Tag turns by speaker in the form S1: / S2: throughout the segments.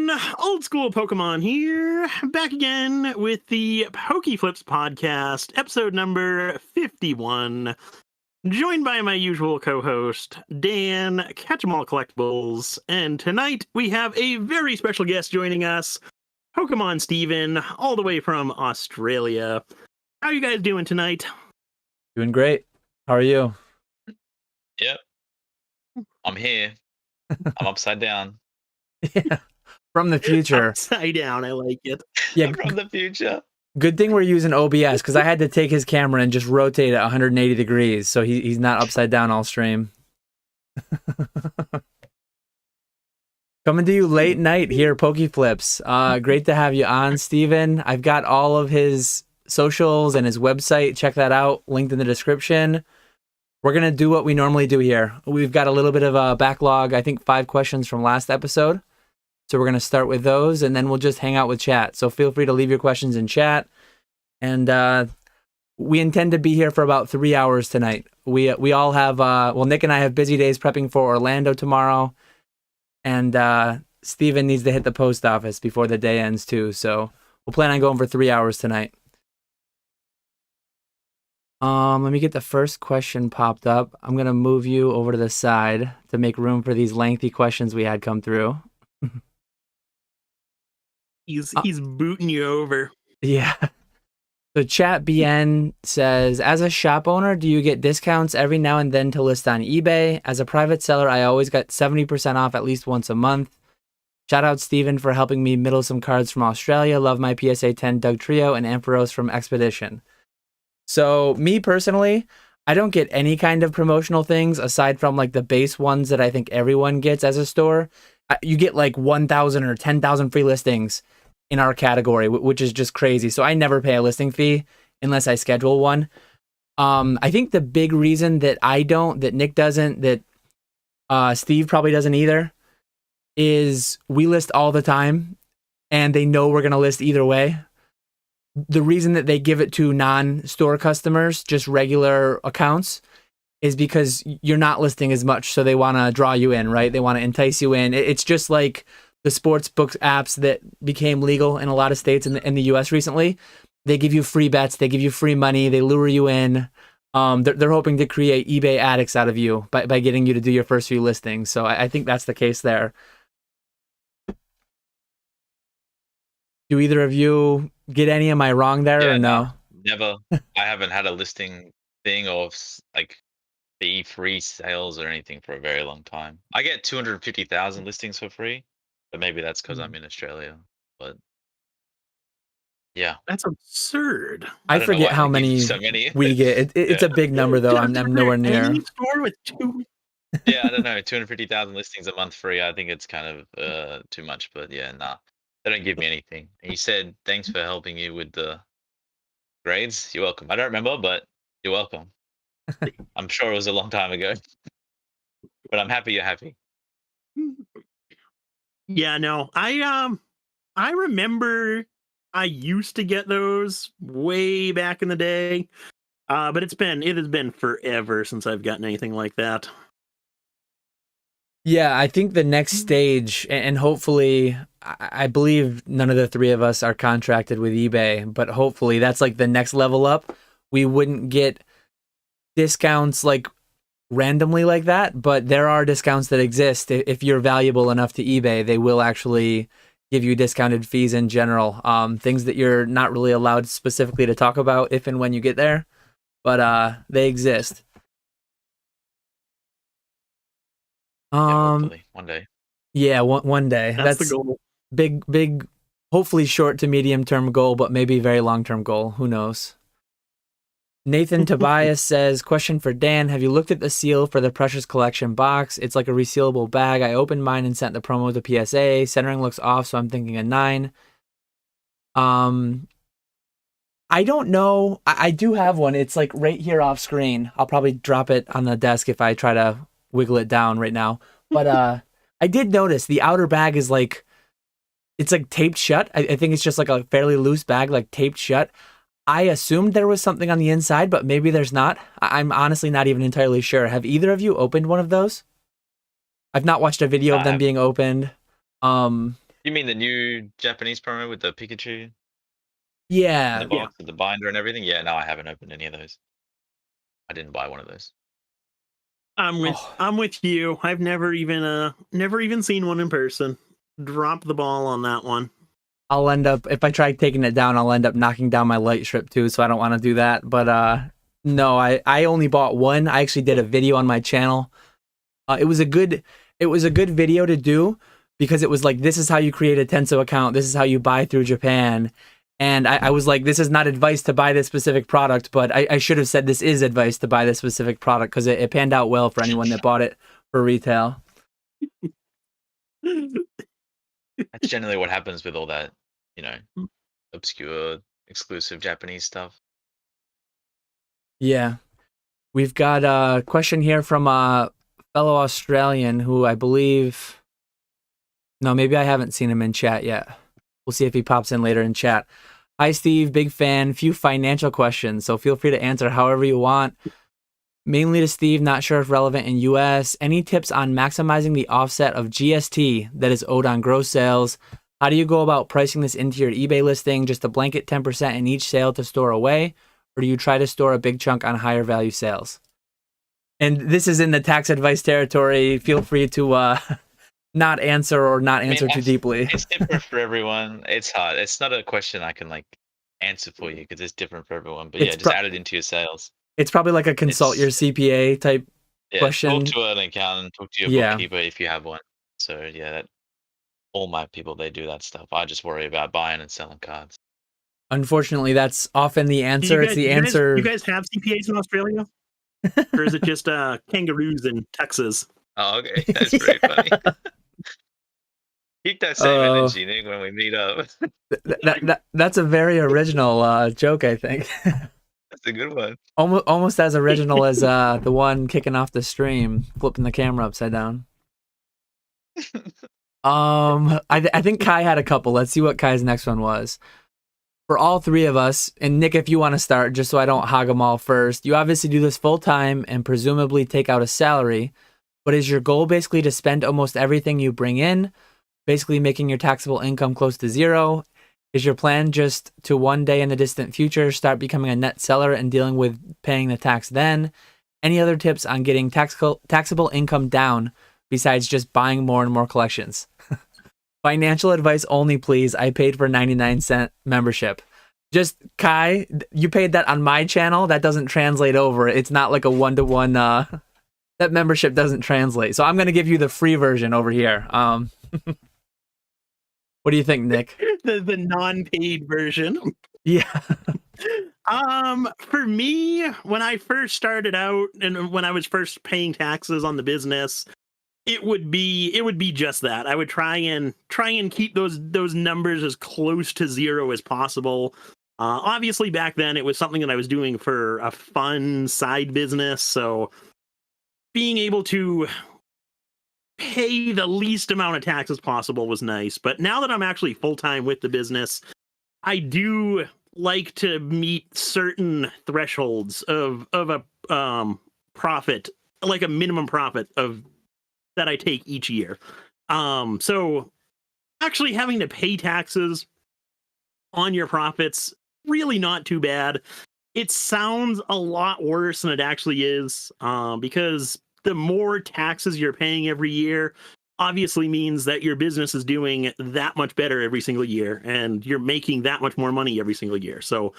S1: everyone, old school Pokemon here, back again with the PokeFlipz podcast, episode number 51, joined by my usual co-host, Dan, Catch 'em All Collectibles, and tonight we have a very special guest joining us, Pokemon Steven, all the way from Australia. How are you guys doing tonight?
S2: Doing great. How are you?
S3: Yep. I'm here. I'm upside down.
S2: Yeah, from the future.
S1: Upside down, I like it.
S2: Yeah,
S3: From the future.
S2: good thing we're using OBS because I had to take his camera and just rotate it 180 degrees so he's not upside down all stream. Coming to you late night here, PokeFlipz. Great to have you on, Steven. I've got all of his socials and his website. Check that out, linked in the description. We're going to do what we normally do here. We've got a little bit of a backlog, I think 5 questions from last episode. So we're going to start with those, and then we'll just hang out with chat. So feel free to leave your questions in chat. And we intend to be here for about 3 hours tonight. We all have, Nick and I have busy days prepping for Orlando tomorrow. And Steven needs to hit the post office before the day ends too. So we'll plan on going for 3 hours tonight. Let me get the first question popped up. I'm going to move you over to the side to make room for these lengthy questions we had come through.
S1: He's booting you over.
S2: Yeah. So Chat BN says, as a shop owner, do you get discounts every now and then to list on eBay? As a private seller, I always got 70% off at least once a month. Shout out Steven for helping me middle some cards from Australia. Love my PSA 10 Doug Trio and Ampharos from Expedition. So me personally, I don't get any kind of promotional things aside from like the base ones that I think everyone gets as a store. You get like 1,000 or 10,000 free listings in our category, which is just crazy. So I never pay a listing fee unless I schedule one. I think the big reason that I don't, that Nick doesn't, that Steve probably doesn't either, is we list all the time and they know we're going to list either way. The reason that they give it to non-store customers, just regular accounts, is because you're not listing as much, so they want to draw you in, right? They want to entice you in. It's just like the sports book apps that became legal in a lot of states in the US recently. They give you free bets, they give you free money, they lure you in. They're hoping to create eBay addicts out of you by getting you to do your first few listings. So I think that's the case there. Do either of you get any? Am I wrong there or no?
S3: Never. I haven't had a listing thing of like the free sales or anything for a very long time. I get 250,000 listings for free, but maybe that's because I'm in Australia. But yeah,
S1: That's absurd.
S2: I forget how many,
S3: so many
S2: we get. It's a big number though. I'm nowhere near.
S1: Any store with two.
S3: Yeah, I don't know. 250,000 listings a month free. I think it's kind of too much, but yeah, nah. They don't give me anything. And he said, thanks for helping you with the grades. You're welcome. I don't remember, but you're welcome. I'm sure it was a long time ago. But I'm happy you're happy.
S1: Yeah, no. I remember I used to get those way back in the day. But it has been forever since I've gotten anything like that.
S2: Yeah, I think the next stage, and hopefully, I believe none of the three of us are contracted with eBay, but hopefully that's like the next level up. We wouldn't get discounts like randomly like that, but there are discounts that exist. If you're valuable enough to eBay, they will actually give you discounted fees in general. Things that you're not really allowed specifically to talk about if and when you get there, but they exist.
S3: Hopefully, one day.
S2: Yeah, one day.
S1: That's the goal.
S2: Big, hopefully short to medium term goal, but maybe very long term goal. Who knows? Nathan Tobias says, question for Dan. Have you looked at the seal for the Precious Collection box? It's like a resealable bag. I opened mine and sent the promo to PSA. Centering looks off, so I'm thinking a 9. I don't know. I do have one. It's like right here off screen. I'll probably drop it on the desk if I try to wiggle it down right now. But I did notice the outer bag is like, it's like taped shut. I think it's just like a fairly loose bag, like taped shut. I assumed there was something on the inside, but maybe there's not. I'm honestly not even entirely sure. Have either of you opened one of those? I've not watched a video of them being opened.
S3: You mean the new Japanese promo with the Pikachu in
S2: Yeah,
S3: the box with the binder and everything? Yeah, no, I haven't opened any of those. I didn't buy one of those.
S1: I'm with you. I've never even seen one in person. Drop the ball on that one.
S2: I'll end up, if I try taking it down, I'll end up knocking down my light strip too, so I don't want to do that. But no, I only bought one. I actually did a video on my channel. It was a good video to do because it was like, this is how you create a Tenso account. This is how you buy through Japan. And I was like, this is not advice to buy this specific product, but I should have said this is advice to buy this specific product because it panned out well for anyone that bought it for retail.
S3: That's generally what happens with all that, obscure, exclusive Japanese stuff.
S2: Yeah. We've got a question here from a fellow Australian who I believe... No, maybe I haven't seen him in chat yet. We'll see if he pops in later in chat. Hi, Steve. Big fan. Few financial questions, so feel free to answer however you want. Mainly to Steve, not sure if relevant in US. Any tips on maximizing the offset of GST that is owed on gross sales? How do you go about pricing this into your eBay listing? Just a blanket 10% in each sale to store away? Or do you try to store a big chunk on higher value sales? And this is in the tax advice territory. Feel free to not answer or not answer too deeply.
S3: It's different for everyone. It's hard. It's not a question I can answer for you because it's different for everyone. But just add it into your sales.
S2: It's probably like a consult your CPA type question.
S3: Talk to an accountant, talk to your bookkeeper if you have one. So all my people, they do that stuff. I just worry about buying and selling cards.
S2: Unfortunately, that's often the answer. It's the answer.
S1: You guys have CPAs in Australia? Or is it just kangaroos in Texas?
S3: Oh, okay. That's pretty funny. Keep that same energy, Nick, when we meet up.
S2: That's a very original joke, I think.
S3: That's a good one.
S2: Almost as original as the one kicking off the stream, flipping the camera upside down. I think Kai had a couple. Let's see what Kai's next one was. For all three of us, and Nick, if you want to start, just so I don't hog them all first, you obviously do this full time and presumably take out a salary, but is your goal basically to spend almost everything you bring in, basically making your taxable income close to zero? Is your plan just to one day in the distant future start becoming a net seller and dealing with paying the tax then? Any other tips on getting taxable income down besides just buying more and more collections? Financial advice only, please. I paid for 99-cent membership. Just, Kai, you paid that on my channel. That doesn't translate over. It's not like a one-to-one. That membership doesn't translate. So I'm going to give you the free version over here. What do you think, Nick?
S1: The non-paid version.
S2: Yeah.
S1: For me, when I first started out and when I was first paying taxes on the business, it would be just that. I would try and keep those numbers as close to zero as possible. Obviously, back then it was something that I was doing for a fun side business, so being able to pay the least amount of taxes possible was nice. But now that I'm actually full-time with the business, I do like to meet certain thresholds of a profit, like a minimum profit of that I take each year. So actually having to pay taxes on your profits, really not too bad. It sounds a lot worse than it actually is, because the more taxes you're paying every year obviously means that your business is doing that much better every single year and you're making that much more money every single year. So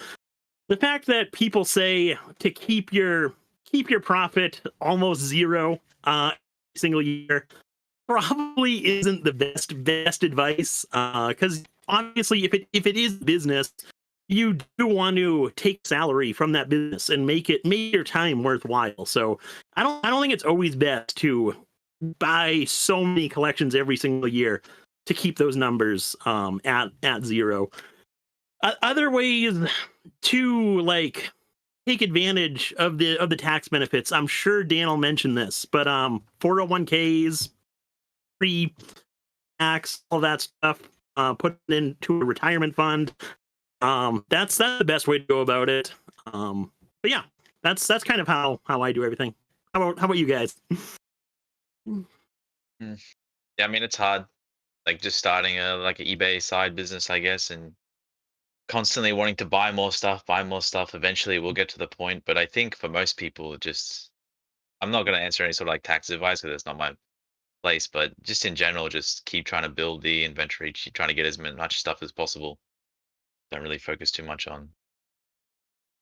S1: the fact that people say to keep your profit almost zero single year probably isn't the best advice, because obviously if it is business, you do want to take salary from that business and make your time worthwhile. So I don't think it's always best to buy so many collections every single year to keep those numbers at zero. Other ways to take advantage of the tax benefits. I'm sure Dan will mention this, but 401ks, pre-tax, all that stuff, put it into a retirement fund. That's the best way to go about it. But yeah, that's kind of how I do everything. How about you guys?
S3: Yeah, I mean, it's hard. like just starting a like an eBay side business, I guess, and constantly wanting to buy more stuff, eventually we'll get to the point. But I think for most people, just I'm not going to answer any sort of like tax advice because it's not my place, but just in general, just keep trying to build the inventory, keep trying to get as much stuff as possible. Don't really focus too much on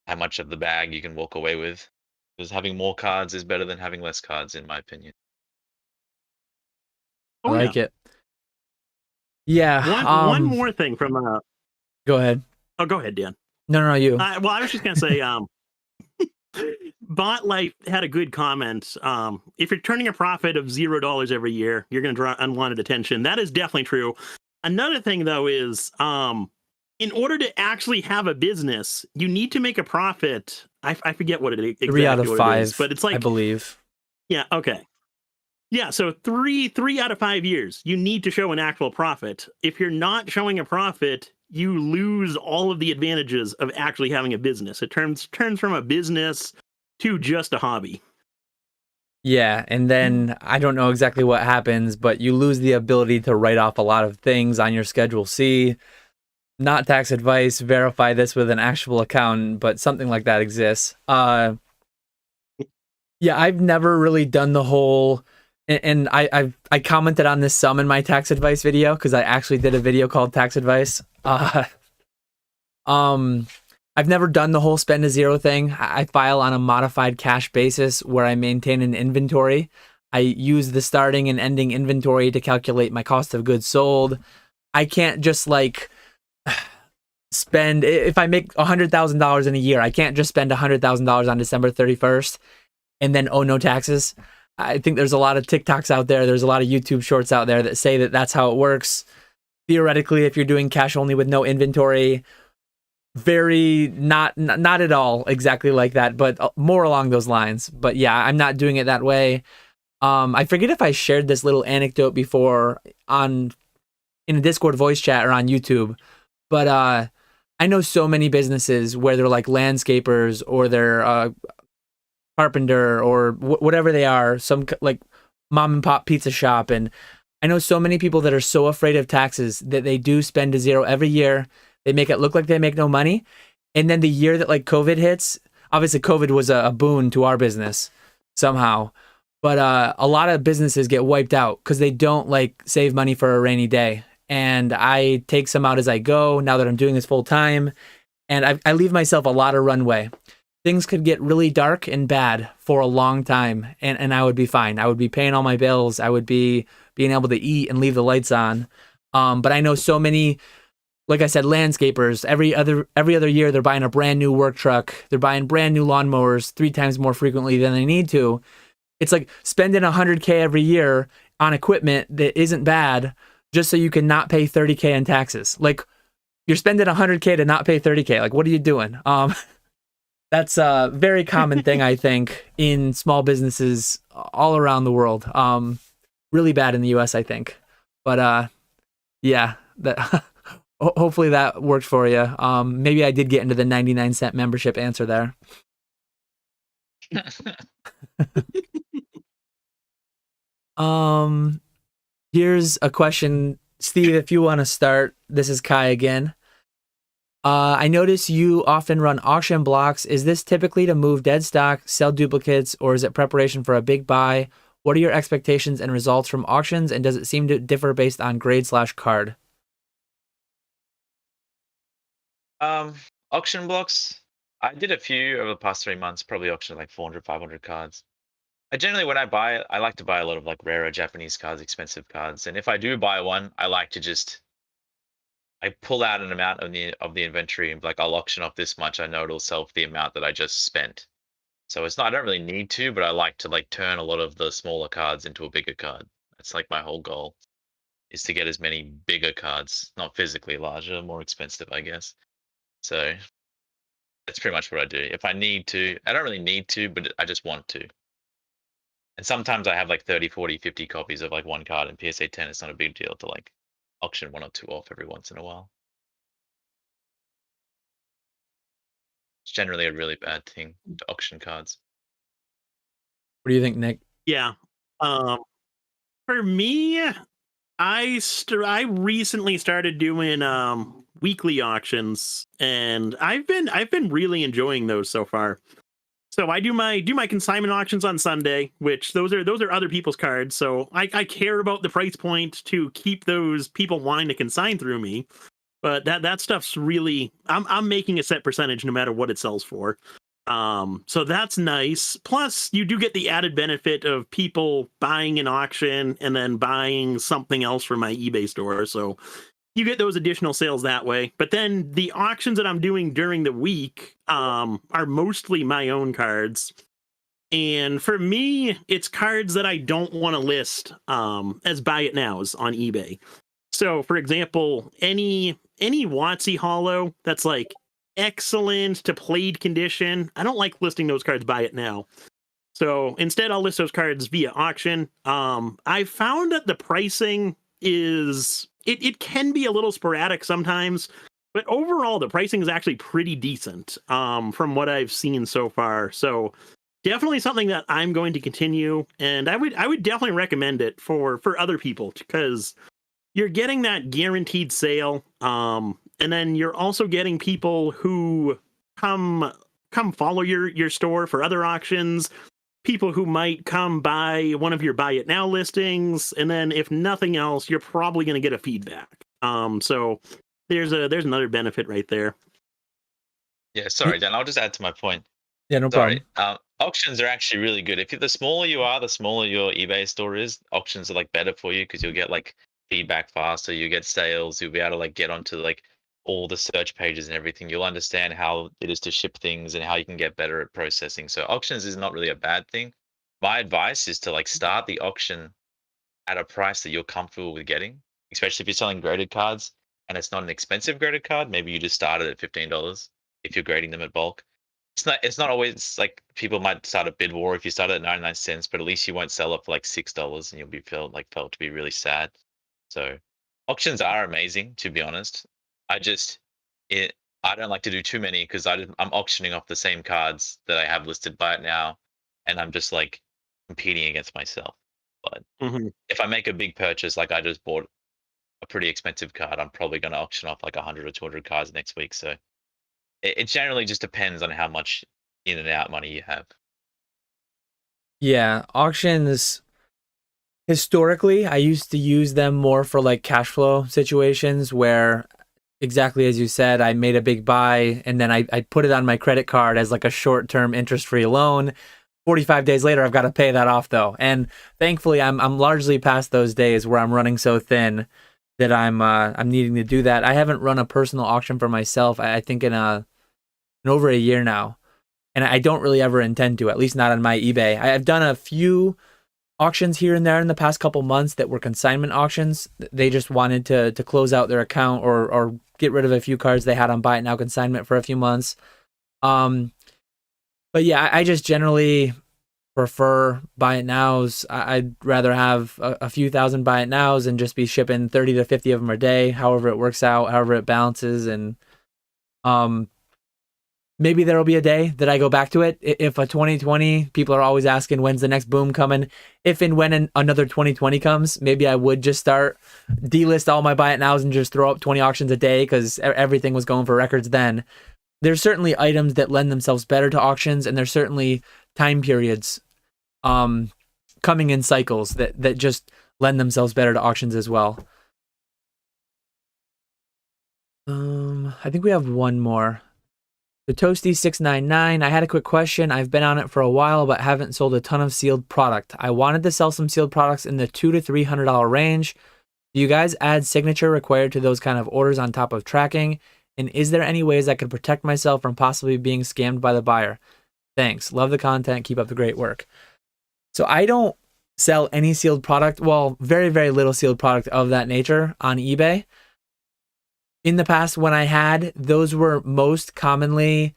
S3: how much of the bag you can walk away with, because having more cards is better than having less cards, in my opinion.
S2: I
S1: Oh yeah.
S2: like it. Yeah.
S1: One more thing from
S2: Go ahead.
S1: Oh, go ahead, Dan.
S2: No, you.
S1: Well, I was just gonna say, Bot Life had a good comment. If you're turning a profit of $0 every year, you're gonna draw unwanted attention. That is definitely true. Another thing though is, in order to actually have a business, you need to make a profit. I forget what it exactly
S2: 3 out of 5,
S1: is, but it's like,
S2: I believe.
S1: Yeah. Okay. Yeah, so three out of 5 years, you need to show an actual profit. If you're not showing a profit, you lose all of the advantages of actually having a business. It turns from a business to just a hobby.
S2: Yeah, and then I don't know exactly what happens, but you lose the ability to write off a lot of things on your Schedule C. Not tax advice, verify this with an actual accountant, but something like that exists. Yeah, I've never really done the whole... And I commented on this some in my tax advice video because I actually did a video called Tax Advice. I've never done the whole spend to zero thing. I file on a modified cash basis where I maintain an inventory. I use the starting and ending inventory to calculate my cost of goods sold. I can't just like spend, if I make $100,000 in a year, I can't just spend $100,000 on December 31st and then owe no taxes. I think there's a lot of TikToks out there. There's a lot of YouTube shorts out there that say that that's how it works. Theoretically, if you're doing cash only with no inventory, very not at all exactly like that, but more along those lines. But yeah, I'm not doing it that way. I forget if I shared this little anecdote before in a Discord voice chat or on YouTube, but I know so many businesses where they're like landscapers or they're carpenter or whatever they are, some like mom and pop pizza shop. And I know so many people that are so afraid of taxes that they do spend to zero every year. They make it look like they make no money. And then the year that like COVID hits, obviously COVID was a boon to our business somehow. But a lot of businesses get wiped out because they don't like save money for a rainy day. And I take some out as I go now that I'm doing this full time. And I leave myself a lot of runway. Things could get really dark and bad for a long time, and I would be fine. I would be paying all my bills. I would be being able to eat and leave the lights on. But I know so many, like I said, landscapers. Every other year, they're buying a brand new work truck. They're buying brand new lawnmowers 3 times more frequently than they need to. It's like spending $100K every year on equipment that isn't bad just so you can not pay $30K in taxes. Like, you're spending $100K to not pay $30K. Like, what are you doing? That's a very common thing, I think, in small businesses all around the world. Really bad in the US, I think. But yeah, that hopefully that worked for you. Maybe I did get into the 99-cent membership answer there. Here's a question, Steve, if you want to start. This is Kai again. I notice you often run auction blocks. Is this typically to move dead stock, sell duplicates, or is it preparation for a big buy? What are your expectations and results from auctions, and does it seem to differ based on grade/card?
S3: Auction blocks. I did a few over the past 3 months, probably auctioned like 400, 500 cards. I generally, when I buy it, I like to buy a lot of like rarer Japanese cards, expensive cards. And if I do buy one, I like to just I pull out an amount of the inventory and like I'll auction off this much. I know it'll sell for the amount that I just spent. So it's not I don't really need to, but I like to like turn a lot of the smaller cards into a bigger card. That's like my whole goal is to get as many bigger cards, not physically larger, more expensive, I guess. So that's pretty much what I do. If I need to, I don't really need to, but I just want to. And sometimes I have like 30, 40, 50 copies of like one card in PSA 10. It's not a big deal to like auction 1 or 2 off every once in a while. It's generally a really bad thing to auction cards.
S2: What do you think, Nick?
S1: Yeah. For me, I recently started doing weekly auctions, and I've been really enjoying those so far. So I do my consignment auctions on Sunday, which those are other people's cards. So I care about the price point to keep those people wanting to consign through me. But that stuff's really I'm making a set percentage no matter what it sells for. So that's nice. Plus, you do get the added benefit of people buying an auction and then buying something else from my eBay store. So you get those additional sales that way. But then the auctions that I'm doing during the week are mostly my own cards. And for me, it's cards that I don't want to list as buy it nows on eBay. So, for example, any WotC Hollow that's like excellent to played condition, I don't like listing those cards buy it now. So instead, I'll list those cards via auction. I found that the pricing is it can be a little sporadic sometimes, but overall the pricing is actually pretty decent from what I've seen so far. So definitely something that I'm going to continue, and I would definitely recommend it for other people because you're getting that guaranteed sale, and then you're also getting people who come follow your store for other auctions, people who might come buy one of your buy it now listings, and then if nothing else, you're probably going to get a feedback. So there's another benefit right there.
S3: Yeah, sorry, Dan. I'll just add to my point.
S2: Yeah, no problem.
S3: Auctions are actually really good. If the smaller you are, the smaller your eBay store is. Auctions are like better for you because you'll get like feedback faster. You get sales. You'll be able to like get onto like all the search pages and everything. You'll understand how it is to ship things and how you can get better at processing. So auctions is not really a bad thing. My advice is to like start the auction at a price that you're comfortable with getting, especially if you're selling graded cards and it's not an expensive graded card. Maybe you just start it at $15 if you're grading them at bulk. It's not always like people might start a bid war if you start at 99 cents, but at least you won't sell it for like $6 and you'll be felt to be really sad. So auctions are amazing, to be honest. I don't like to do too many because I'm auctioning off the same cards that I have listed by it now, and I'm just like competing against myself. But if I make a big purchase, like I just bought a pretty expensive card, I'm probably going to auction off like 100 or 200 cards next week. So it generally just depends on how much in and out money you have.
S2: Yeah, auctions. Historically, I used to use them more for like cash flow situations where, exactly as you said, I made a big buy and then I put it on my credit card as like a short-term interest-free loan. 45 days later, I've got to pay that off though. And thankfully, I'm largely past those days where I'm running so thin that I'm needing to do that. I haven't run a personal auction for myself, I think in over a year now. And I don't really ever intend to, at least not on my eBay. I've done a few auctions here and there in the past couple months that were consignment auctions. They just wanted to close out their account or get rid of a few cards they had on buy it now consignment for a few months. But yeah, I just generally prefer buy it nows. I'd rather have a few thousand buy it nows and just be shipping 30 to 50 of them a day, however it works out, however it balances. And maybe there'll be a day that I go back to it. If a 2020, people are always asking when's the next boom coming. If and when another 2020 comes, maybe I would just start delist all my buy it nows and just throw up 20 auctions a day because everything was going for records then. There's certainly items that lend themselves better to auctions, and there's certainly time periods coming in cycles that just lend themselves better to auctions as well. I think we have one more. The Toasty699, I had a quick question. I've been on it for a while, but haven't sold a ton of sealed product. I wanted to sell some sealed products in the $200 to $300 range. Do you guys add signature required to those kind of orders on top of tracking? And is there any ways I could protect myself from possibly being scammed by the buyer? Thanks. Love the content. Keep up the great work. So I don't sell any sealed product. Well, very, very little sealed product of that nature on eBay. In the past, when I had, those were most commonly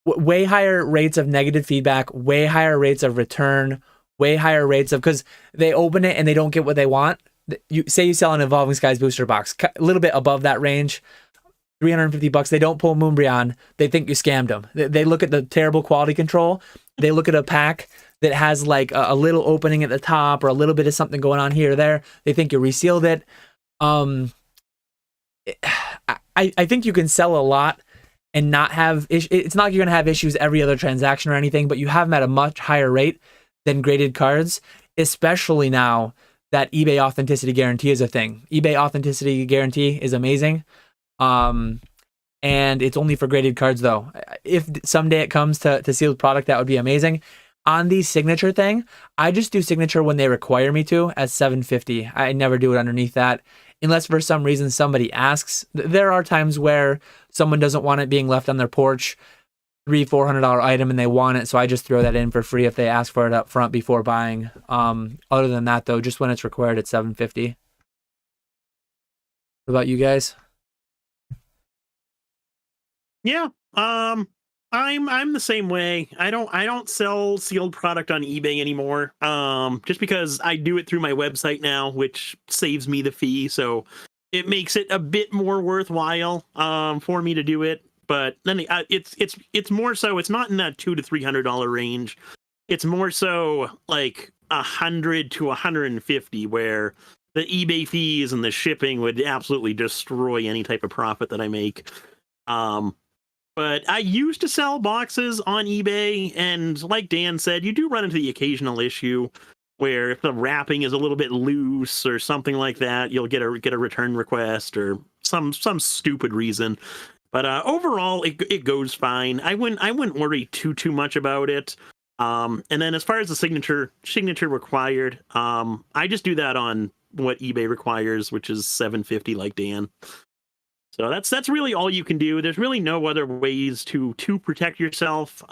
S2: way higher rates of negative feedback, way higher rates of return, way higher rates of, because they open it and they don't get what they want. You sell an Evolving Skies booster box, a little bit above that range, $350. They don't pull Moonbreon. They think you scammed them. They look at the terrible quality control. They look at a pack that has like a little opening at the top or a little bit of something going on here or there. They think you resealed it. I think you can sell a lot and not have it's not like you're gonna have issues every other transaction or anything, but you have them at a much higher rate than graded cards, especially now that eBay authenticity guarantee is a thing. eBay authenticity guarantee is amazing. And it's only for graded cards though. If someday it comes to sealed product, that would be amazing. On the signature thing, I just do signature when they require me to at $750. I never do it underneath that. Unless for some reason somebody asks. There are times where someone doesn't want it being left on their porch, $300-$400 item, and they want it, so I just throw that in for free if they ask for it up front before buying. Other than that, though, just when it's required at $750. What about you guys?
S1: Yeah, I'm the same way. I don't sell sealed product on eBay anymore. Just because I do it through my website now, which saves me the fee, so it makes it a bit more worthwhile for me to do it. But then it's more so, it's not in that $200 to $300 range. It's more so like $100 to $150, where the eBay fees and the shipping would absolutely destroy any type of profit that I make. But I used to sell boxes on eBay, and like Dan said, you do run into the occasional issue where if the wrapping is a little bit loose or something like that, you'll get a return request or some stupid reason. But overall, it goes fine. I wouldn't worry too much about it. And then as far as the signature required, I just do that on what eBay requires, which is $750, like Dan. So that's really all you can do. There's really no other ways to protect yourself.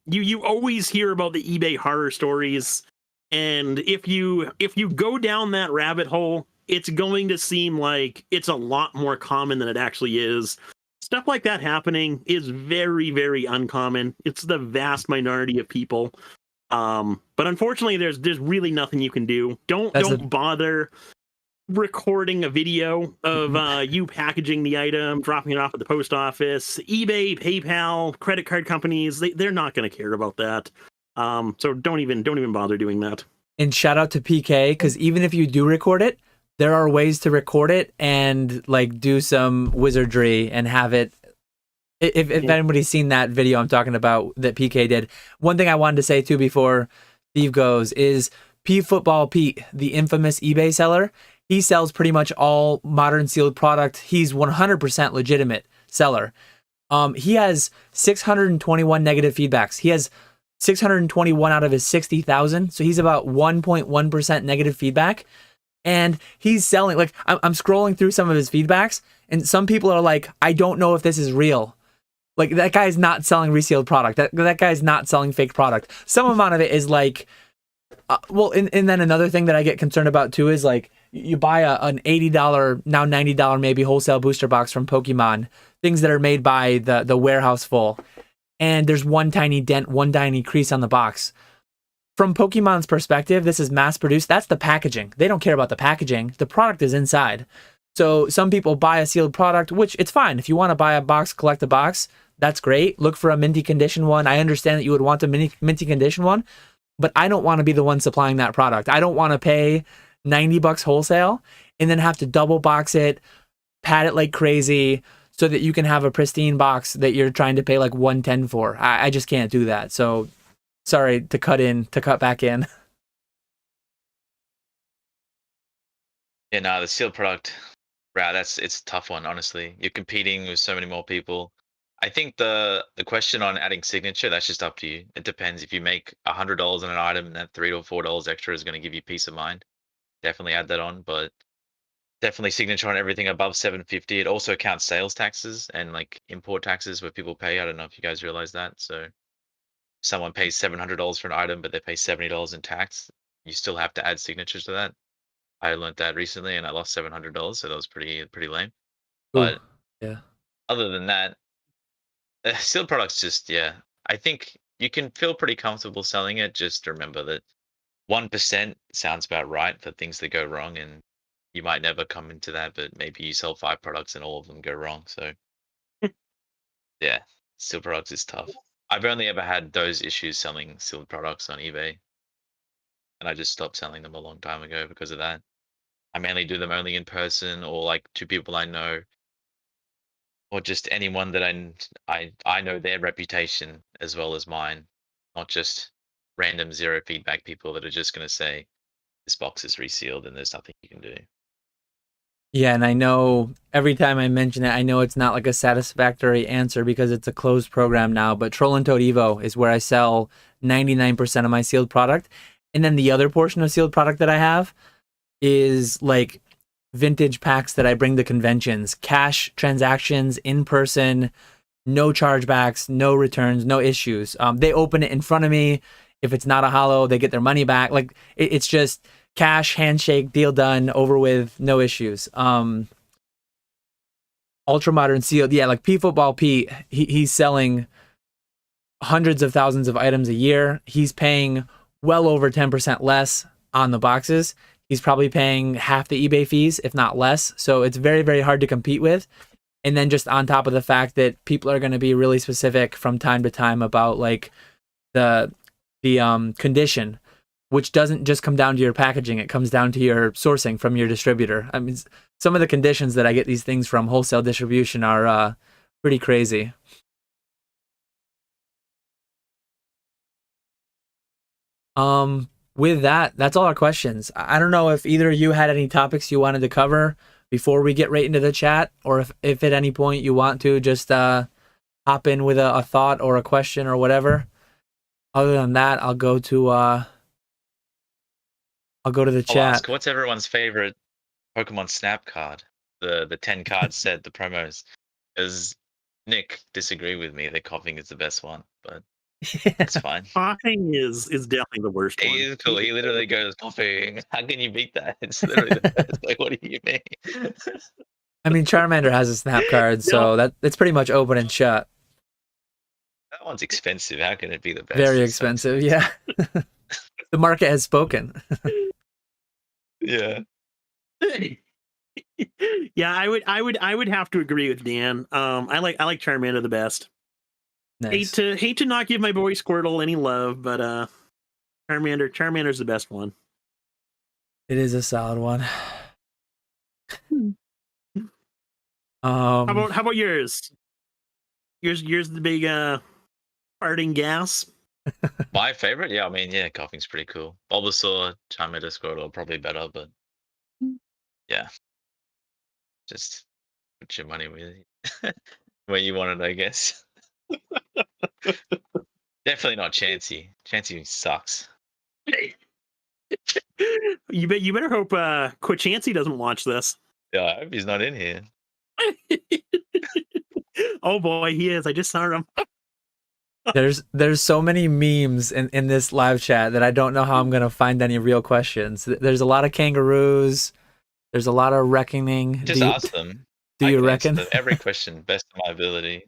S1: You always hear about the eBay horror stories, and if you go down that rabbit hole, it's going to seem like it's a lot more common than it actually is. Stuff like that happening is very, very uncommon. It's the vast minority of people. But unfortunately, there's really nothing you can do. Don't bother recording a video of you packaging the item, dropping it off at the post office. eBay, PayPal, credit card companies, they're not going to care about that. So don't even bother doing that.
S2: And shout out to PK, because even if you do record it, there are ways to record it and like do some wizardry and have it. If anybody's seen that video I'm talking about that PK did, one thing I wanted to say too before Steve goes is P Football Pete, the infamous eBay seller. He sells pretty much all modern sealed product. He's 100% legitimate seller. He has 621 negative feedbacks. He has 621 out of his 60,000. So he's about 1.1% negative feedback. And he's selling, like, I'm scrolling through some of his feedbacks, and some people are like, I don't know if this is real. Like, that guy's not selling resealed product. That guy's not selling fake product. Some amount of it is like, and then another thing that I get concerned about too is like, you buy an $80, now $90 maybe wholesale booster box from Pokemon, things that are made by the warehouse full, and there's one tiny dent, one tiny crease on the box. From Pokemon's perspective, this is mass produced. That's the packaging. They don't care about the packaging. The product is inside. So some people buy a sealed product, which it's fine. If you want to buy a box, collect a box, that's great. Look for a minty condition one. I understand that you would want a minty condition one, but I don't want to be the one supplying that product. I don't want to pay $90 wholesale and then have to double box it, pad it like crazy so that you can have a pristine box that you're trying to pay like $110 for. I just can't do that. So sorry to cut back in.
S3: Yeah, no, the sealed product route, it's a tough one, honestly. You're competing with so many more people. I think the question on adding signature, that's just up to you. It depends. If you make $100 on an item and that $3 to $4 extra is going to give you peace of mind, definitely add that on. But definitely signature on everything above $750. It also counts sales taxes and like import taxes where people pay. I don't know if you guys realize that. So someone pays $700 for an item, but they pay $70 in tax, you still have to add signatures to that. I learned that recently, and I lost $700, so that was pretty lame. But
S2: Ooh, yeah.
S3: Other than that, sealed products just, yeah, I think you can feel pretty comfortable selling it. Just remember that 1% sounds about right for things that go wrong, and you might never come into that, but maybe you sell 5 products and all of them go wrong. So yeah, sealed products is tough. I've only ever had those issues selling sealed products on eBay, and I just stopped selling them a long time ago because of that. I mainly do them only in person or like to people I know, or just anyone that I know their reputation as well as mine, not just random zero feedback people that are just going to say this box is resealed and there's nothing you can do.
S2: Yeah, and I know every time I mention it, I know it's not like a satisfactory answer because it's a closed program now, but Troll&Toad EVO is where I sell 99% of my sealed product. And then the other portion of sealed product that I have is like vintage packs that I bring to conventions, cash transactions in person, no chargebacks, no returns, no issues. They open it in front of me. If it's not a holo, they get their money back. Like it's just cash, handshake, deal done, over with, no issues. Ultra modern sealed, yeah, like P Football Pete, he's selling hundreds of thousands of items a year. He's paying well over 10% less on the boxes. He's probably paying half the eBay fees, if not less. So it's very, very hard to compete with. And then just on top of the fact that people are going to be really specific from time to time about like the condition, which doesn't just come down to your packaging. It comes down to your sourcing from your distributor. I mean, some of the conditions that I get these things from wholesale distribution are pretty crazy. With that, that's all our questions. I don't know if either of you had any topics you wanted to cover before we get right into the chat, or if at any point you want to just hop in with a thought or a question or whatever. Other than that, I'll go to the chat.
S3: I'll ask, what's everyone's favorite Pokemon Snap card? The 10 card set, the promos. Does Nick disagree with me that coughing is the best one? But it's fine.
S1: Coughing is definitely the worst one.
S3: He is cool. He literally goes coughing. How can you beat that? It's literally the best. Like, what do you mean?
S2: I mean, Charmander has a snap card, so it's pretty much open and shut.
S3: That one's expensive. How can it be the best?
S2: Very expensive, yeah. The market has spoken.
S3: Yeah.
S1: Yeah, I would have to agree with Dan. I like Charmander the best.
S2: Nice.
S1: Hate to not give my boy Squirtle any love, but Charmander's the best one.
S2: It is a solid one.
S1: How about yours? Yours the big farting gas.
S3: My favorite? Yeah, I mean, yeah, coughing's pretty cool. Bulbasaur, Charmander, Squirtle, probably better, but yeah. Just put your money where you want it, I guess. Definitely not Chansey. Chansey sucks.
S1: You better hope Chansey doesn't watch this.
S3: Yeah, I hope he's not in here.
S1: Oh boy, he is. I just saw him.
S2: There's so many memes in this live chat that I don't know how I'm gonna find any real questions. There's a lot of kangaroos. There's a lot of reckoning.
S3: Just ask them.
S2: Do you reckon?
S3: Every question, best of my ability.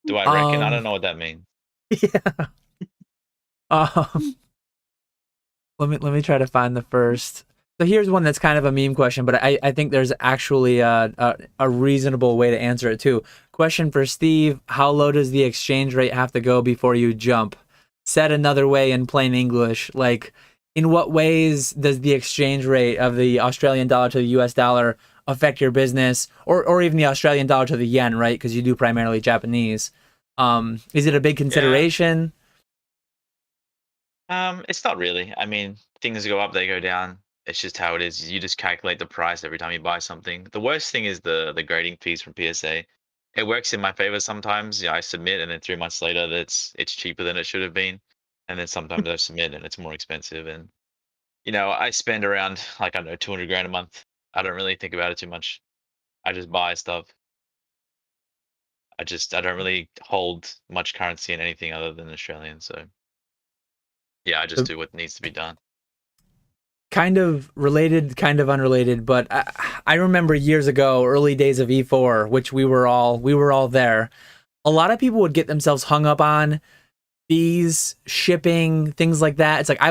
S3: Do I reckon? I don't know what that means.
S2: Yeah. Let me try to find the first. So here's one that's kind of a meme question, but I think there's actually a reasonable way to answer it too. Question for Steve: how low does the exchange rate have to go before you jump? Said another way in plain English, like in what ways does the exchange rate of the Australian dollar to the US dollar affect your business, or even the Australian dollar to the yen, right? Because you do primarily Japanese. Is it a big consideration?
S3: It's not really. I mean, things go up, they go down. It's just how it is. You just calculate the price every time you buy something. The worst thing is the grading fees from PSA. It works in my favor sometimes. Yeah, I submit, and then 3 months later, it's cheaper than it should have been. And then sometimes I submit, and it's more expensive. And I spend around I don't know, 200 grand a month. I don't really think about it too much. I just buy stuff. I don't really hold much currency in anything other than Australian. So yeah, I just do what needs to be done.
S2: Kind of related, kind of unrelated, but I remember years ago, early days of E4, which we were all there. A lot of people would get themselves hung up on fees, shipping, things like that. It's like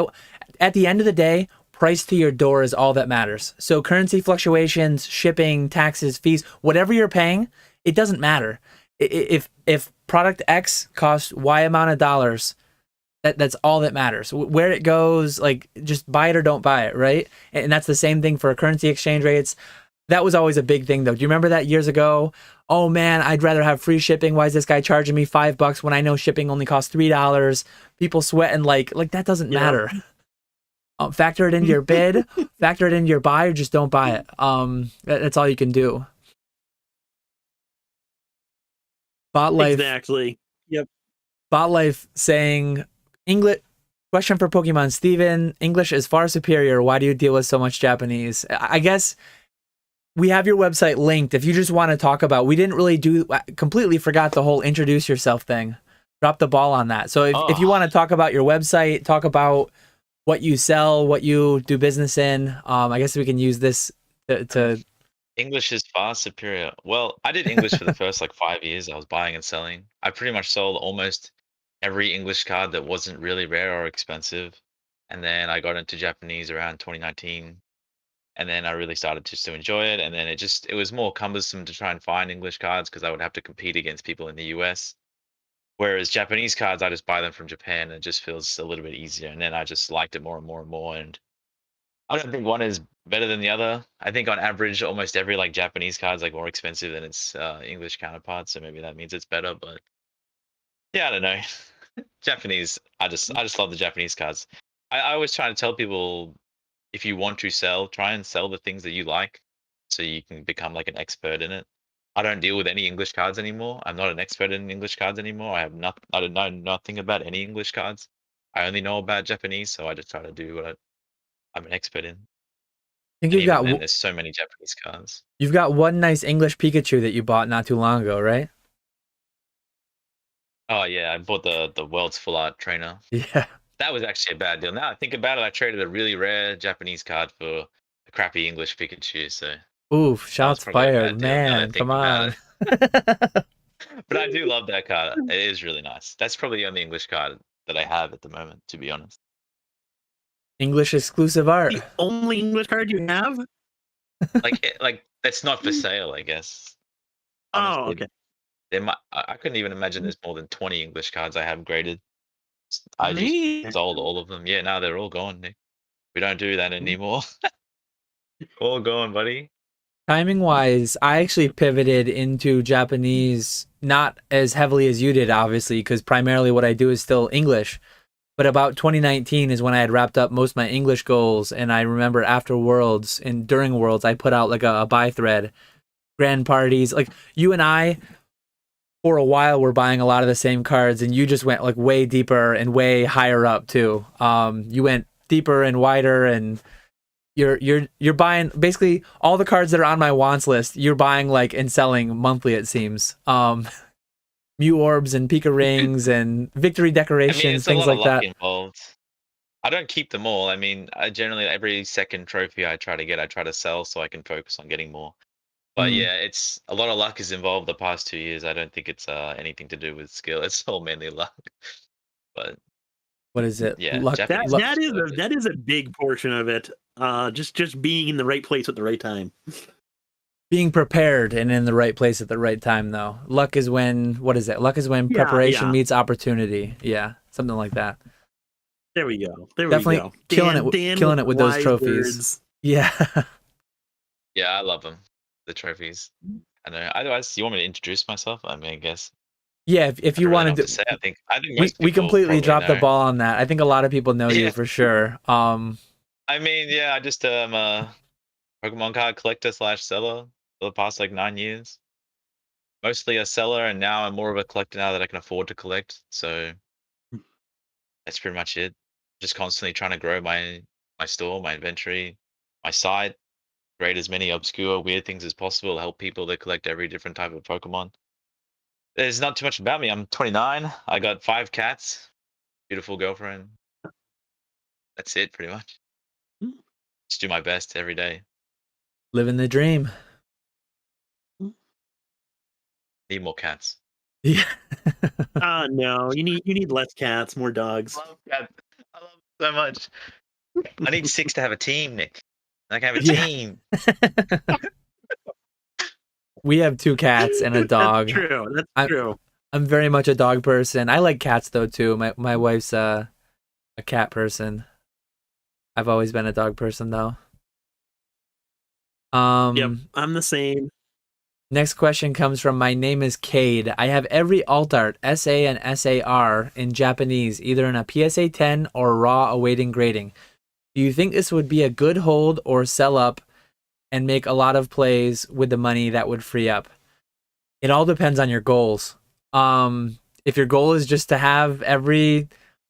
S2: at the end of the day, price to your door is all that matters. So currency fluctuations, shipping, taxes, fees, whatever you're paying, it doesn't matter. if product X costs Y amount of dollars, that's all that matters. Where it goes, like just buy it or don't buy it, right? And that's the same thing for currency exchange rates. That was always a big thing, though. Do you remember that years ago? Oh man, I'd rather have free shipping. Why is this guy charging me $5 when I know shipping only costs $3? People sweating like that doesn't matter. Factor it into your bid, factor it into your buy, or just don't buy it. That's all you can do. Bot Life.
S1: Exactly. Yep.
S2: Bot Life saying, English question for Pokemon Steven. English is far superior. Why do you deal with so much Japanese? I guess we have your website linked. If you just want to talk about, we didn't really completely forgot the whole introduce yourself thing. Drop the ball on that. So if you want to talk about your website, talk about what you sell, what you do business in, I guess we can use this to
S3: English is far superior. Well, I did English for the first like 5 years. I was buying and selling. I pretty much sold almost every English card that wasn't really rare or expensive. And then I got into Japanese around 2019. And then I really started just to enjoy it. And then it was more cumbersome to try and find English cards because I would have to compete against people in the US. Whereas Japanese cards, I just buy them from Japan and it just feels a little bit easier. And then I just liked it more and more and more. And I don't think one is better than the other. I think on average, almost every like Japanese card is like more expensive than its English counterpart. So maybe that means it's better. But yeah, I don't know. Japanese, I just love the Japanese cards. I always try to tell people, if you want to sell, try and sell the things that you like, so you can become like an expert in it. I don't deal with any English cards anymore. I'm not an expert in English cards anymore. I don't know nothing about any English cards. I only know about Japanese, so I just try to do what I'm an expert in.
S2: I think
S3: there's so many Japanese cards.
S2: You've got one nice English Pikachu that you bought not too long ago, right?
S3: Oh yeah, I bought the world's full art trainer.
S2: Yeah.
S3: That was actually a bad deal. Now I think about it, I traded a really rare Japanese card for a crappy English Pikachu. So
S2: oof, shots fired, man. Come on.
S3: But I do love that card. It is really nice. That's probably the only English card that I have at the moment, to be honest.
S2: English exclusive art.
S1: The only English card you have?
S3: like that's not for sale, I guess.
S1: Honestly,
S3: okay. I couldn't even imagine there's more than 20 English cards I have graded. I just sold all of them. Yeah, now they're all gone, Nick. We don't do that anymore. All gone, buddy.
S2: Timing wise, I actually pivoted into Japanese, not as heavily as you did, obviously, because primarily what I do is still English. But about 2019 is when I had wrapped up most of my English goals. And I remember after Worlds and during Worlds, I put out like a buy thread, grand parties. Like you and I, for a while, were buying a lot of the same cards, and you just went like way deeper and way higher up too. You went deeper and wider, and you're buying basically all the cards that are on my wants list. You're buying like and selling monthly, it seems. Mew orbs and Pika rings and victory decorations, things like that.
S3: Involved. I don't keep them all. I mean, I generally every second trophy I try to sell so I can focus on getting more. But yeah, it's a lot of luck is involved the past 2 years. I don't think it's anything to do with skill. It's all mainly luck. But
S2: what is it?
S3: Yeah,
S2: luck.
S1: That is a big portion of it. Just being in the right place at the right time.
S2: Being prepared and in the right place at the right time, though. Luck is when, what is it? Luck is when preparation meets opportunity. Yeah, something like that.
S1: There we go.
S2: Definitely killing it with those trophies. Words. Yeah.
S3: Yeah, I love them. The trophies. I know. Otherwise, you want me to introduce myself? I mean, I guess.
S2: Yeah, if you wanted to
S3: say, I think
S2: we completely dropped the ball on that. I think a lot of people know you for sure.
S3: I mean, yeah, I just a Pokemon card collector / seller for the past like 9 years. Mostly a seller, and now I'm more of a collector now that I can afford to collect. So that's pretty much it. Just constantly trying to grow my store, my inventory, my site, create as many obscure, weird things as possible to help people that collect every different type of Pokemon. There's not too much about me. I'm 29. I got 5 cats, beautiful girlfriend. That's it, pretty much. Just do my best every day.
S2: Living the dream.
S3: Need more cats.
S2: Yeah.
S1: No, you need less cats, more dogs.
S3: I love cats. I love them so much. I need 6 to have a team, Nick. I can have a team.
S2: We have 2 cats and a dog.
S1: That's true. That's true.
S2: I'm very much a dog person. I like cats though too. My wife's a cat person. I've always been a dog person though.
S1: Yep, I'm the same.
S2: Next question comes from my name is Cade. I have every alt art, SA and SAR, in Japanese, either in a PSA 10 or raw awaiting grading. Do you think this would be a good hold or sell up and make a lot of plays with the money that would free up? It all depends on your goals. If your goal is just to have every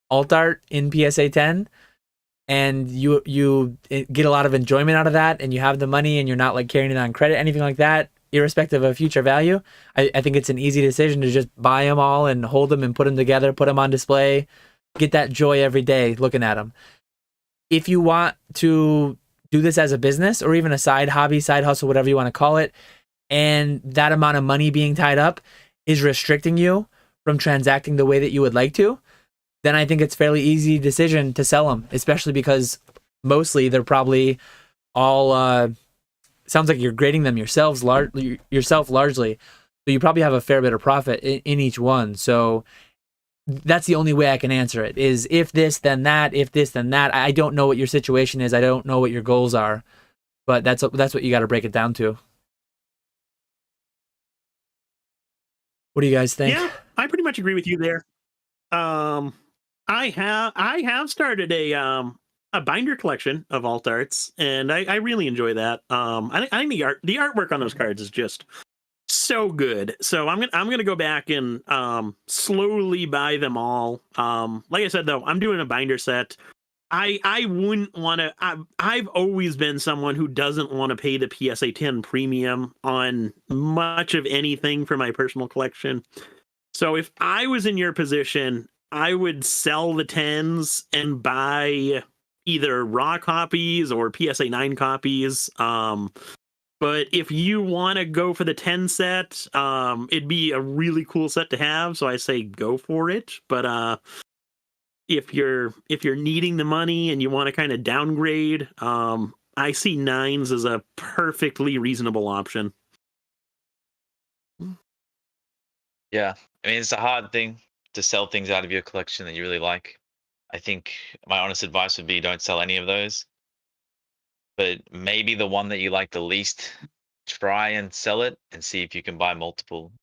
S2: alt art in PSA 10 and you get a lot of enjoyment out of that and you have the money and you're not like carrying it on credit, anything like that, irrespective of future value, I think it's an easy decision to just buy them all and hold them and put them together, put them on display, get that joy every day looking at them. If you want to do this as a business or even a side hobby, side hustle, whatever you want to call it, and that amount of money being tied up is restricting you from transacting the way that you would like to, then I think it's fairly easy decision to sell them, especially because mostly they're probably all sounds like you're grading them yourself largely, so you probably have a fair bit of profit in each one. So that's the only way I can answer it, is if this then that, if this then that. I don't know what your situation is, I don't know what your goals are, but that's what you got to break it down to. What do you guys think?
S1: Yeah, I pretty much agree with you there. I have started a binder collection of alt arts, and I really enjoy that. I think the artwork on those cards is just so good. So I'm gonna go back and slowly buy them all. Like I said though, I'm doing a binder set. I wouldn't want to. I've always been someone who doesn't want to pay the PSA 10 premium on much of anything for my personal collection. So if I was in your position, I would sell the 10s and buy either raw copies or PSA 9 copies. But if you want to go for the 10 set, it'd be a really cool set to have. So I say go for it. But if you're needing the money and you want to kind of downgrade, I see 9s as a perfectly reasonable option.
S3: Yeah, I mean, it's a hard thing to sell things out of your collection that you really like. I think my honest advice would be don't sell any of those. But maybe the one that you like the least, try and sell it and see if you can buy multiple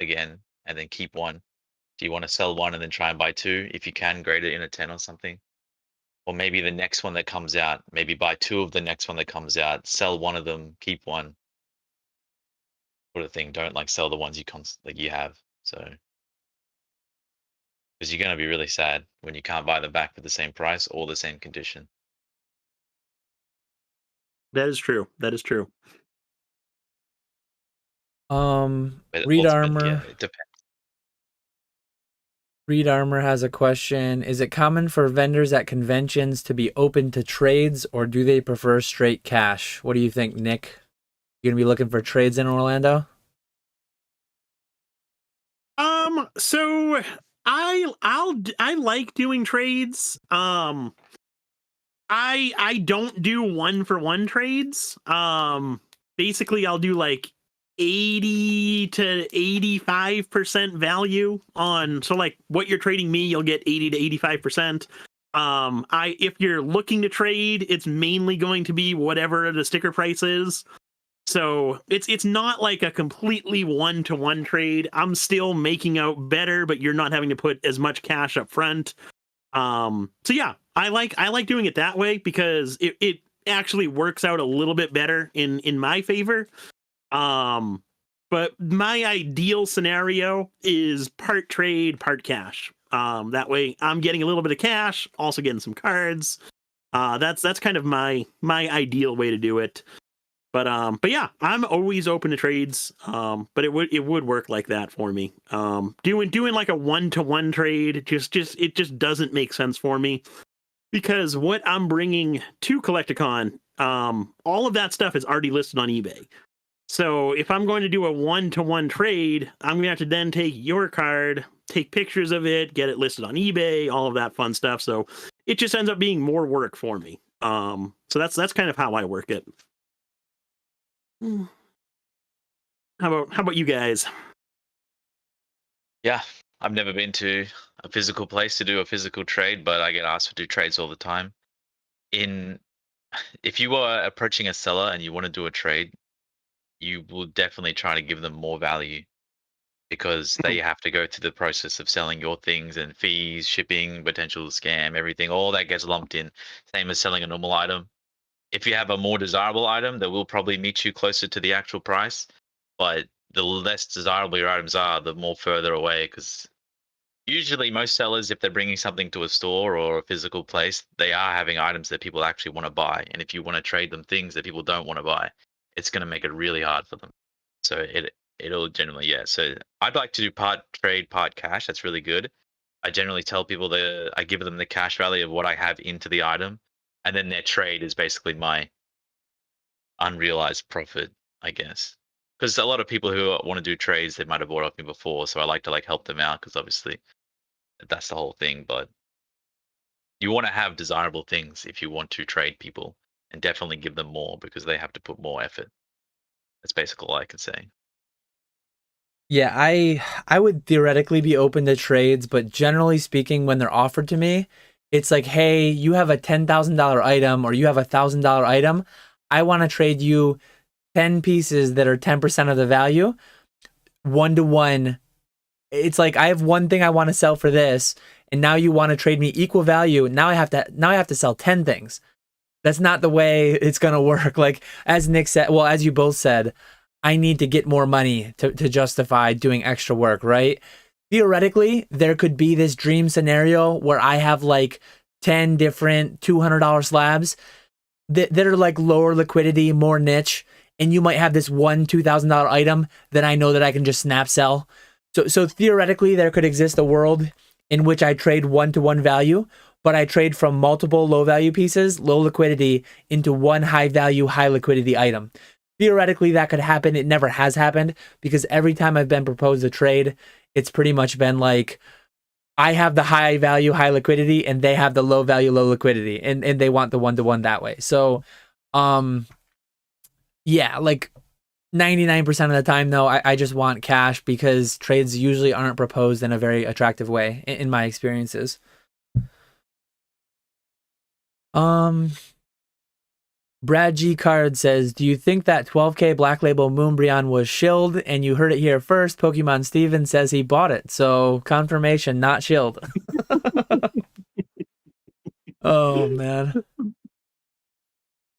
S3: again and then keep one. Do you want to sell one and then try and buy 2? If you can, grade it in a 10 or something. Or maybe the next one that comes out, maybe buy 2 of the next one that comes out, sell one of them, keep one. Sort of thing. Don't like sell the ones you have. So, because you're going to be really sad when you can't buy them back for the same price or the same condition.
S1: That is true. That is true.
S2: Reed Armor.
S3: Yeah, it depends.
S2: Reed Armor has a question. Is it common for vendors at conventions to be open to trades, or do they prefer straight cash? What do you think, Nick? You gonna be looking for trades in Orlando?
S1: So I like doing trades. I don't do 1-for-1 trades. Basically I'll do like 80 to 85% value on, so like what you're trading me, you'll get 80 to 85%. If you're looking to trade, it's mainly going to be whatever the sticker price is. So it's not like a completely 1-to-1 trade. I'm still making out better, but you're not having to put as much cash up front. So yeah, I like doing it that way because it actually works out a little bit better in my favor. But my ideal scenario is part trade, part cash. That way I'm getting a little bit of cash, also getting some cards. That's kind of my ideal way to do it. But yeah, I'm always open to trades. But it would work like that for me. Doing like a 1-to-1 trade it just doesn't make sense for me, because what I'm bringing to Collecticon, all of that stuff is already listed on eBay. So if I'm going to do a 1-to-1 trade, I'm gonna have to then take your card, take pictures of it, get it listed on eBay, all of that fun stuff. So it just ends up being more work for me. So that's kind of how I work it. How about you guys?
S3: Yeah, I've never been to a physical place to do a physical trade, but I get asked to do trades all the time. In If you are approaching a seller and you want to do a trade, you will definitely try to give them more value because they have to go through the process of selling your things and fees, shipping, potential scam, everything. All that gets lumped in. Same as selling a normal item. If you have a more desirable item, that will probably meet you closer to the actual price. But the less desirable your items are, the more further away. Because usually, most sellers, if they're bringing something to a store or a physical place, they are having items that people actually want to buy. And if you want to trade them things that people don't want to buy, it's going to make it really hard for them. So it'll generally, yeah. So I'd like to do part trade, part cash. That's really good. I generally tell people that I give them the cash value of what I have into the item, and then their trade is basically my unrealized profit, I guess. Because a lot of people who want to do trades, they might have bought off me before, so I like to help them out because obviously that's the whole thing. But you want to have desirable things if you want to trade people, and definitely give them more because they have to put more effort. That's basically all I can say.
S2: Yeah, I would theoretically be open to trades, but generally speaking, when they're offered to me, it's like, hey, you have a $10,000 item or you have a $1,000 item. I want to trade you 10 pieces that are 10% of the value, 1-to-1. It's like I have one thing I want to sell for this, and now you want to trade me equal value. Now I have to sell 10 things. That's not the way it's gonna work. Like as Nick said, well, as you both said, I need to get more money to justify doing extra work, right? Theoretically, there could be this dream scenario where I have like 10 different $200 slabs that are like lower liquidity, more niche, and you might have this one $2,000 item that I know that I can just snap sell. So theoretically, there could exist a world in which I trade 1-to-1 value, but I trade from multiple low value pieces, low liquidity, into one high value, high liquidity item. Theoretically, that could happen. It never has happened because every time I've been proposed a trade, it's pretty much been like, I have the high value, high liquidity, and they have the low value, low liquidity, and they want the 1-to-1 that way. So, yeah, like 99% of the time, though, I just want cash because trades usually aren't proposed in a very attractive way in my experiences. Brad G Card says, do you think that 12K Black Label Moonbreon was shilled? And you heard it here first. Pokemon Steven says he bought it. So confirmation, not shilled. Oh, man.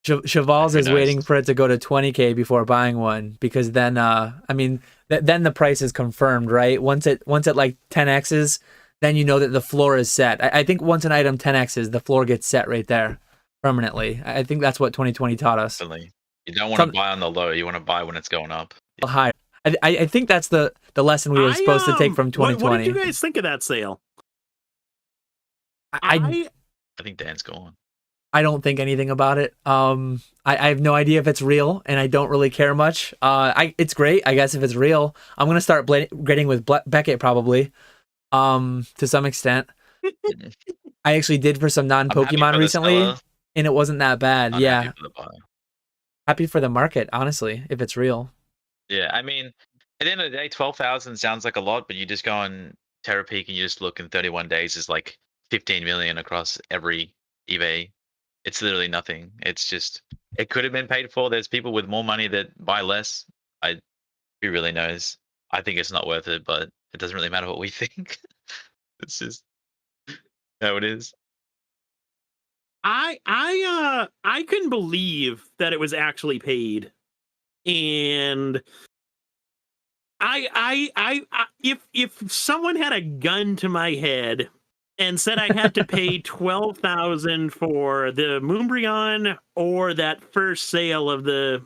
S2: Chavals is waiting for it to go to 20K before buying one because then, then the price is confirmed, right? Once it like 10x's, then you know that the floor is set. I think once an item 10x's, the floor gets set right there permanently. I think that's what 2020 taught us.
S3: Definitely. You don't want to buy on the low. You want to buy when it's going up.
S2: High. I think that's the lesson we were supposed to take from 2020.
S1: What did you guys think of that sale?
S2: I
S3: think Dan's gone.
S2: I don't think anything about it. I have no idea if it's real, and I don't really care much. It's great, I guess, if it's real. I'm gonna start grading with Beckett probably, to some extent. I actually did for some non-Pokemon recently, and it wasn't that bad. Yeah, happy for the market, honestly, if it's real.
S3: Yeah, I mean, at the end of the day, 12,000 sounds like a lot, but you just go on TerraPeak and you just look, in 31 days is like 15 million across every eBay. It's literally nothing. It's just, it could have been paid for. There's people with more money that buy less. Who really knows? I think it's not worth it, but it doesn't really matter what we think. It's just how it is.
S1: I couldn't believe that it was actually paid, and if someone had a gun to my head and said I had to pay 12,000 for the Moonbreon or that first sale of the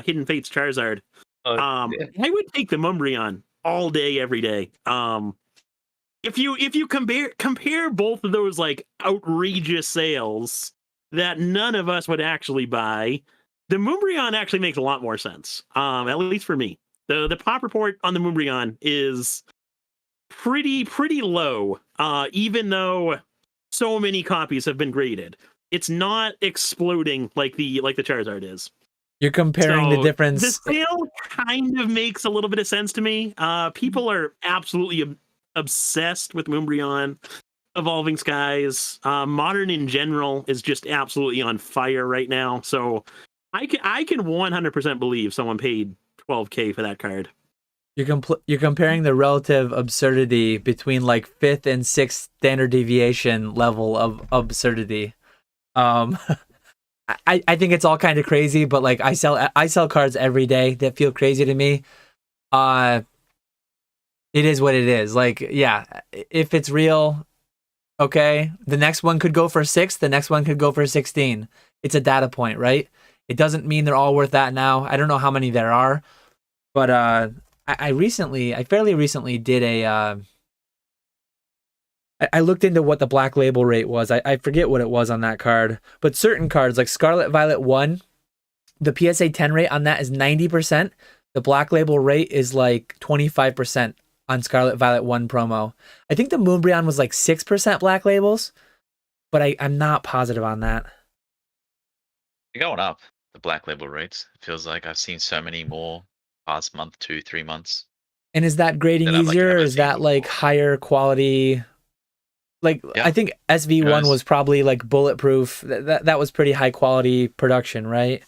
S1: Hidden Fates Charizard, I would take the Moonbreon all day, every day. If you compare both of those like outrageous sales that none of us would actually buy, the Moonbreon actually makes a lot more sense. At least for me, the pop report on the Moonbreon is pretty low, even though so many copies have been graded. It's not exploding like the Charizard is.
S2: You're comparing the
S1: So
S2: difference.
S1: the sale kind of makes a little bit of sense to me. People are absolutely obsessed with Moonbreon Evolving Skies. Modern in general is just absolutely on fire right now. So I can 100% believe someone paid $12K for that card.
S2: You're comparing the relative absurdity between like 5th and 6th standard deviation level of absurdity. I think it's all kind of crazy, but like I sell cards every day that feel crazy to me. It is what it is. Like, yeah, if it's real, okay. The next one could go for 6, the next one could go for 16. It's a data point, right? It doesn't mean they're all worth that now. I don't know how many there are, but I fairly recently did a I looked into what the black label rate was. I forget what it was on that card, but certain cards like Scarlet Violet 1, the PSA 10 rate on that is 90%. The black label rate is like 25% on Scarlet Violet 1 promo. I think the Moonbreon was like 6% black labels, but I'm not positive on that.
S3: They're going up, the black label rates. It feels like I've seen so many more past month, 2-3 months.
S2: And is that grading
S3: That I've, like,
S2: easier, or
S3: never
S2: is
S3: seen
S2: that like
S3: before.
S2: higher quality? Like,
S3: Yeah,
S2: I think SV1
S3: because-
S2: was probably like bulletproof. That was pretty high quality production, right?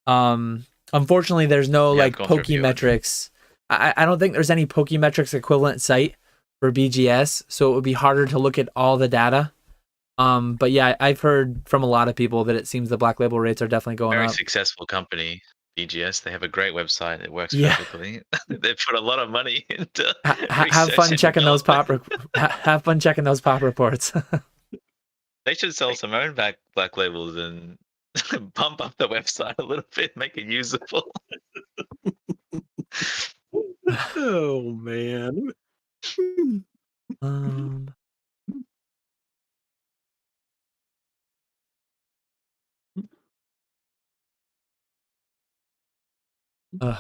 S2: Unfortunately, there's no
S3: Yeah, I've
S2: like
S3: gone through a few,
S2: Pokemetrics. I don't think there's any Pokemetrics equivalent site for BGS, so it would be harder to look at all the data. But yeah, I've heard from a lot of people that it seems the black label rates are definitely going
S3: very
S2: up.
S3: successful company, BGS. They have a great website. It works
S2: Yeah.
S3: perfectly. They put a lot of money into
S2: Have fun
S3: research and
S2: checking those
S3: development.
S2: have fun checking those pop reports.
S3: They should sell some own black labels and pump up the website a little bit, make it usable.
S1: Oh man.
S2: um,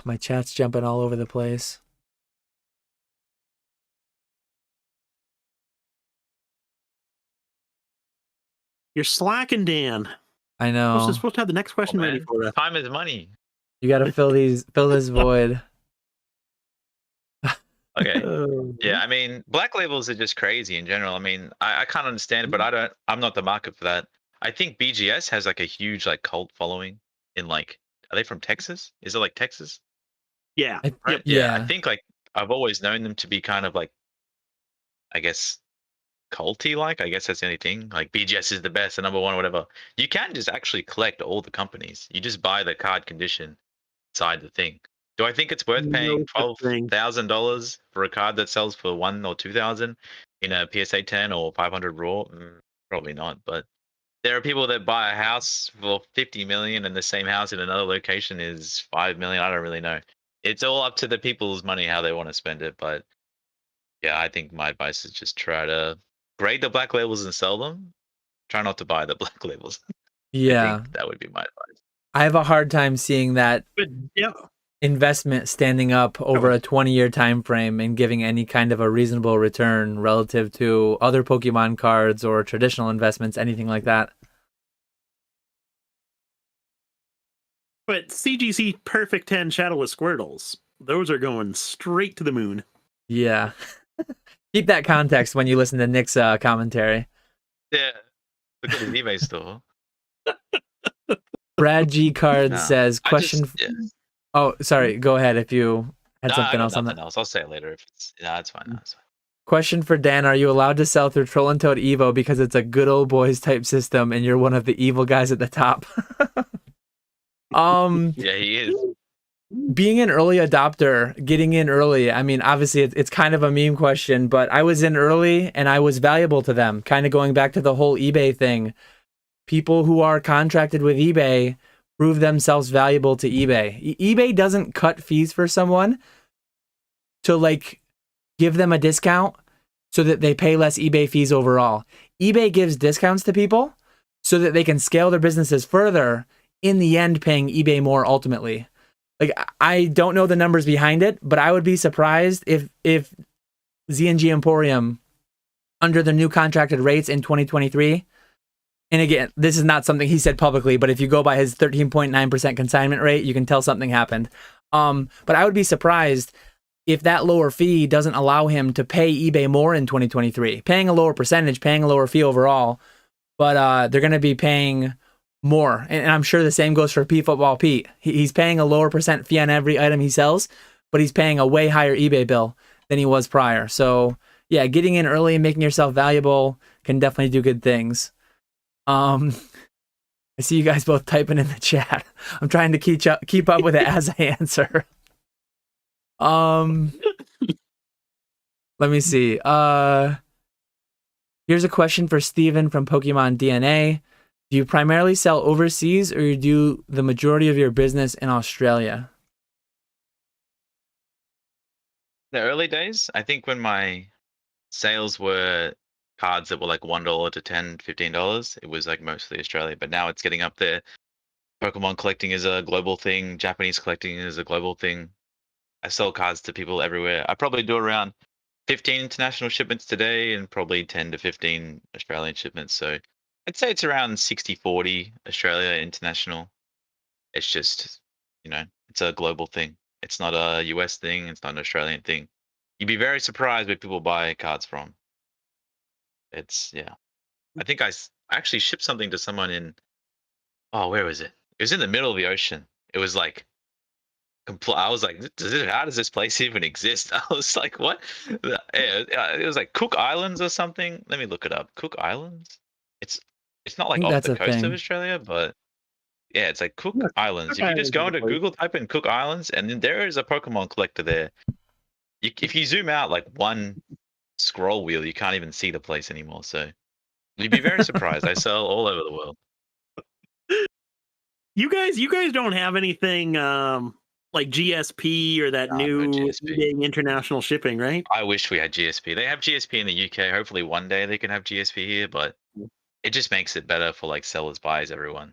S2: my chat's jumping all over the place.
S1: You're slacking, Dan.
S2: I know.
S1: Supposed to have the next question ready for us.
S3: Time is money.
S2: You got to fill this void.
S3: Okay.
S1: Oh.
S3: Yeah, I mean, black labels are just crazy in general. I mean, I can't understand it, but I'm not the market for that. I think BGS has like a huge like cult following in like, are they from Texas? Is it like Texas?
S1: Yeah.
S3: Right?
S1: Yep.
S3: Yeah, I think like I've always known them to be kind of like, I guess, culty like. I guess that's the only thing. Like BGS is the best, the number one, whatever. You can just actually collect all the companies. You just buy the card condition inside the thing. Do I think it's worth paying
S1: No such thing.
S3: $12,000 for a card that sells for 1 or 2,000 in a PSA 10 or 500 raw? Probably not. But there are people that buy a house for 50 million, and the same house in another location is 5 million. I don't really know. It's all up to the people's money how they want to spend it. But yeah, I think my advice is just try to grade the black labels and sell them. Try not to buy the black labels.
S2: Yeah.
S3: I think that would be my advice.
S2: I have a hard time seeing that
S1: But yeah.
S2: investment standing up over a 20-year time frame and giving any kind of a reasonable return relative to other Pokemon cards or traditional investments, anything like that.
S1: But CGC Perfect 10 Shadowless Squirtles, those are going straight to the moon.
S2: Yeah. Keep that context when you listen to Nick's commentary.
S3: Yeah. Look at the eBay store.
S2: Brad G. Card says, question... Oh, sorry. Go ahead if you had something else on that.
S3: I'll say it later. If it's that's fine. That's fine.
S2: Question for Dan: are you allowed to sell through Troll&Toad EVO because it's a good old boys type system and you're one of the evil guys at the top?
S3: Yeah, he is.
S2: Being an early adopter, getting in early. I mean, obviously it's kind of a meme question, but I was in early and I was valuable to them. Kind of going back to the whole eBay thing. People who are contracted with eBay prove themselves valuable to eBay. eBay doesn't cut fees for someone to like give them a discount so that they pay less eBay fees overall. eBay gives discounts to people so that they can scale their businesses further, in the end paying eBay more ultimately. Like, I don't know the numbers behind it, but I would be surprised if ZNG Emporium, under the new contracted rates in 2023, And again, this is not something he said publicly, but if you go by his 13.9% consignment rate, you can tell something happened. But I would be surprised if that lower fee doesn't allow him to pay eBay more in 2023, paying a lower percentage, paying a lower fee overall, but they're going to be paying more. And I'm sure the same goes for Football Pete. He's paying a lower percent fee on every item he sells, but he's paying a way higher eBay bill than he was prior. So yeah, getting in early and making yourself valuable can definitely do good things. I see you guys both typing in the chat. I'm trying to keep up with it as I answer. Let me see. Here's a question for Steven from Pokemon DNA. Do you primarily sell overseas, or you do the majority of your business in Australia?
S3: The early days, I think when my sales were cards that were like $1 to $10, $15, it was like mostly Australia, but now it's getting up there. Pokemon collecting is a global thing. Japanese collecting is a global thing. I sell cards to people everywhere. I probably do around 15 international shipments today and probably 10 to 15 Australian shipments. So I'd say it's around 60-40 Australia international. It's just, it's a global thing. It's not a US thing. It's not an Australian thing. You'd be very surprised where people buy cards from. I think I actually shipped something to someone in, where was it? It was in the middle of the ocean. It was like, I was like, how does this place even exist? I was like, what? It was like Cook Islands or something. Let me look it up. Cook Islands? It's not like off the coast of Australia, but yeah, it's like Cook Islands. If you just go into Google, type in Cook Islands, and then there is a Pokemon collector there. If you zoom out like one scroll wheel, you can't even see the place anymore. So you'd be very surprised. I sell all over the world.
S1: You guys don't have anything like GSP or that new eBay international shipping, right?
S3: I wish we had GSP. They have GSP in the UK. Hopefully one day they can have GSP here, but it just makes it better for like sellers, buyers, everyone.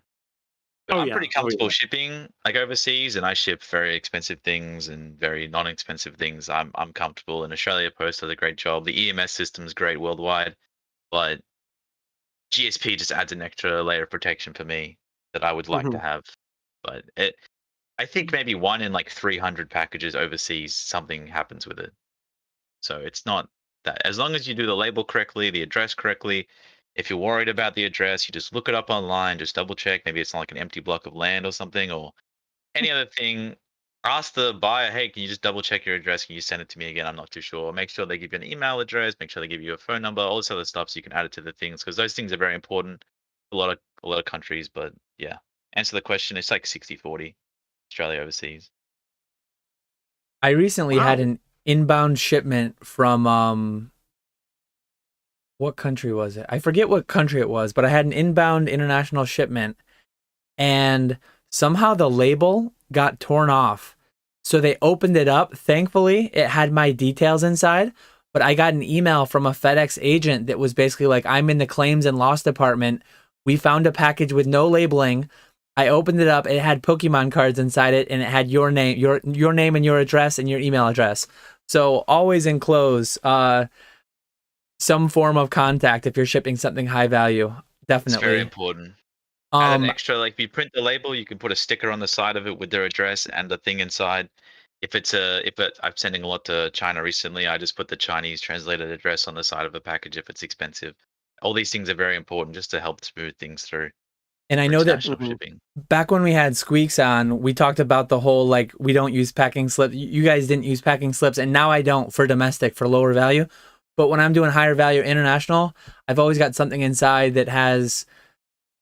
S3: I'm pretty comfortable shipping like overseas, and I ship very expensive things and very non-expensive things. I'm comfortable, and Australia Post does a great job. The EMS system is great worldwide, but GSP just adds an extra layer of protection for me that I would like to have. But I think maybe 1 in like 300 packages overseas, something happens with it. So it's not that, as long as you do the label correctly, the address correctly. If you're worried about the address, you just look it up online, just double check. Maybe it's not like an empty block of land or something, or any other thing. Ask the buyer, hey, can you just double check your address? Can you send it to me again? I'm not too sure. Make sure they give you an email address. Make sure they give you a phone number. All this other stuff, so you can add it to the things, because those things are very important. A lot of countries, but yeah. Answer the question. It's like 60-40, Australia overseas.
S2: I recently had an inbound shipment from what country was it? I forget what country it was, but I had an inbound international shipment, and somehow the label got torn off. So they opened it up. Thankfully, it had my details inside, but I got an email from a FedEx agent that was basically like, I'm in the claims and loss department. We found a package with no labeling. I opened it up. It had Pokemon cards inside it, and it had your name, your name and your address and your email address. So always enclose some form of contact if you're shipping something high value. Definitely.
S3: It's very important. Add an extra, like if you print the label, you can put a sticker on the side of it with their address and the thing inside. I'm sending a lot to China recently, I just put the Chinese translated address on the side of a package if it's expensive. All these things are very important just to help smooth things through.
S2: And I know that
S3: shipping.
S2: Back when we had Squeaks on, we talked about the whole, like, we don't use packing slips. You guys didn't use packing slips, and now I don't for domestic, for lower value. But when I'm doing higher value international, I've always got something inside that has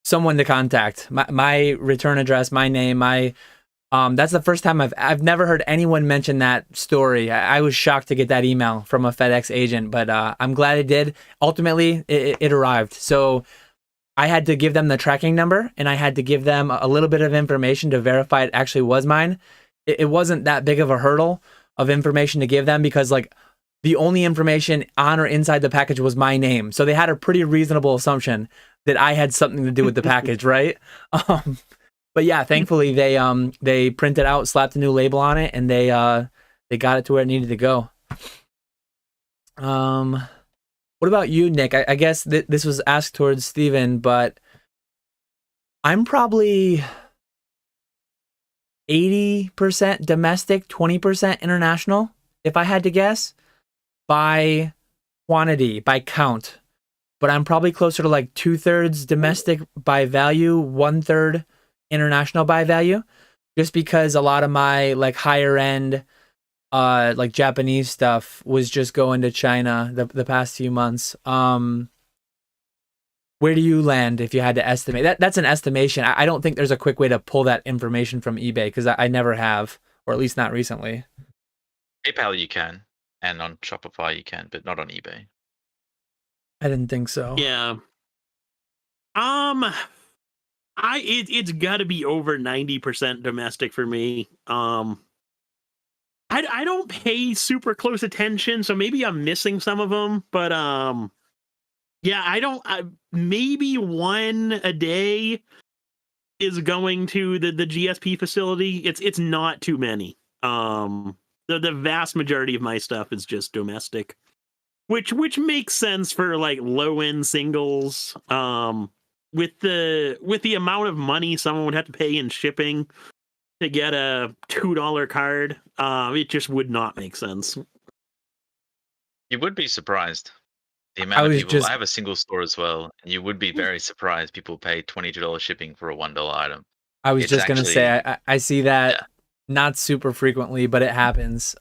S2: someone to contact. My return address, my name, that's the first time I've never heard anyone mention that story. I was shocked to get that email from a FedEx agent, but I'm glad it did. Ultimately, it arrived. So I had to give them the tracking number, and I had to give them a little bit of information to verify it actually was mine. It wasn't that big of a hurdle of information to give them, because like the only information on or inside the package was my name. So they had a pretty reasonable assumption that I had something to do with the package, right? But yeah, thankfully they printed out, slapped a new label on it, and they got it to where it needed to go. What about you, Nick? I guess this was asked towards Steven, but I'm probably 80% domestic, 20% international, if I had to guess, by quantity, by count. But I'm probably closer to like 2/3 domestic by value, 1/3 international by value, just because a lot of my like higher end like Japanese stuff was just going to China the past few months. Where do you land if you had to estimate? That's an estimation. I don't think there's a quick way to pull that information from eBay because I never have, or at least not recently.
S3: PayPal you can, and on Shopify you can, but not on eBay.
S2: I didn't think so.
S1: Yeah. It's got to be over 90% domestic for me. I don't pay super close attention, so maybe I'm missing some of them, but yeah, maybe one a day is going to the GSP facility. It's not too many. The vast majority of my stuff is just domestic, which makes sense for like low end singles. With the amount of money someone would have to pay in shipping to get a $2 card, it just would not make sense.
S3: You would be surprised. The amount of people.
S2: Just
S3: I have a single store as well, and you would be very surprised. People pay $22 shipping for a $1 item.
S2: I was
S3: It's
S2: just gonna say
S3: actually
S2: I see that
S3: yeah.
S2: not super frequently, but it happens.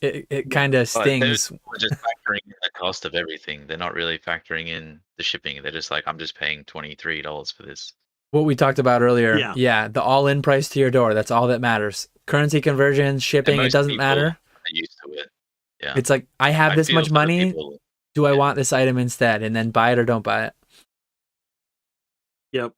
S2: It kind of
S3: But they're
S2: stings.
S3: just factoring in the cost of everything. They're not really factoring in the shipping. They're just like, I'm just paying $23 for this.
S2: What we talked about earlier,
S1: Yeah.
S2: the all-in price to your door. That's all that matters. Currency conversion,
S3: And
S2: shipping, it
S3: most
S2: doesn't
S3: people
S2: matter.
S3: are used to it. Yeah.
S2: It's like I have this
S3: feel
S2: much
S3: for the
S2: money.
S3: people.
S2: Do I
S3: Yeah.
S2: want this item instead? And then buy it or don't buy it.
S1: Yep.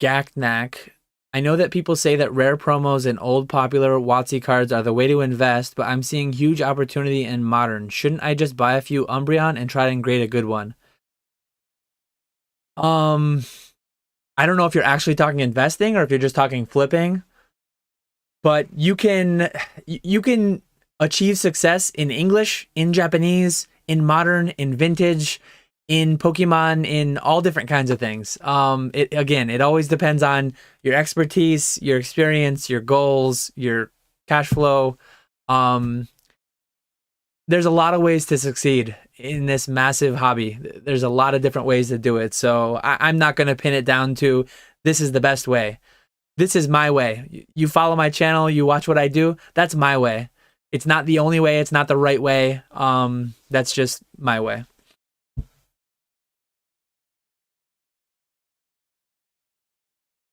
S2: Gaknak. I know that people say that rare promos and old popular WotC cards are the way to invest, but I'm seeing huge opportunity in modern. Shouldn't I just buy a few Umbreon and try to grade a good one? I don't know if you're actually talking investing or if you're just talking flipping, but you can achieve success in English, in Japanese, in modern, in vintage, in Pokemon, in all different kinds of things. It always depends on your expertise, your experience, your goals, your cash flow. There's a lot of ways to succeed in this massive hobby. There's a lot of different ways to do it. So I'm not going to pin it down to this is the best way. This is my way. You follow my channel, you watch what I do. That's my way. It's not the only way. It's not the right way. That's just my way.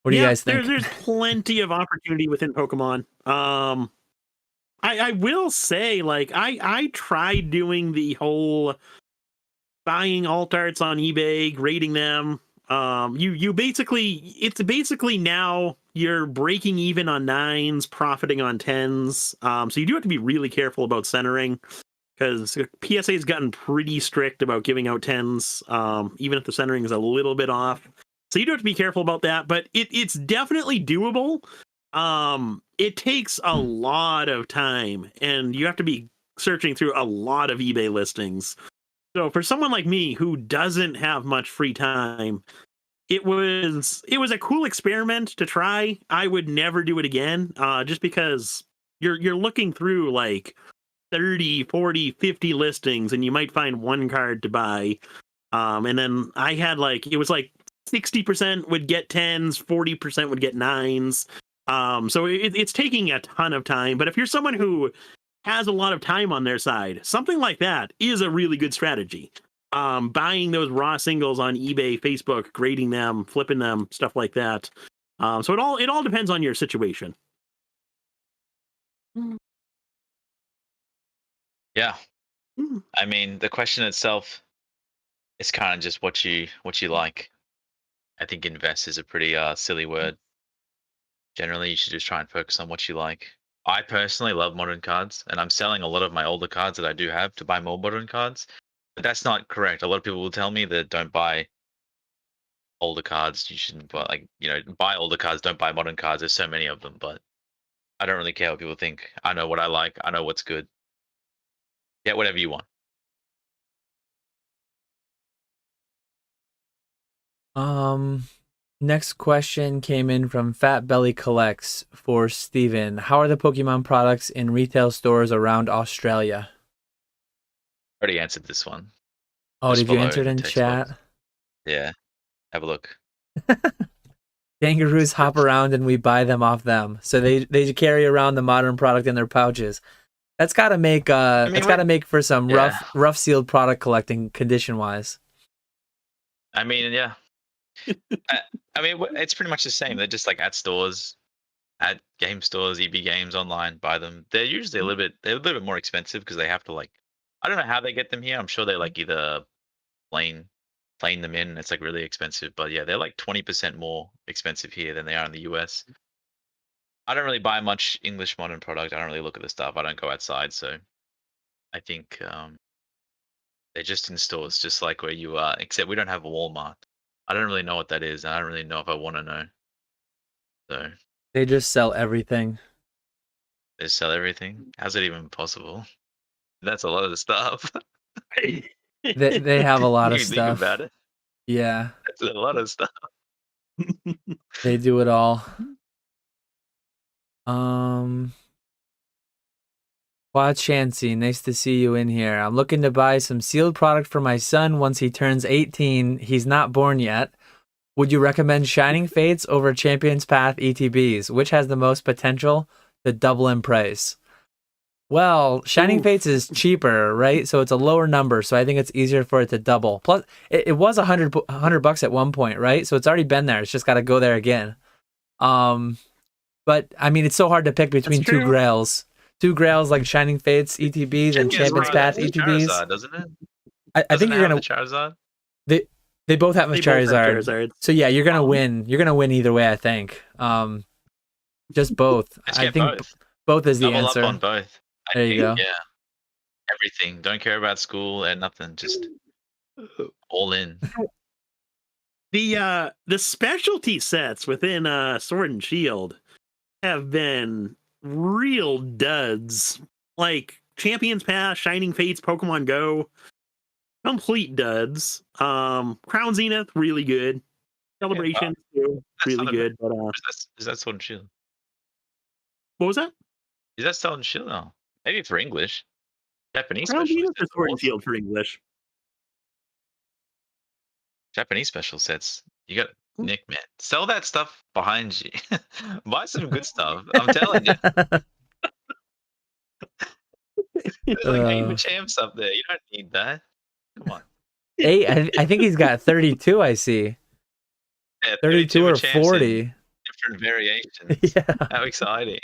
S2: What do you guys think?
S1: There's plenty of opportunity within Pokemon. I will say, like, I tried doing the whole buying alt arts on eBay, grading them. It's basically now you're breaking even on 9s, profiting on 10s. So you do have to be really careful about centering because PSA has gotten pretty strict about giving out 10s, even if the centering is a little bit off. So you do have to be careful about that, but it's definitely doable. It takes a lot of time, and you have to be searching through a lot of eBay listings. So for someone like me who doesn't have much free time, it was a cool experiment to try. I would never do it again, just because you're looking through like 30, 40, 50 listings, and you might find one card to buy. And then I had it was like 60% would get 10s, 40% would get 9s. So it's taking a ton of time. But if you're someone who has a lot of time on their side, something like that is a really good strategy. Buying those raw singles on eBay, Facebook, grading them, flipping them, stuff like that. So it all depends on your situation.
S3: Yeah. I mean, the question itself is kind of just what you like. I think invest is a pretty silly word. Generally, you should just try and focus on what you like. I personally love modern cards, and I'm selling a lot of my older cards that I do have to buy more modern cards. But that's not correct. A lot of people will tell me that don't buy older cards. You shouldn't buy, buy older cards, don't buy modern cards. There's so many of them, but I don't really care what people think. I know what I like. I know what's good. Get whatever you want.
S2: Next question came in from Fat Belly Collects for Steven. How are the Pokemon products in retail stores around Australia?
S3: Already answered this one.
S2: Oh,
S3: Just
S2: did you
S3: below
S2: answer it in
S3: text
S2: chat?
S3: box. Yeah. Have a look.
S2: Kangaroos hop around and we buy them off them. So they carry around the modern product in their pouches. That's gotta make for some
S3: Yeah.
S2: rough sealed product collecting condition wise.
S3: I mean, yeah. I mean, it's pretty much the same. They're just like at stores, at game stores, EB Games online, buy them. They're usually they're a little bit more expensive because they have to like, I don't know how they get them here. I'm sure they like either plane them in. It's like really expensive, but yeah, they're like 20% more expensive here than they are in the US. I don't really buy much English modern product. I don't really look at the stuff. I don't go outside, so I think they're just in stores, just like where you are. Except we don't have a Walmart. I don't really know what that is. I don't really know if I want to know. So
S2: They just sell everything.
S3: they sell everything. How's it even possible? That's a lot of stuff.
S2: They have a lot of
S3: You think
S2: stuff.
S3: about it.
S2: Yeah,
S3: That's a lot of stuff.
S2: they do it all. Quad Chancy, nice to see you in here. I'm looking to buy some sealed product for my son once he turns 18. He's not born yet. Would you recommend Shining Fates over Champions Path ETBs? Which has the most potential to double in price? Well, Shining Fates is cheaper, right? So it's a lower number, so I think it's easier for it to double. Plus, it was $100 at one point, right? So it's already been there. It's just got to go there again. But I mean, it's so hard to pick between two grails. Two grails like Shining Fates ETBs and Champions Path ETBs.
S3: Charizard, doesn't it?
S2: I think you're gonna.
S3: Charizard?
S2: They both have a Charizard. So yeah, you're gonna win. You're gonna win either way, I think. Just both. I think both is the answer.
S3: Double up on both.
S2: There you go.
S3: Yeah. Everything. Don't care about school and nothing. Just all in.
S1: The specialty sets within Sword and Shield have been real duds. Like Champions Pass, Shining Fates, Pokemon Go, complete duds. Crown Zenith, really good. Celebration, too, really good. But
S3: is that Sword and Shield?
S1: What was that?
S3: Is that Sword and Shield? No, maybe for English. Japanese
S1: Crown
S3: special.
S1: Zenith is Sword and Shield for English.
S3: Japanese special sets. You got Nick, man. Sell that stuff behind you. Buy some good stuff. I'm telling you. There's like 8 champs up there. You don't need that. Come on.
S2: 8. I think he's got 32. I see.
S3: Yeah,
S2: 32 or 40.
S3: Different variations.
S2: Yeah.
S3: How exciting.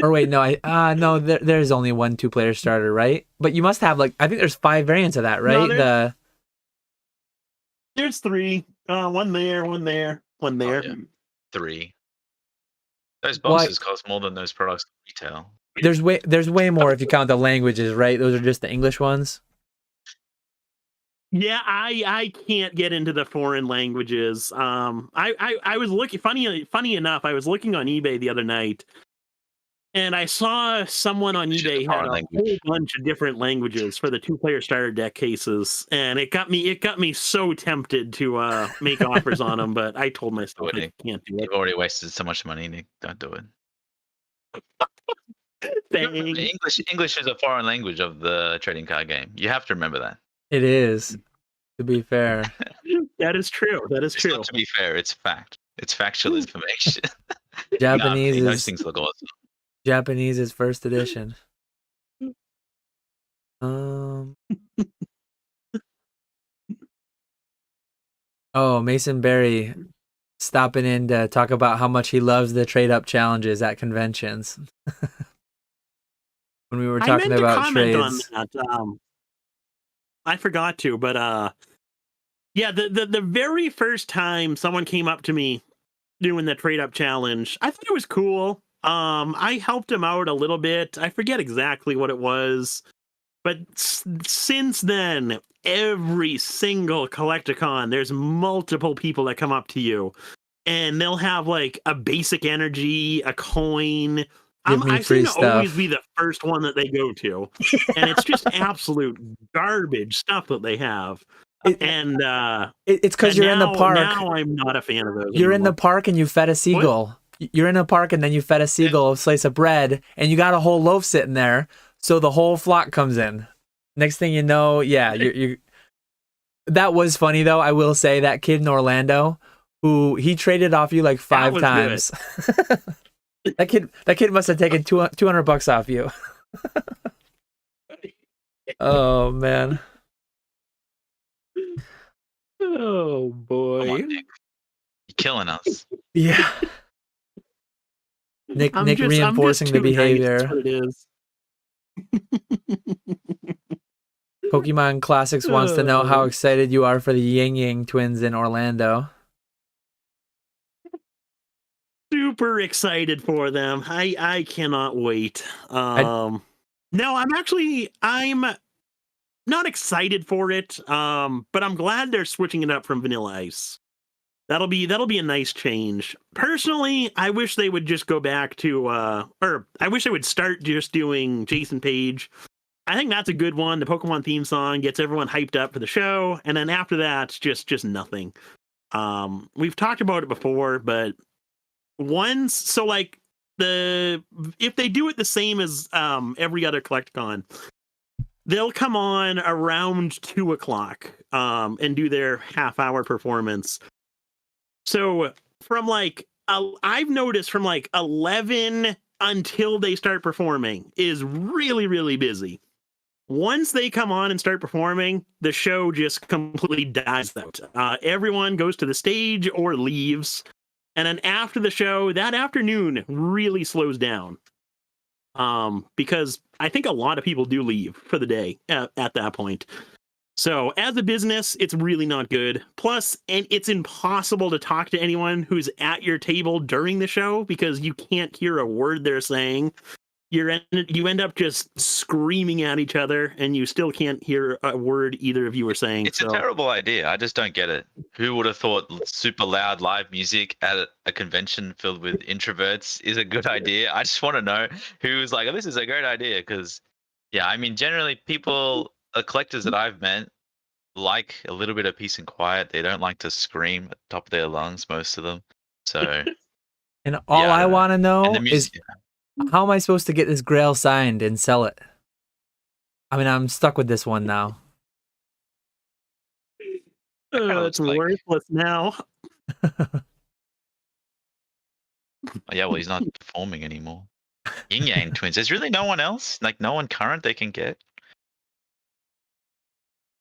S2: Or wait, no, no. There's only one 2-player starter, right? But you must have like I think there's 5 variants of that, right?
S1: No, there's 3. One there, one there, one there.
S3: Oh, yeah. 3. Those boxes cost more than those products at retail.
S2: There's way more if you count the languages, right? Those are just the English ones.
S1: Yeah, I can't get into the foreign languages. I was looking. Funny enough, I was looking on eBay the other night, and I saw someone on eBay had a whole bunch of different languages for the 2-player starter deck cases, and it got me so tempted to make offers on them, but I told myself I can't do it.
S3: You've already wasted so much money, Nick. Don't do it. English is a foreign language of the trading card game. You have to remember that.
S2: It is, to be fair.
S1: That is true. That is true.
S3: Not to be fair, it's fact. It's factual information.
S2: Japanese
S3: those things look awesome.
S2: Japanese is first edition. Oh, Mason Berry stopping in to talk about how much he loves the trade-up challenges at conventions. When we were talking about trades.
S1: On that. I forgot to, but yeah, the very first time someone came up to me doing the trade-up challenge, I thought it was cool. I helped him out a little bit. I forget exactly what it was, but since then, every single Collecticon, there's multiple people that come up to you, and they'll have like a basic energy, a coin. I seem to always be the first one that they go to, and it's just absolute garbage stuff that they have. And
S2: It's because you're in the park.
S1: Now I'm not a fan of those.
S2: You're in the
S1: anymore.
S2: park and you fed a seagull. You're in a park and then you fed a seagull a slice of bread and you got a whole loaf sitting there. So the whole flock comes in. Next thing you know, yeah, you. That was funny though. I will say that kid in Orlando who he traded off you like 5 times. that kid must have taken $200 off you. Oh man.
S1: Oh boy.
S3: Come on, Nick. You're killing us.
S2: Yeah. Nick reinforcing the behavior.
S1: That's what it is.
S2: Pokemon Classics wants to know how excited you are for the Ying Yang twins in Orlando.
S1: Super excited for them. I cannot wait. No, I'm not excited for it. But I'm glad they're switching it up from Vanilla Ice. That'll be a nice change. Personally, I wish they would just go back to or I wish they would start just doing Jason Page. I think that's a good one. The Pokemon theme song gets everyone hyped up for the show, and then after that, it's just nothing. We've talked about it before, but if they do it the same as every other Collecticon, they'll come on around 2:00 and do their half-hour performance. So from I've noticed from 11 until they start performing is really, really busy. Once they come on and start performing, the show just completely dies out. Everyone goes to the stage or leaves. And then after the show, that afternoon really slows down. Because I think a lot of people do leave for the day at that point. So as a business, it's really not good. Plus, and it's impossible to talk to anyone who's at your table during the show because you can't hear a word they're saying. You end up just screaming at each other, and you still can't hear a word either of you are saying.
S3: It's a terrible idea. I just don't get it. Who would have thought super loud live music at a convention filled with introverts is a good idea? I just want to know who was like, oh, this is a great idea. Because, yeah, I mean, generally people, the collectors that I've met, like a little bit of peace and quiet. They don't like to scream at the top of their lungs, most of them. So,
S2: and all I want to know is, how am I supposed to get this Grail signed and sell it? I mean, I'm stuck with this one now.
S1: It's worthless now.
S3: Yeah, well, he's not performing anymore. Yin Yang twins. There's really no one else? Like, no one current they can get?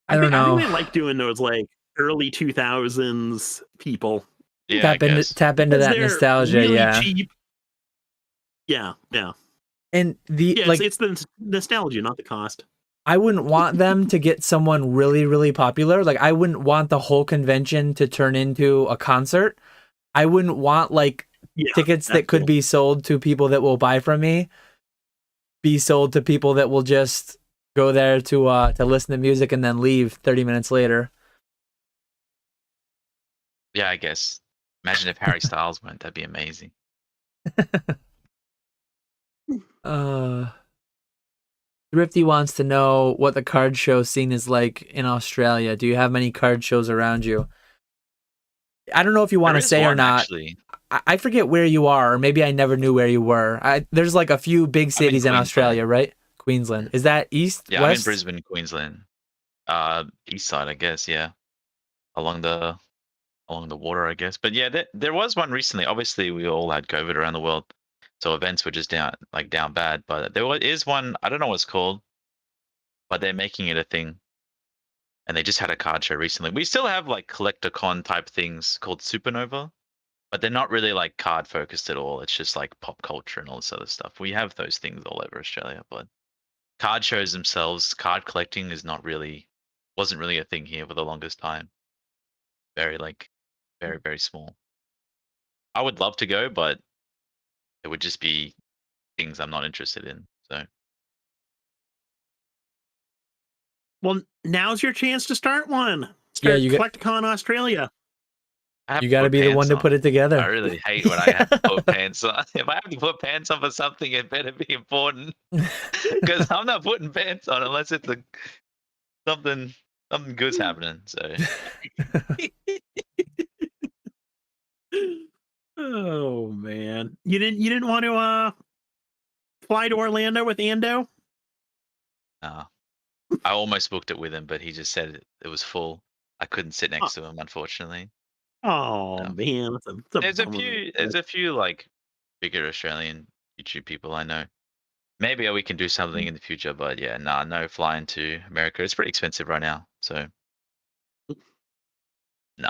S2: I don't know.
S1: I think they like doing those early 2000s people.
S3: Yeah,
S2: tap into that nostalgia.
S1: Really
S2: yeah.
S1: Cheap. Yeah.
S2: And
S1: it's the nostalgia, not the cost.
S2: I wouldn't want them to get someone really, really popular. Like, I wouldn't want the whole convention to turn into a concert. I wouldn't want tickets that could be sold to people that will buy from me be sold to people that will just go there to listen to music and then leave 30 minutes later.
S3: Yeah, I guess. Imagine if Harry Styles went. That'd be amazing.
S2: Thrifty wants to know what the card show scene is like in Australia. Do you have many card shows around you? I don't know if you want to say or not.
S3: Actually.
S2: I forget where you are, or maybe I never knew where you were. There's a few big cities in Australia, right? Queensland. Is that east?
S3: Yeah,
S2: west?
S3: I'm in Brisbane, Queensland. East side, I guess. Yeah, along the water, I guess. But yeah, there was one recently. Obviously, we all had COVID around the world, so events were just down bad. But there is one. I don't know what it's called, but they're making it a thing. And they just had a card show recently. We still have collector-con type things called Supernova, but they're not really card focused at all. It's just pop culture and all this other stuff. We have those things all over Australia, but card shows themselves, card collecting wasn't really a thing here for the longest time. Very very, very small. I would love to go, but it would just be things I'm not interested in. So,
S1: well, now's your chance to start one. Start Collecticon Australia.
S2: You got to be the one to put it together.
S3: I really hate when I have to put pants on. If I have to put pants on for something, it better be important. Because I'm not putting pants on unless it's something Something good's happening. So
S1: Oh man, you didn't want to fly to Orlando with Ando?
S3: I almost booked it with him, but he just said it was full. I couldn't sit next to him, unfortunately.
S1: Oh
S3: Um,
S1: man, that's a
S3: there's a
S1: bummer.
S3: few like bigger Australian YouTube people I know. Maybe we can do something in the future, but yeah, nah, no flying to America. It's pretty expensive right now, so no.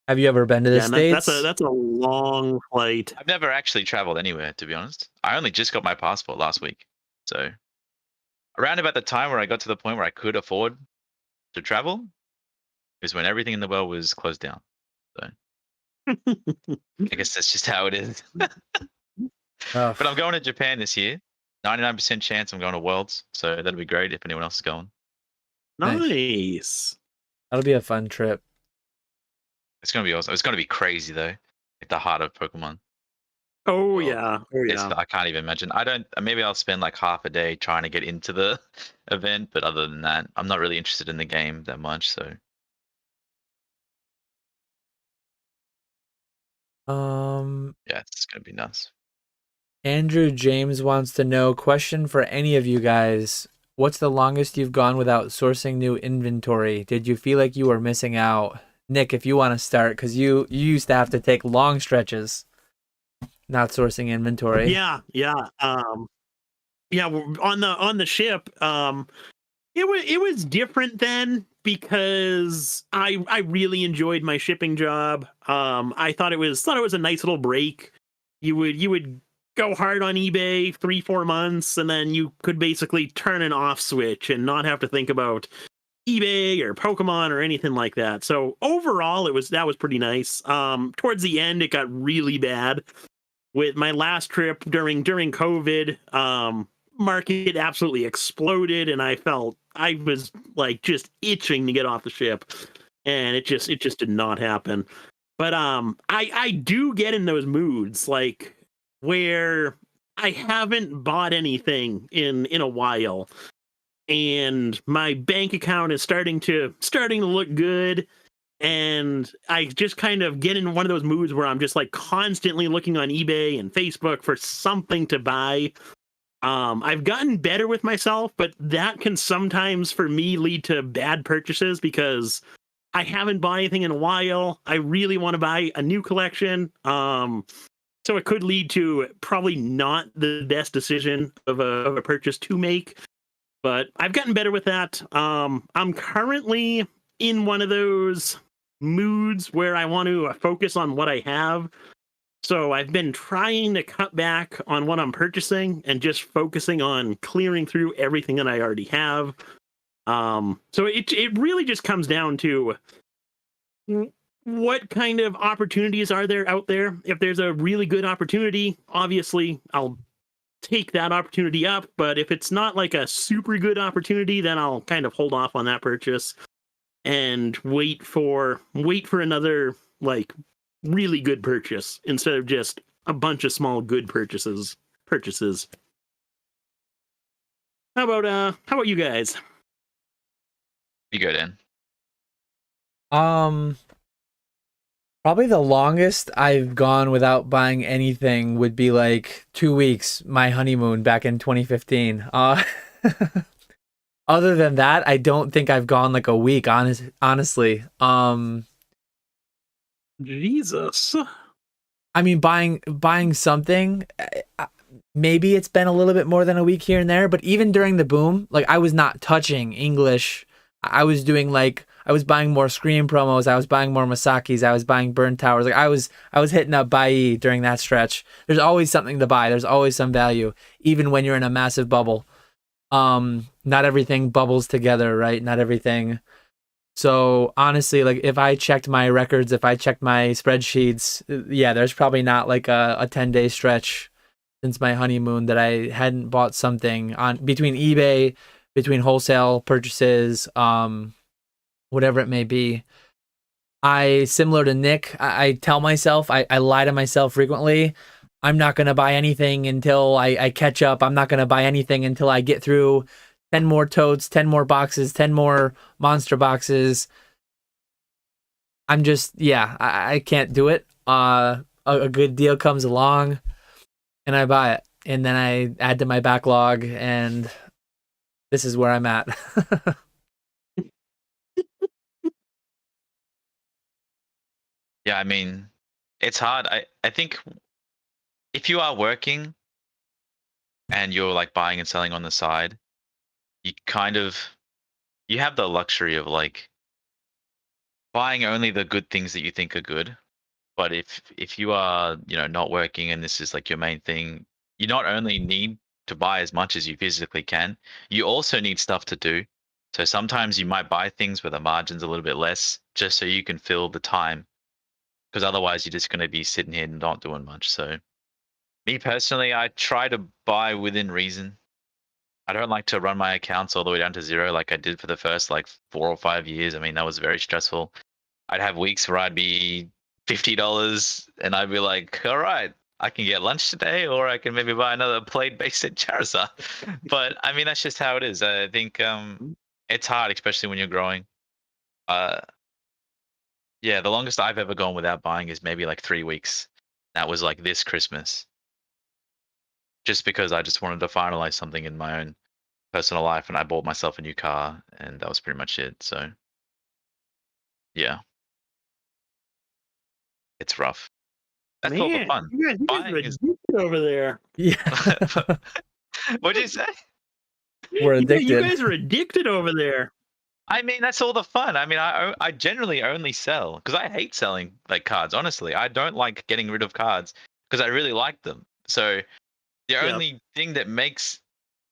S2: Have you ever been to the
S1: Yeah, and
S2: States?
S1: that's a long flight.
S3: I've never actually traveled anywhere, to be honest. I only just got my passport last week, so around about the time where I got to the point where I could afford to travel is when everything in the world was closed down. So I guess that's just how it is.
S2: Ugh.
S3: But I'm going to Japan this year. 99% chance I'm going to Worlds, so that'll be great if anyone else is going.
S1: Nice.
S2: That'll be a fun trip.
S3: It's gonna be awesome. It's gonna be crazy though. Like the heart of Pokemon.
S1: Oh
S3: Well,
S1: yeah. Oh yeah.
S3: I can't even imagine. I don't. Maybe I'll spend like half a day trying to get into the event, but other than that, I'm not really interested in the game that much. So yeah, it's gonna be nuts.
S2: Andrew James wants to know, question for any of you guys. What's the longest you've gone without sourcing new inventory? Did you feel like you were missing out? Nick, if you want to start, because you used to have to take long stretches not sourcing inventory.
S1: Yeah. On the ship, it was different then because I really enjoyed my shipping job. I thought it was a nice little break. You would go hard on eBay 3-4 months, and then you could basically turn an off switch and not have to think about eBay or Pokemon or anything like that. So overall, that was pretty nice. Towards the end, it got really bad. With my last trip during COVID, market absolutely exploded, and I was like just itching to get off the ship, and it just did not happen. But I do get in those moods like where I haven't bought anything in a while, and my bank account is starting to look good, and I just kind of get in one of those moods where I'm just like constantly looking on eBay and Facebook for something to buy. I've gotten better with myself, but that can sometimes for me lead to bad purchases because I haven't bought anything in a while. I really want to buy a new collection. So it could lead to probably not the best decision of a purchase to make, but I've gotten better with that. I'm currently in one of those moods where I want to focus on what I have. So I've been trying to cut back on what I'm purchasing and just focusing on clearing through everything that I already have. So it really just comes down to what kind of opportunities are there out there. If there's a really good opportunity, obviously I'll take that opportunity up. But if it's not like a super good opportunity, then I'll kind of hold off on that purchase and wait for another like really good purchase instead of just a bunch of small good purchases. How about you guys?
S3: You go, Dan.
S2: Probably the longest I've gone without buying anything would be like 2 weeks, my honeymoon back in 2015. Other than that, I don't think I've gone like a week, honestly.
S1: Jesus.
S2: I mean, buying something, maybe it's been a little bit more than a week here and there, but even during the boom, like I was not touching English. I was buying more Scream promos, I was buying more Masaki's, I was buying Burn Towers. Like I was hitting up Bai during that stretch. There's always something to buy. There's always some value, even when you're in a massive bubble. Not everything bubbles together, right? Not everything. So honestly, like if I checked my records, if I checked my spreadsheets, yeah, there's probably not like a 10-day stretch since my honeymoon that I hadn't bought something on between eBay, between wholesale purchases, whatever it may be. Similar to Nick, I tell myself, I lie to myself frequently. I'm not going to buy anything until I catch up. I'm not going to buy anything until I get through 10 more totes, 10 more boxes, 10 more monster boxes. I'm just, I can't do it. A good deal comes along and I buy it. And then I add to my backlog, and this is where I'm at.
S3: Yeah, I mean, it's hard. I think if you are working and you're like buying and selling on the side, you have the luxury of like buying only the good things that you think are good. But if you are, not working and this is like your main thing, you not only need to buy as much as you physically can, you also need stuff to do. So sometimes you might buy things where the margin's a little bit less just so you can fill the time, because otherwise you're just going to be sitting here and not doing much. So me personally, I try to buy within reason. I don't like to run my accounts all the way down to zero like I did for the first like 4 or 5 years. I mean, that was very stressful. I'd have weeks where I'd be $50 and I'd be like, all right, I can get lunch today, or I can maybe buy another plate basic Charizard. But I mean, that's just how it is. I think it's hard, especially when you're growing. Yeah, the longest I've ever gone without buying is maybe like 3 weeks. That was like this Christmas. Just because I just wanted to finalize something in my own personal life, and I bought myself a new car, and that was pretty much it. So, yeah, it's rough. That's all the
S1: Man,
S3: fun.
S1: you guys
S3: Buying
S1: are
S3: is.
S1: addicted over there.
S2: Yeah.
S3: What'd you say?
S2: We're
S1: You
S2: addicted.
S1: guys are addicted over there.
S3: I mean, that's all the fun. I mean, I generally only sell because I hate selling like cards. Honestly, I don't like getting rid of cards because I really like them. So the
S1: Yeah.
S3: only thing that makes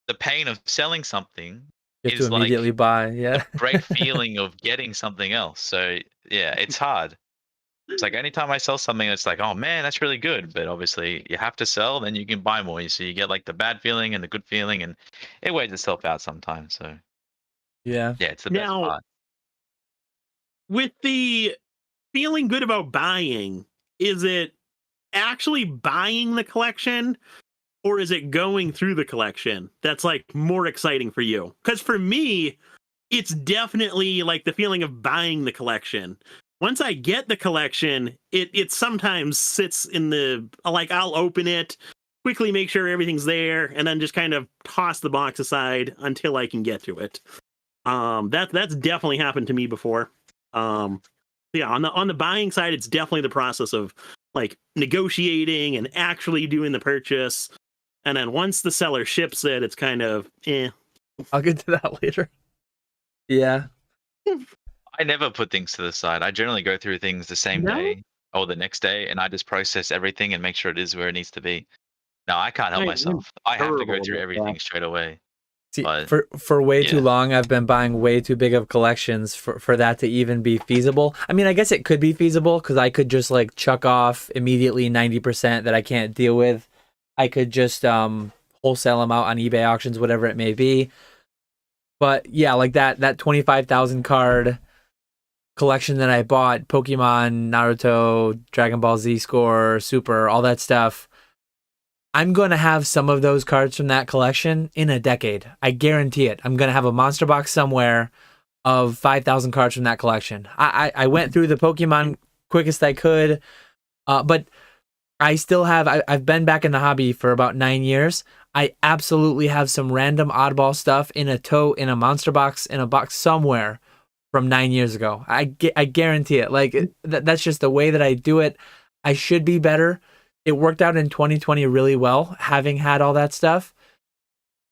S3: the pain of selling something
S2: You have to
S3: is like
S2: immediately buy. Yeah.
S3: the great feeling of getting something else. So yeah, it's hard. It's like anytime I sell something, it's like, oh man, that's really good. But obviously, you have to sell, then you can buy more. So you get like the bad feeling and the good feeling, and it weighs itself out sometimes. So
S2: Yeah.
S3: yeah, it's the best
S1: Now,
S3: part.
S1: with the feeling good about buying, is it actually buying the collection, or is it going through the collection that's like more exciting for you? Because for me, it's definitely like the feeling of buying the collection. Once I get the collection, it sometimes sits in the, like, I'll open it, quickly make sure everything's there, and then just kind of toss the box aside until I can get to it. That's definitely happened to me before. Yeah, on the buying side, it's definitely the process of like negotiating and actually doing the purchase. And then once the seller ships it, it's kind of
S2: I'll get to that later. Yeah.
S3: I never put things to the side. I generally go through things the same
S1: No?
S3: day or the next day, and I just process everything and make sure it is where it needs to be. No, I can't help
S1: I'm
S3: myself. I have to go
S1: terrible
S3: through
S1: about
S3: everything
S1: that.
S3: straight away.
S2: See,
S3: But
S2: for way too
S3: yeah.
S2: long, I've been buying way too big of collections for that to even be feasible. I mean, I guess it could be feasible because I could just like chuck off immediately 90% that I can't deal with. I could just wholesale them out on eBay auctions, whatever it may be. But yeah, like that 25,000 card collection that I bought, Pokemon, Naruto, Dragon Ball Z Score, Super, all that stuff. I'm going to have some of those cards from that collection in a decade. I guarantee it. I'm going to have a monster box somewhere of 5,000 cards from that collection. I went through the Pokemon quickest I could, but I still have, I've been back in the hobby for about 9 years. I absolutely have some random oddball stuff in a tote, in a monster box, in a box somewhere from 9 years ago. I guarantee it. Like, that's just the way that I do it. I should be better. It worked out in 2020 really well, having had all that stuff.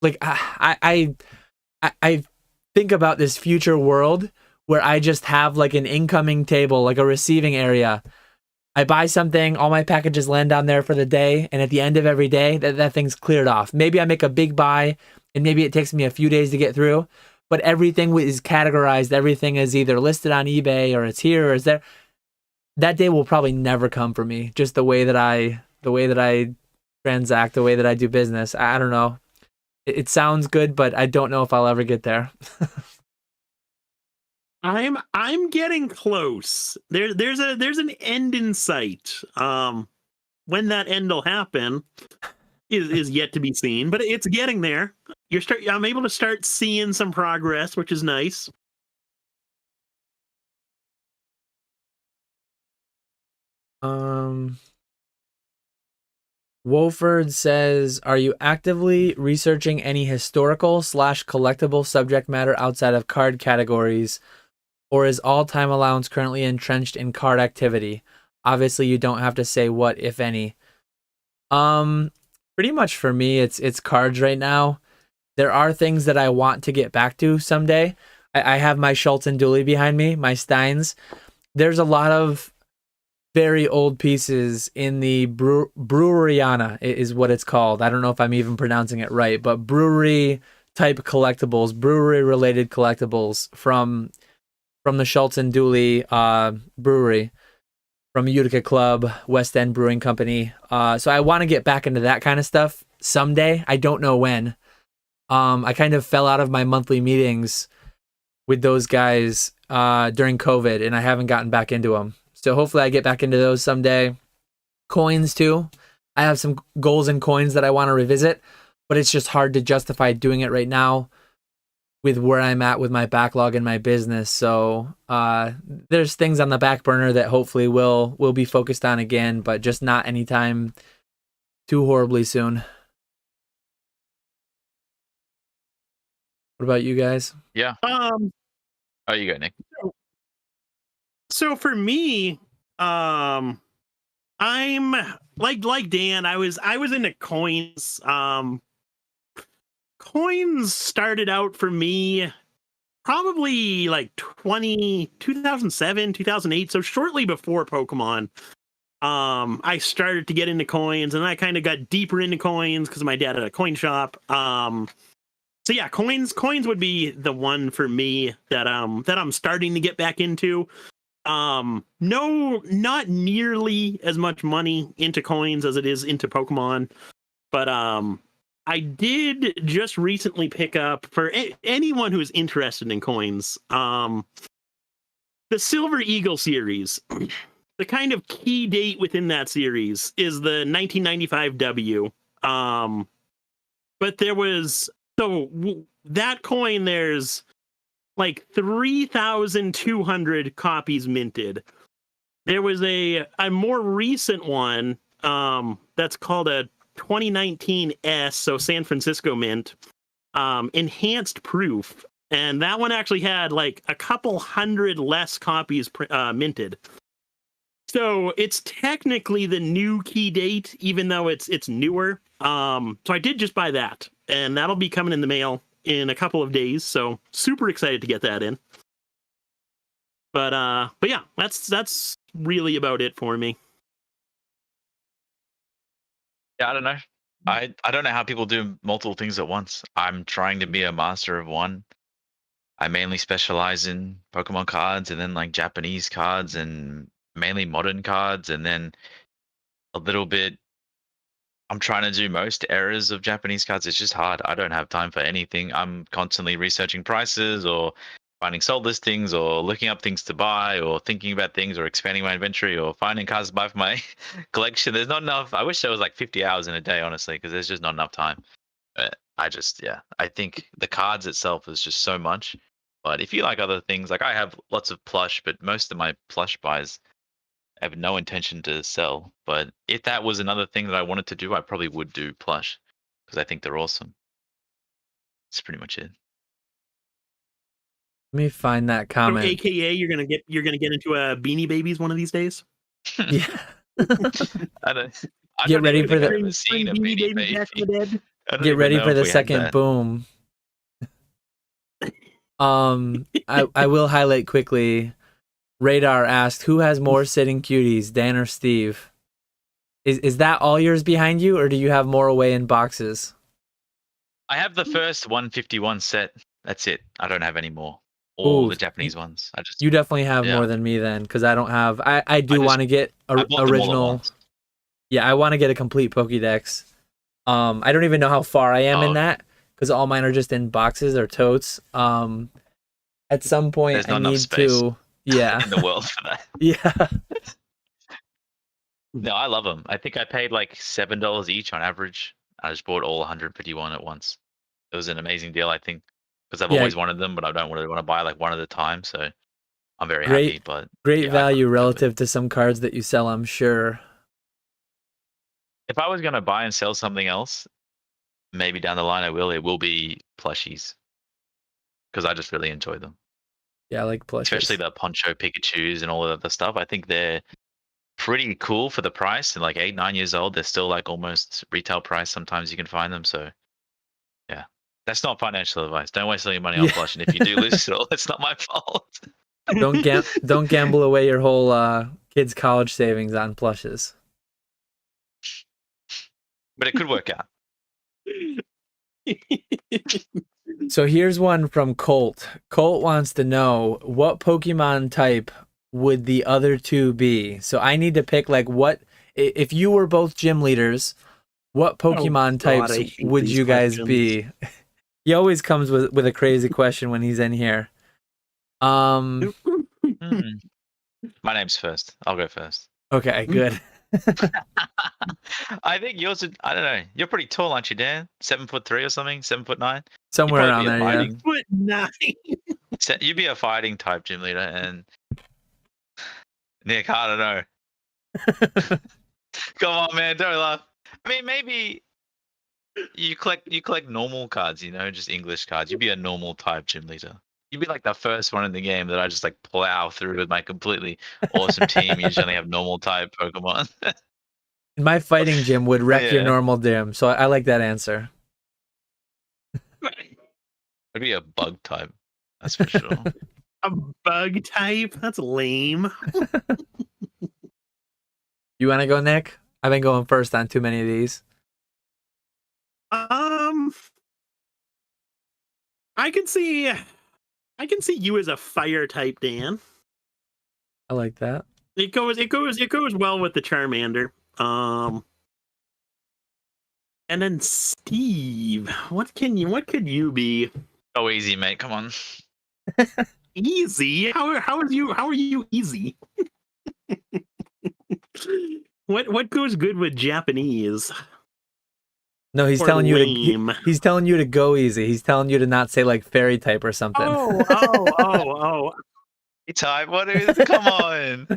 S2: Like, I think about this future world where I just have like an incoming table, like a receiving area. I buy something, all my packages land down there for the day, and at the end of every day, that thing's cleared off. Maybe I make a big buy, and maybe it takes me a few days to get through, but everything is categorized. Everything is either listed on eBay or it's here or it's there. That day will probably never come for me. Just the way that I transact, the way that I do business. I don't know. It sounds good, but I don't know if I'll ever get there.
S1: I'm getting close. There's an end in sight. When that end will happen is yet to be seen, but it's getting there. I'm able to start seeing some progress, which is nice.
S2: Wolford says, are you actively researching any historical / collectible subject matter outside of card categories, or is all time allowance currently entrenched in card activity? Obviously, you don't have to say what, if any. Pretty much for me, it's cards right now. There are things that I want to get back to someday. I have my Schultz and Dooley behind me, my Steins. There's a lot of very old pieces in the Breweriana is what it's called. I don't know if I'm even pronouncing it right, but brewery type collectibles, brewery related collectibles from the Schultz and Dooley brewery, from Utica Club, West End Brewing Company. So I want to get back into that kind of stuff someday. I don't know when. I kind of fell out of my monthly meetings with those guys during COVID, and I haven't gotten back into them. So hopefully I get back into those someday. Coins too. I have some goals in coins that I want to revisit, but it's just hard to justify doing it right now with where I'm at with my backlog in my business. So there's things on the back burner that hopefully will be focused on again, but just not anytime too horribly soon. What about you guys?
S3: Yeah. Oh, you go, Nick.
S1: So for me, I'm like Dan. I was into coins. Coins started out for me probably like 2007, 2008. So shortly before Pokemon, I started to get into coins, and I kind of got deeper into coins because my dad had a coin shop. So yeah, coins would be the one for me that I'm starting to get back into. No, not nearly as much money into coins as it is into Pokemon, but I did just recently pick up, for anyone who's interested in coins, the Silver Eagle series. The kind of key date within that series is the 1995 W. But there was, that coin, there's like 3,200 copies minted. There was a more recent one that's called a 2019 S, so San Francisco mint, enhanced proof, and that one actually had like a couple hundred less copies minted. So it's technically the new key date, even though it's newer. So I did just buy that, and that'll be coming in the mail in a couple of days. So super excited to get that in. But yeah, that's really about it for me.
S3: Yeah, I don't know. I don't know how people do multiple things at once. I'm trying to be a master of one. I mainly specialize in Pokemon cards, and then like Japanese cards, and mainly modern cards, and then a little bit. I'm trying to do most eras of Japanese cards. It's just hard. I don't have time for anything. I'm constantly researching prices, or finding sold listings, or looking up things to buy, or thinking about things, or expanding my inventory, or finding cards to buy for my collection. There's not enough. I wish there was like 50 hours in a day, honestly, because there's just not enough time. But I think the cards itself is just so much. But if you like other things, like I have lots of plush, but most of my plush buys I have no intention to sell. But if that was another thing that I wanted to do, I probably would do plush, because I think they're awesome. That's pretty much it.
S2: Let me find that comment.
S1: So AKA, you're gonna get into a Beanie Babies one of these days.
S2: Yeah.
S3: I
S2: Get ready for the
S3: Beanie Baby.
S2: Get ready for the second boom. I will highlight quickly. Radar asked, who has more sitting cuties, Dan or Steve? Is that all yours behind you, or do you have more away in boxes?
S3: I have the first 151 set. That's it. I don't have any more. All the Japanese ones.
S2: You definitely have more than me then, because I don't have. I do want to get original. Yeah, I want to get a complete Pokédex. I don't even know how far I am in that, because all mine are just in boxes or totes. At some point, I need to. Yeah.
S3: In the world for that.
S2: Yeah.
S3: No, I love them. I think I paid like $7 each on average. I just bought all 151 at once. it was an amazing deal, I think, because I've
S2: Yeah.
S3: always wanted them, but I don't really want to buy like one at a time. So I'm very
S2: Great-
S3: happy. But
S2: Great
S3: yeah, I
S2: value
S3: couldn't do it.
S2: relative to some cards that you sell, I'm sure.
S3: If I was gonna buy and sell something else, maybe down the line I will. It will be plushies because I just really enjoy them,
S2: Yeah, I like plushes.
S3: especially the Poncho Pikachu's and all of the stuff. I think they're pretty cool for the price. And like 8, 9 years old, they're still like almost retail price. Sometimes you can find them. So yeah, that's not financial advice. Don't waste all your money on
S2: Yeah.
S3: plush. And if you do lose it all, it's not my fault.
S2: Don't gamble away your whole kids' college savings on plushes.
S3: But it could work out.
S2: So here's one from Colt. Colt wants to know, what Pokemon type would the other two be? So I need to pick like what if you were both gym leaders, what Pokemon
S1: God, I
S2: types
S1: hate
S2: would
S1: these
S2: you guys
S1: questions.
S2: be? He always comes with a crazy question when he's in here.
S3: My name's first. I'll go first.
S2: Okay, good.
S3: I think yours would, I don't know. You're pretty tall, aren't you, Dan? 7'3" or something? 7'9"?
S2: Somewhere
S3: You'd
S2: around
S3: probably
S2: there,
S3: be a
S2: yeah.
S3: fighting. You'd be a fighting type gym leader, and Nick, I don't know. Come on, man, don't laugh. I mean, maybe you collect normal cards, you know, just English cards. You'd be a normal type gym leader. You'd be like the first one in the game that I just like plow through with my completely awesome team. Usually only have normal type Pokemon.
S2: My fighting gym would wreck your
S3: Yeah.
S2: normal gym, so I like that answer.
S3: I'd be a bug type, that's for sure.
S1: A bug type? That's lame.
S2: You want to go, Nick? I've been going first on too many of these.
S1: I can see you as a fire type, Dan.
S2: I like that.
S1: It goes well with the Charmander. And then Steve, what could you be?
S3: Oh, easy, mate. Come on.
S1: Easy? How are you easy? What goes good with Japanese?
S2: No, he's
S1: Or
S2: telling you
S1: lame.
S2: to he's telling you to go easy. He's telling you to not say like fairy type or something.
S1: Oh.
S3: Type, what is? Come on.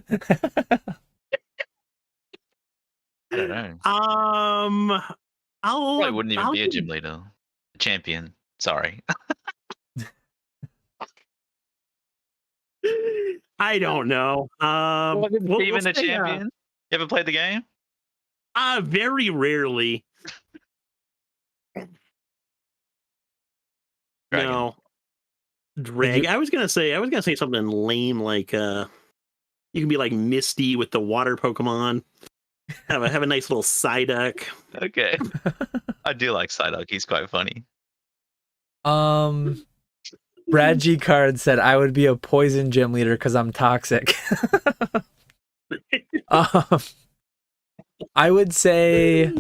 S3: I don't know. Probably wouldn't even be a gym leader. A champion. Sorry.
S1: I don't know.
S3: Even a champion? You ever played the game?
S1: Very rarely.
S3: Dragon.
S1: No. Drag. I was gonna say something lame like you can be like Misty with the water Pokemon. Have a nice little Psyduck.
S3: Okay. I do like Psyduck. He's quite funny.
S2: Brad G Card said I would be a poison gym leader because I'm toxic. I would say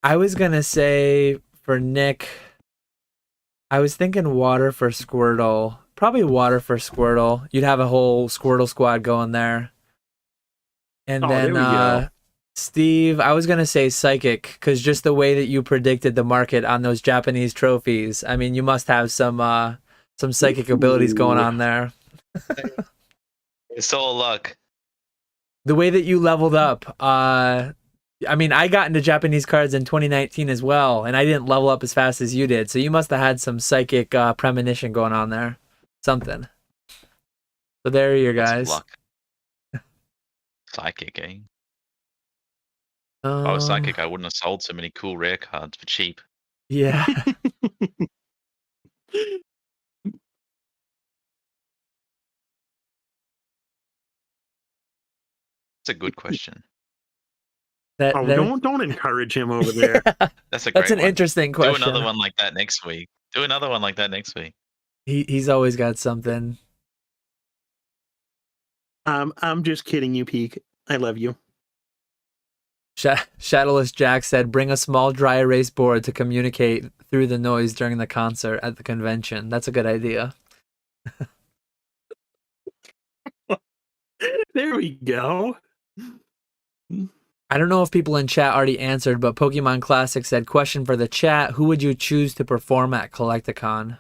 S2: I was gonna say for Nick, I was thinking water for Squirtle. Probably water for Squirtle. You'd have a whole Squirtle squad going there. And
S1: there we go.
S2: Steve, I was going to say psychic because just the way that you predicted the market on those Japanese trophies. I mean, you must have some psychic abilities going on there.
S3: It's all luck.
S2: The way that you leveled up, I mean, I got into Japanese cards in 2019 as well, and I didn't level up as fast as you did. So you must have had some psychic premonition going on there. Something. So there you guys.
S3: Luck. Psychic, eh? If I was psychic, I wouldn't have sold so many cool rare cards for cheap.
S2: Yeah.
S3: That's a good question.
S1: Don't encourage him over there.
S3: That's a great
S2: That's an
S3: one.
S2: interesting question.
S3: Do another one like that next week.
S2: He's always got something.
S1: I'm just kidding you, Peak. I love you.
S2: Shadowless Jack said, bring a small dry erase board to communicate through the noise during the concert at the convention. That's a good idea.
S1: There we go.
S2: I don't know if people in chat already answered, but Pokemon Classic said, question for the chat, who would you choose to perform at Collecticon?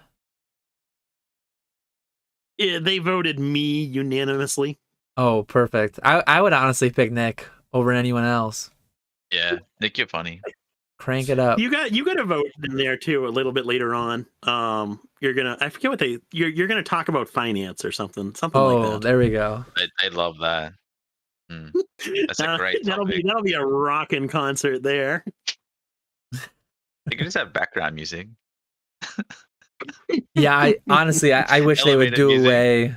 S1: Yeah, they voted me unanimously.
S2: Oh, perfect. I would honestly pick Nick over anyone else.
S3: Yeah, Nick, you're funny.
S2: Crank it up.
S1: You got a vote in there too a little bit later on. You're gonna I forget what you're gonna talk about finance or something like
S2: Oh,
S1: that.
S2: there we go.
S3: They love that. That's a great topic.
S1: That'll be a rockin' concert there.
S3: They could just have background music.
S2: Yeah, I wish they would
S3: Elevated
S2: do
S3: music.
S2: away.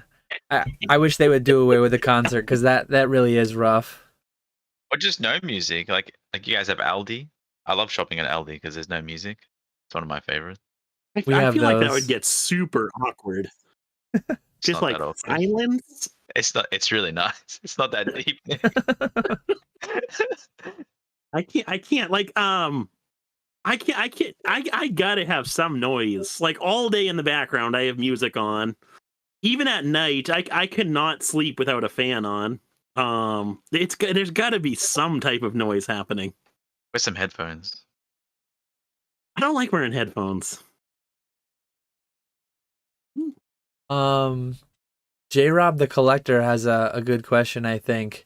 S2: I wish they would do away with the concert because that really is rough.
S3: Or just no music. Like you guys have Aldi. I love shopping at Aldi because there's no music. It's one of my favorites.
S1: I
S2: We
S1: feel
S2: have
S1: like that
S2: those.
S1: would get super awkward.
S3: It's
S1: Just
S3: not
S1: like
S3: that awkward.
S1: silence.
S3: It's not. It's really nice. It's not that deep.
S1: I can't like I gotta have some noise. Like all day in the background I have music on. Even at night, I cannot sleep without a fan on. There's gotta be some type of noise happening.
S3: With some headphones.
S1: I don't like wearing headphones.
S2: J-Rob the Collector has a good question, I think.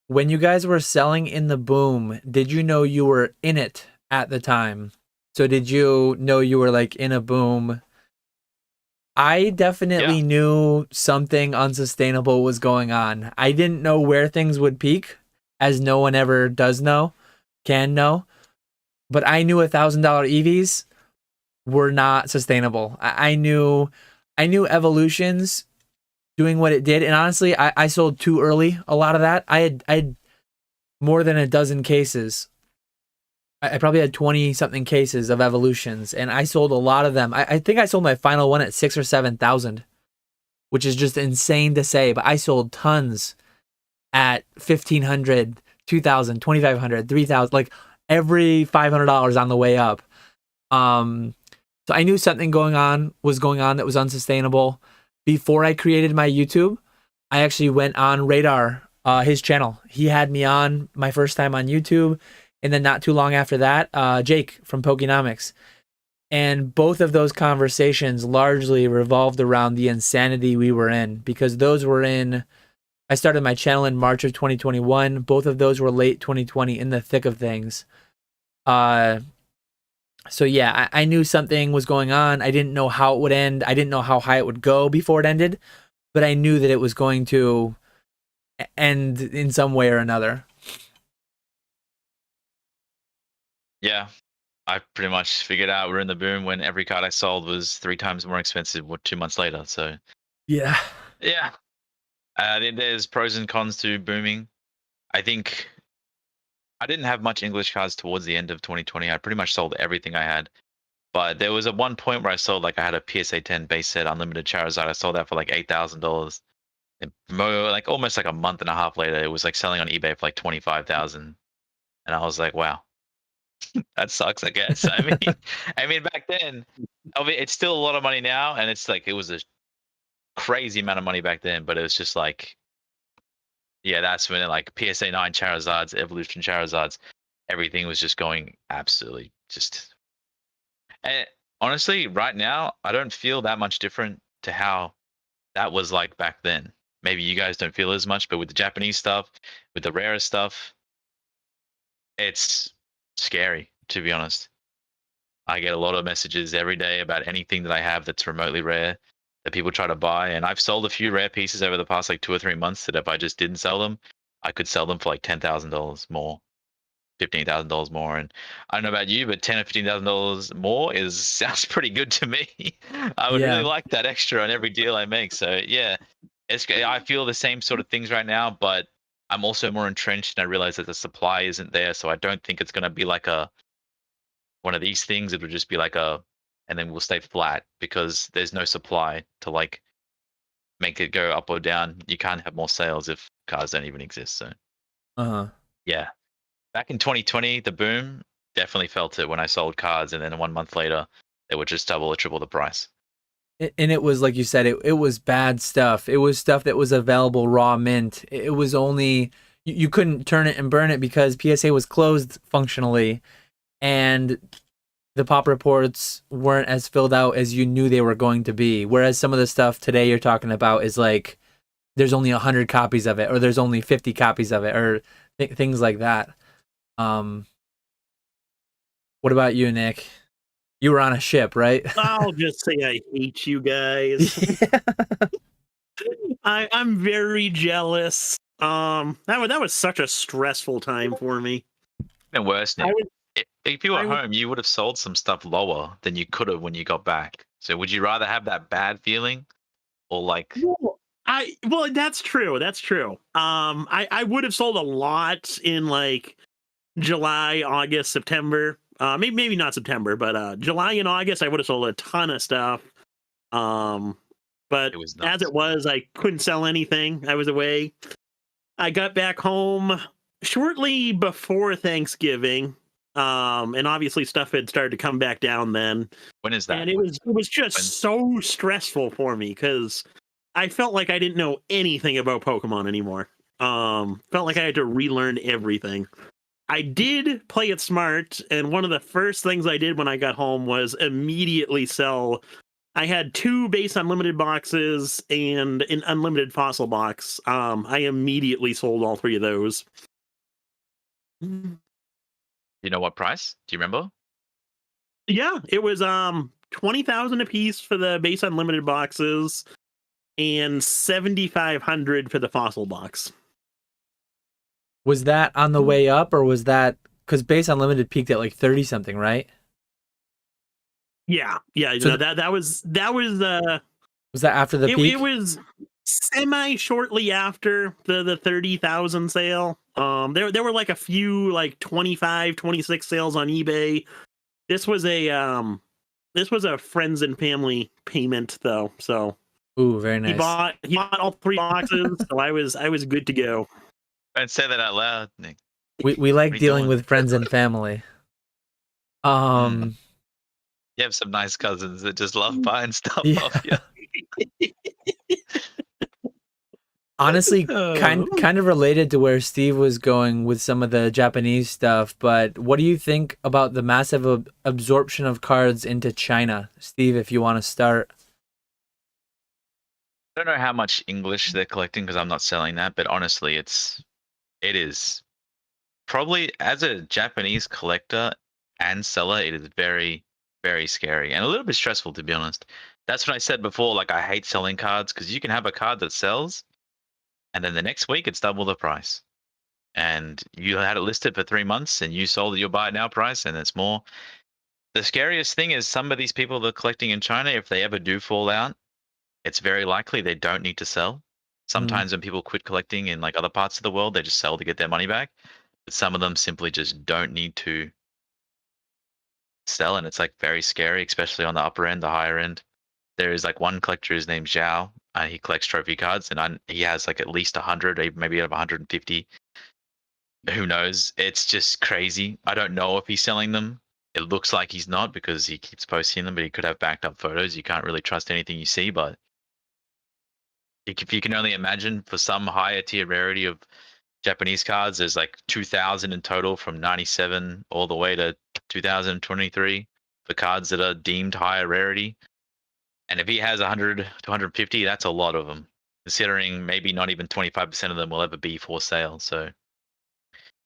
S2: When you guys were selling in the boom, did you know you were in it at the time? So did you know you were like in a boom? I definitely knew something unsustainable was going on. I didn't know where things would peak, as no one ever can know. But I knew $1,000 EVs were not sustainable. I knew Evolutions doing what it did, and honestly, I sold too early a lot of that. I had more than a dozen cases. I probably had 20 something cases of Evolutions, and I sold a lot of them. I think I sold my final one at 6,000 or 7,000, which is just insane to say, but I sold tons at 1,500, 2,000, 2,500, 3,000, like every $500 on the way up. So I knew something was going on that was unsustainable. Before I created my YouTube, I actually went on Radar, his channel. He had me on my first time on YouTube. And then not too long after that, Jake from Pokenomics. And both of those conversations largely revolved around the insanity we were in, because those were I started my channel in March of 2021. Both of those were late 2020, in the thick of things. So yeah, I knew something was going on. I didn't know how it would end. I didn't know how high it would go before it ended, but I knew that it was going to end in some way or another.
S3: Yeah, I pretty much figured out we're in the boom when every card I sold was 3 times more expensive 2 months later. So
S2: yeah.
S3: There's pros and cons to booming. I think I didn't have much English cards towards the end of 2020. I pretty much sold everything I had. But there was at one point where I sold, like, I had a PSA 10 base set unlimited Charizard. I sold that for like $8,000. And like almost like a month and a half later, it was like selling on eBay for like 25,000. And I was like, wow, that sucks, I guess. I mean, back then, it's still a lot of money now, and it's like it was a crazy amount of money back then. But it was just like, yeah, that's when like PSA 9 Charizards, Evolution Charizards, everything was just going absolutely just. And honestly, right now, I don't feel that much different to how that was like back then. Maybe you guys don't feel as much, but with the Japanese stuff, with the rarer stuff, it's scary, to be honest. I get a lot of messages every day about anything that I have that's remotely rare that people try to buy. And I've sold a few rare pieces over the past like 2 or 3 months that if I just didn't sell them, I could sell them for like $10,000 more, $15,000 more. And I don't know about you, but $10,000 or $15,000 more sounds pretty good to me. I would really like that extra on every deal I make. So yeah, I feel the same sort of things right now, but I'm also more entrenched, and I realize that the supply isn't there. So I don't think it's going to be like one of these things. It would just be like and then we'll stay flat because there's no supply to like make it go up or down. You can't have more sales if cars don't even exist. So yeah, back in 2020, the boom, definitely felt it when I sold cards, and then 1 month later they were just double or triple the price.
S2: And it was, like you said, it was bad stuff. It was stuff that was available raw mint. It was only, you couldn't turn it and burn it because PSA was closed functionally, and the pop reports weren't as filled out as you knew they were going to be. Whereas some of the stuff today you're talking about is like, there's only 100 copies of it, or there's only 50 copies of it, or things like that. What about you, Nick? You were on a ship, right?
S1: I'll just say I hate you guys. I'm very jealous. That was such a stressful time for me.
S3: And worse, Nick. If you were
S1: I would-
S3: home, you would have sold some stuff lower than you could have when you got back. So would you rather have that bad feeling, or like?
S1: Well, that's true. That's true. I would have sold a lot in like July, August, September. Maybe not September, but July and August, I would have sold a ton of stuff. But
S3: It was
S1: as
S3: nuts.
S1: it was, I couldn't sell anything. I was away. I got back home shortly before Thanksgiving. And obviously stuff had started to come back down then.
S3: When is that?
S1: And it was just so stressful for me because I felt like I didn't know anything about Pokemon anymore. Felt like I had to relearn everything. I did play it smart, and one of the first things I did when I got home was immediately sell. I had 2 base unlimited boxes and an unlimited fossil box. I immediately sold all 3 of those.
S3: You know what price? Do you remember?
S1: Yeah, it was 20,000 a piece for the base unlimited boxes and 7,500 for the fossil box.
S2: Was that on the way up, or was that because base unlimited peaked at like 30 something, right?
S1: Yeah.
S2: So
S1: No, that was
S2: was that after the peak?
S1: it was semi shortly after the 30,000 sale. There were like a few like 25, 26 sales on eBay. This was a friends and family payment though, so
S2: Ooh, very nice.
S1: he bought all 3 boxes, so I was good to go.
S3: Don't say that out loud, Nick.
S2: We like
S3: you
S2: dealing
S3: doing?
S2: with friends and family.
S3: You have some nice cousins that just love buying stuff off you.
S2: Honestly, kind of related to where Steve was going with some of the Japanese stuff, but what do you think about the massive absorption of cards into China? Steve, if you want to start.
S3: I don't know how much English they're collecting because I'm not selling that, but honestly, it is probably, as a Japanese collector and seller, it is very, very scary and a little bit stressful, to be honest. That's what I said before. Like, I hate selling cards because you can have a card that sells, and then the next week it's double the price. And you had it listed for 3 months, and you sold at your buy it now price, and it's more. The scariest thing is some of these people that are collecting in China, if they ever do fall out, it's very likely they don't need to sell. Sometimes when people quit collecting in like other parts of the world, they just sell to get their money back. But some of them simply just don't need to sell, and it's like very scary, especially on the upper end, the higher end. There is like one collector, his name's Zhao, and he collects trophy cards, and he has like at least 100, maybe 150. Who knows? It's just crazy. I don't know if he's selling them. It looks like he's not because he keeps posting them, but he could have backed up photos. You can't really trust anything you see, but if you can only imagine, for some higher tier rarity of Japanese cards, there's like 2,000 in total from 97 all the way to 2023 for cards that are deemed higher rarity. And if he has 100 to 150, that's a lot of them, considering maybe not even 25% of them will ever be for sale. So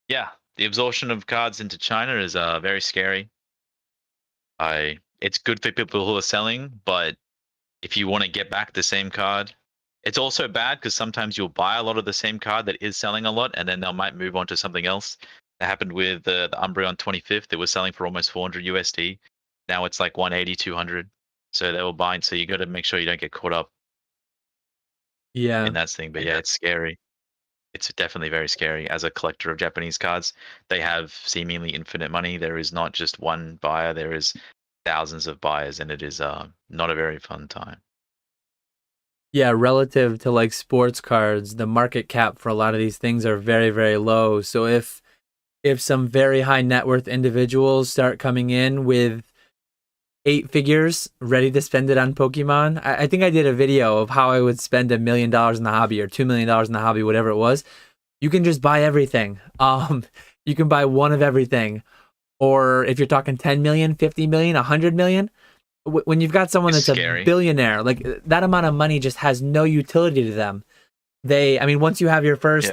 S3: yeah, the absorption of cards into China is very scary. It's good for people who are selling, but if you want to get back the same card, it's also bad because sometimes you'll buy a lot of the same card that is selling a lot, and then they might move on to something else. That happened with the Umbreon 25th. It was selling for almost 400 USD. Now it's like 180, 200. So they were buying. So you got to make sure you don't get caught up in that thing. But yeah, it's scary. It's definitely very scary. As a collector of Japanese cards, they have seemingly infinite money. There is not just one buyer. There is thousands of buyers, and it is not a very fun time.
S2: Yeah, relative to like sports cards, the market cap for a lot of these things are very, very low. So if some very high net worth individuals start coming in with 8 figures ready to spend it on Pokemon, I think I did a video of how I would spend $1 million in the hobby or $2 million in the hobby, whatever it was. you can just buy everything. You can buy one of everything. Or if you're talking 10 million, 50 million, 100 million, when you've got someone
S3: It's
S2: that's
S3: scary.
S2: a billionaire, like that amount of money just has no utility to them. I mean, once you have your first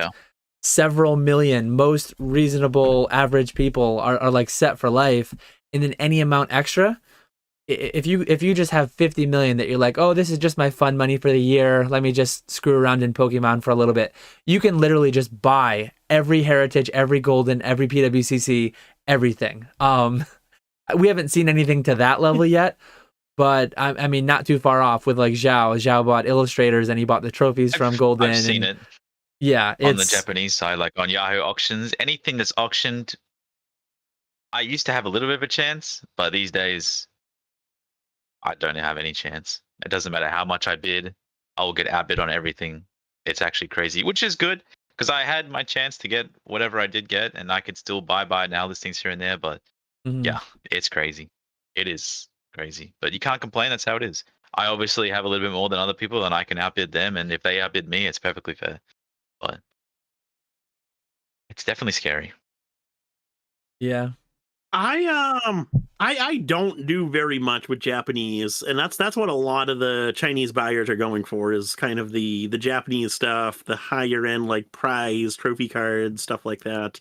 S2: several million, most reasonable average people are like set for life, and then any amount extra, if you just have 50 million that you're like, oh, this is just my fun money for the year, let me just screw around in Pokemon for a little bit, you can literally just buy every heritage, every golden, every PWCC, everything. We haven't seen anything to that level yet, but I mean, not too far off with like Zhao bought illustrators and he bought the trophies from golden.
S3: I've seen it.
S2: Yeah,
S3: on the Japanese side, like on Yahoo auctions, anything that's auctioned, I used to have a little bit of a chance, but these days I don't have any chance. It doesn't matter how much I bid, I will get outbid on everything. It's actually crazy, which is good because I had my chance to get whatever I did get, and I could still buy now listings here and there. But yeah, it's crazy. It is crazy, but you can't complain. That's how it is. I obviously have a little bit more than other people, and I can outbid them. And if they outbid me, it's perfectly fair. But it's definitely scary.
S2: Yeah.
S1: I don't do very much with Japanese, and that's what a lot of the Chinese buyers are going for, is kind of the Japanese stuff, the higher end like prize trophy cards, stuff like that.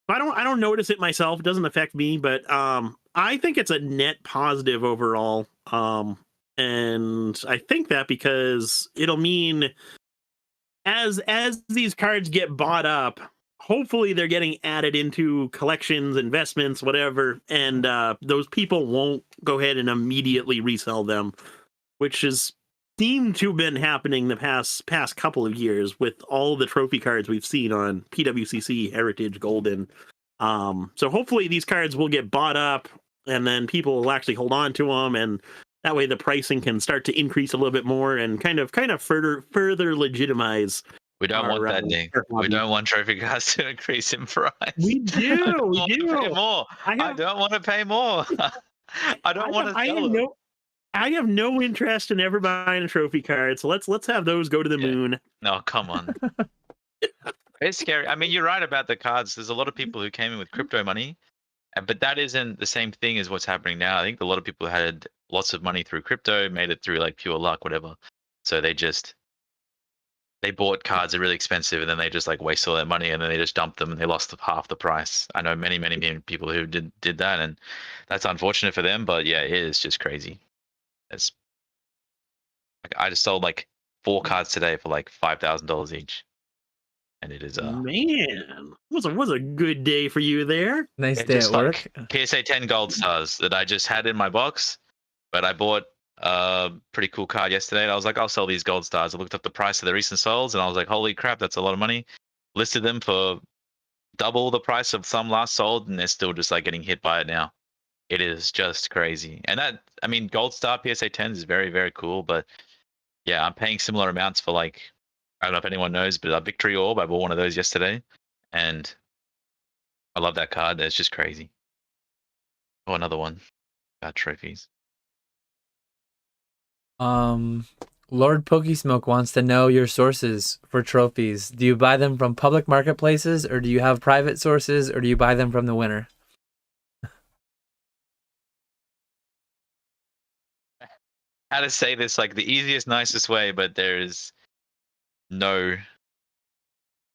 S1: I don't notice it myself. It doesn't affect me, but I think it's a net positive overall. And I think that because it'll mean as these cards get bought up, hopefully they're getting added into collections, investments, whatever, and those people won't go ahead and immediately resell them, which has seemed to have been happening the past couple of years with all the trophy cards we've seen on PWCC, Heritage, Golden. So hopefully these cards will get bought up, and then people will actually hold on to them, and that way the pricing can start to increase a little bit more and kind of further legitimize.
S3: We don't want that, Nick. We don't want trophy cards to increase in price.
S1: We do. We do.
S3: Pay more. I don't want to pay more. I don't want to sell them.
S1: I have no interest in ever buying a trophy card, so let's have those go to the moon.
S3: No, come on. It's scary. I mean, you're right about the cards. There's a lot of people who came in with crypto money, but that isn't the same thing as what's happening now. I think a lot of people had lots of money through crypto, made it through like pure luck, whatever. So they bought cards that are really expensive, and then they just like waste all their money, and then they just dumped them, and they lost half the price. I know many people who did that, and that's unfortunate for them. But yeah, it is just crazy. It's like I just sold like 4 cards today for like $5,000 each, and it is
S1: man, was a good day for you there.
S2: Nice day at work.
S3: PSA 10 gold stars that I just had in my box, but I bought a pretty cool card yesterday, and I was like, I'll sell these gold stars. I looked up the price of the recent solds, and I was like, holy crap, that's a lot of money. Listed them for double the price of some last sold, and they're still just like getting hit by it now. It is just crazy. And that, I mean, gold star PSA 10 is very, very cool, but yeah, I'm paying similar amounts for like, I don't know if anyone knows, but a Victory Orb, I bought one of those yesterday, and I love that card. It's just crazy. Oh, another one. Bad trophies.
S2: Lord Pokesmoke wants to know your sources for trophies. Do you buy them from public marketplaces, or do you have private sources, or do you buy them from the winner?
S3: How to say this like the easiest, nicest way, but there is no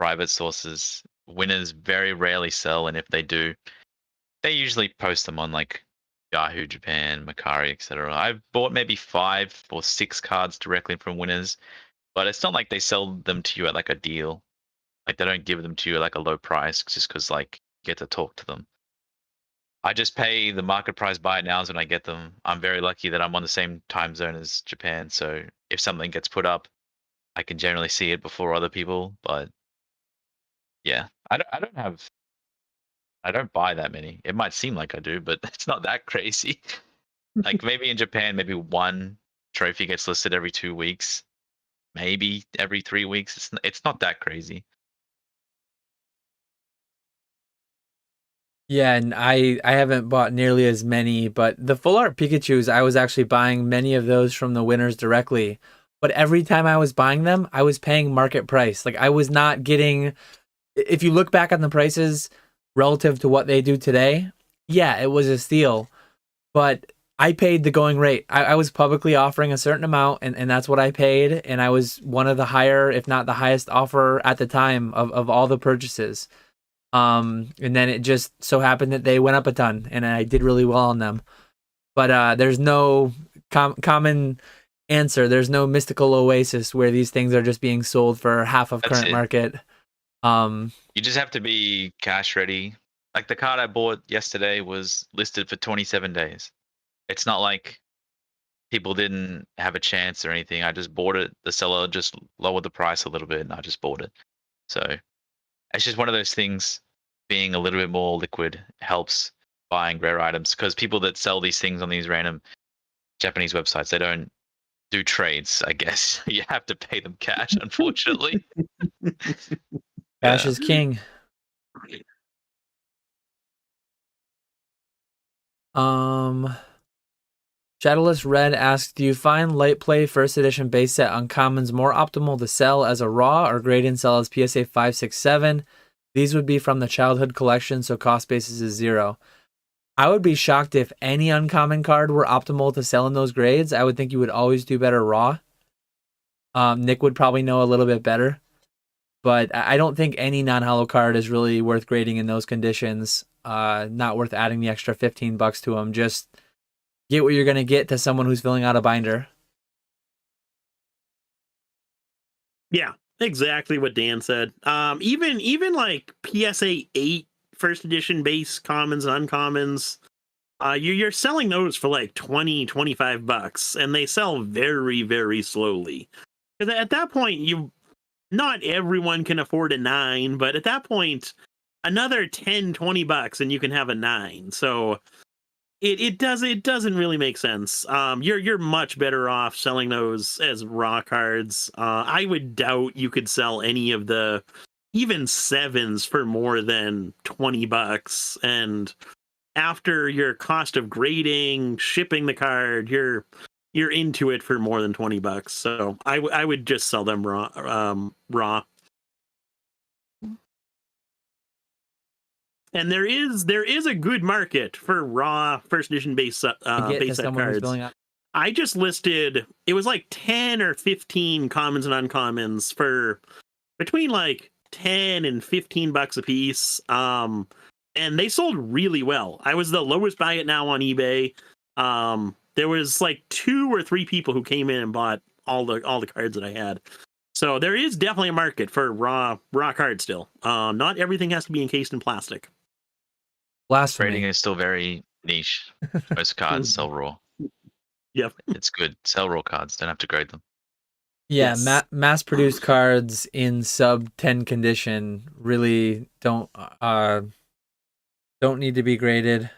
S3: private sources. Winners very rarely sell, and if they do, they usually post them on like Yahoo Japan, Macari, etc. I've bought maybe 5 or 6 cards directly from winners, but it's not like they sell them to you at like a deal. Like they don't give them to you at like a low price just because like you get to talk to them. I just pay the market price buy it nows when I get them. I'm very lucky that I'm on the same time zone as Japan, so if something gets put up, I can generally see it before other people. But yeah, I don't buy that many. It might seem like I do, but it's not that crazy. Like maybe in Japan, maybe one trophy gets listed every 2 weeks, maybe every 3 weeks. It's not that crazy.
S2: Yeah, and I haven't bought nearly as many, but the full art Pikachus, I was actually buying many of those from the winners directly. But every time I was buying them, I was paying market price. Like I was not getting if you look back on the prices relative to what they do today, yeah, it was a steal. But I paid the going rate. I was publicly offering a certain amount, and that's what I paid. And I was one of the higher, if not the highest offer at the time of all the purchases. And then it just so happened that they went up a ton, and I did really well on them. But there's no common answer. There's no mystical oasis where these things are just being sold for half of current market.
S3: You just have to be cash ready. Like the card I bought yesterday was listed for 27 days. It's not like people didn't have a chance or anything. I just bought it. The seller just lowered the price a little bit, and I just bought it. So it's just one of those things. Being a little bit more liquid helps buying rare items, because people that sell these things on these random Japanese websites, they don't do trades, I guess. You have to pay them cash, unfortunately.
S2: Cash is king. Shadowless Red asks, do you find light play first edition base set uncommons more optimal to sell as a raw or grade and sell as PSA 5, 6, 7? These would be from the childhood collection, so cost basis is 0. I would be shocked if any uncommon card were optimal to sell in those grades. I would think you would always do better raw. Nick would probably know a little bit better. But I don't think any non-holo card is really worth grading in those conditions. Not worth adding the extra $15 to them. Just get what you're going to get to someone who's filling out a binder.
S1: Yeah, exactly what Dan said. Even like PSA 8 first edition base commons and uncommons, you're selling those for like $20-$25, and they sell very, very slowly. Because at that point, not everyone can afford a 9, but at that point, another $10-$20 and you can have a 9. So it doesn't really make sense. You're much better off selling those as raw cards. I would doubt you could sell any of the even 7s for more than $20, and after your cost of grading, shipping the card, you're into it for more than $20. So I would just sell them raw. And there is a good market for raw first edition base set cards. I just listed, it was like 10 or 15 commons and uncommons for between like $10 and $15 a piece. And they sold really well. I was the lowest buy it now on eBay. There was like 2 or 3 people who came in and bought all the cards that I had. So there is definitely a market for raw cards still. Not everything has to be encased in plastic.
S2: Blasphemy.
S3: Grading is still very niche. Most cards sell raw.
S1: Yep.
S3: It's good. Sell raw cards. Don't have to grade them.
S2: Yeah, yes. Mass-produced cards in sub 10 condition really don't need to be graded.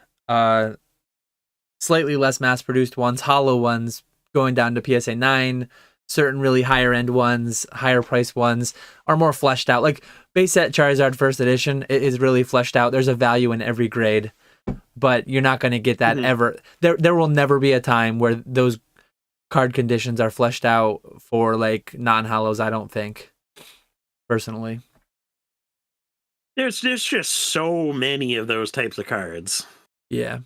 S2: Slightly less mass-produced ones, hollow ones, going down to PSA 9. Certain really higher-end ones, higher-priced ones are more fleshed out. Like base set Charizard First Edition is really fleshed out. There's a value in every grade, but you're not going to get that ever. There will never be a time where those card conditions are fleshed out for like non-hollows, I don't think, personally.
S1: There's just so many of those types of cards.
S2: Yeah.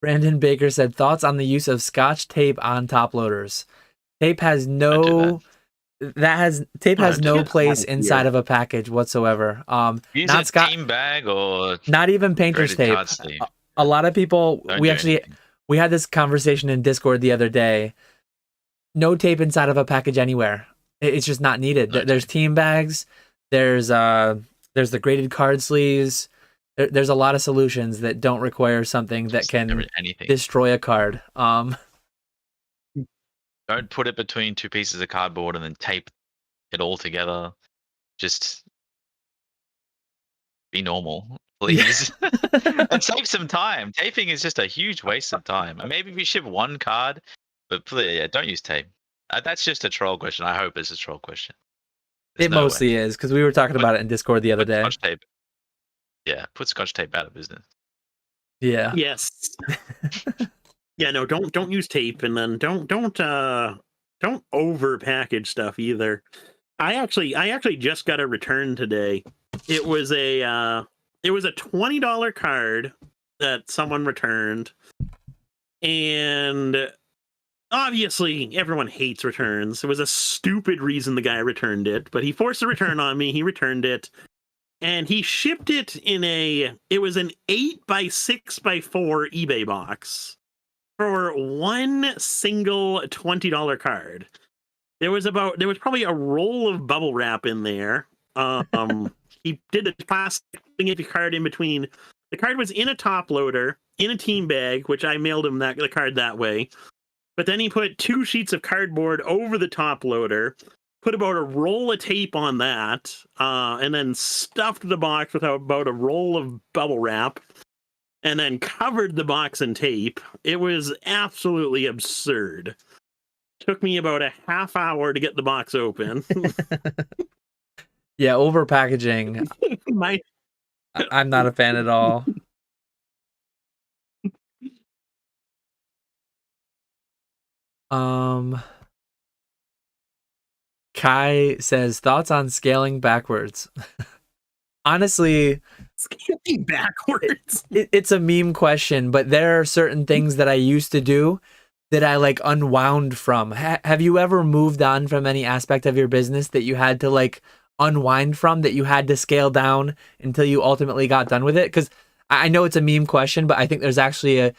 S2: Brandon Baker said, thoughts on the use of Scotch tape on top loaders. Tape has no place inside of a package whatsoever.
S3: Use a team bag or
S2: not even painter's tape. A lot of people, we had this conversation in Discord the other day. No tape inside of a package anywhere. It's just not needed. There's team bags. There's the graded card sleeves. There's a lot of solutions that don't require something that can destroy a card.
S3: Don't put it between 2 pieces of cardboard and then tape it all together. Just be normal, please.
S2: Yeah.
S3: And save some time. Taping is just a huge waste of time. Maybe we ship 1 card, but please, don't use tape. That's just a troll question. I hope it's a troll question.
S2: It mostly is, because we were talking about it in Discord the other day.
S3: Scotch tape. Yeah, put Scotch tape out of business.
S2: Yeah.
S1: Yes. Yeah, no, don't use tape, and then don't over package stuff either. I actually just got a return today. It was a $20 card that someone returned, and obviously everyone hates returns. It was a stupid reason the guy returned it, but he forced a return on me. He returned it, and he shipped it it was an 8x6x4 eBay box for one single $20 card. There was probably a roll of bubble wrap in there. He did the plastic thing of the card in between. The card was in a top loader, in a team bag, which I mailed him the card that way. But then he put 2 sheets of cardboard over the top loader, put about a roll of tape on that, and then stuffed the box with about a roll of bubble wrap, and then covered the box in tape. It was absolutely absurd. Took me about a half hour to get the box open.
S2: Yeah, over packaging. I'm not a fan at all. Kai says, thoughts on scaling backwards? Honestly,
S1: scaling backwards.
S2: It's a meme question, but there are certain things that I used to do that I like unwound from. Have you ever moved on from any aspect of your business that you had to like unwind from, that you had to scale down until you ultimately got done with it? Because I know it's a meme question, but I think there's actually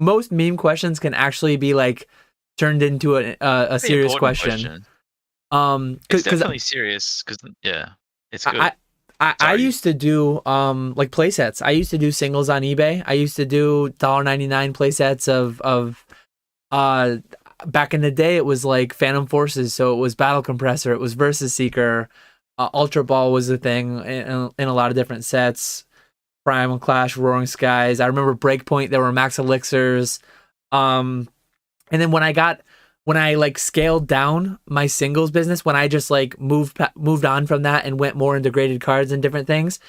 S2: most meme questions can actually be like turned into a serious question.
S3: It's definitely serious because it's good.
S2: I used to do like play sets. I used to do singles on eBay. I used to do $1.99 play sets of back in the day it was like Phantom Forces, so it was Battle Compressor, it was Versus Seeker, Ultra Ball was a thing in a lot of different sets. Primal Clash, Roaring Skies. I remember Breakpoint, there were Max Elixirs. And then when I like scaled down my singles business, when I just like moved on from that and went more into graded cards and different things,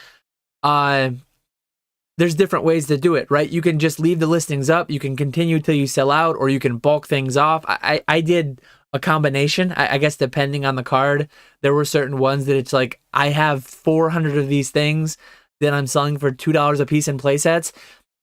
S2: there's different ways to do it, right? You can just leave the listings up, you can continue till you sell out, or you can bulk things off. I did a combination, I guess, depending on the card. There were certain ones that it's like, I have 400 of these things that I'm selling for $2 a piece in play sets,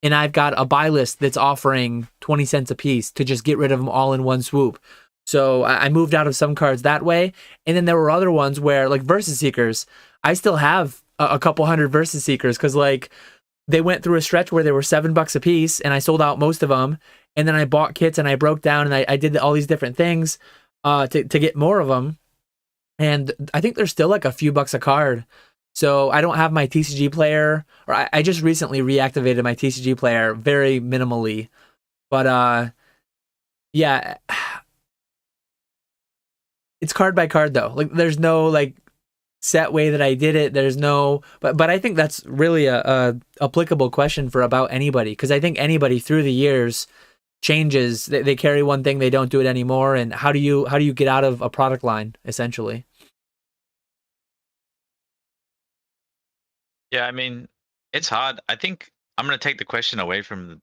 S2: and I've got a buy list that's offering 20 cents a piece to just get rid of them all in one swoop. So I moved out of some cards that way. And then there were other ones where, like Versus Seekers, I still have a couple hundred Versus Seekers because like they went through a stretch where they were $7 a piece and I sold out most of them. And then I bought kits and I broke down and I did all these different things to get more of them. And I think there's still like a few bucks a card. So I don't have my TCG player, or I just recently reactivated my TCG player very minimally. But yeah, it's card by card though. Like there's no like set way that I did it. There's no, but I think that's really a applicable question for about anybody, because I think anybody through the years changes. They carry one thing, they don't do it anymore, and how do you get out of a product line essentially?
S3: Yeah, I mean, it's hard. I think I'm going to take the question away from,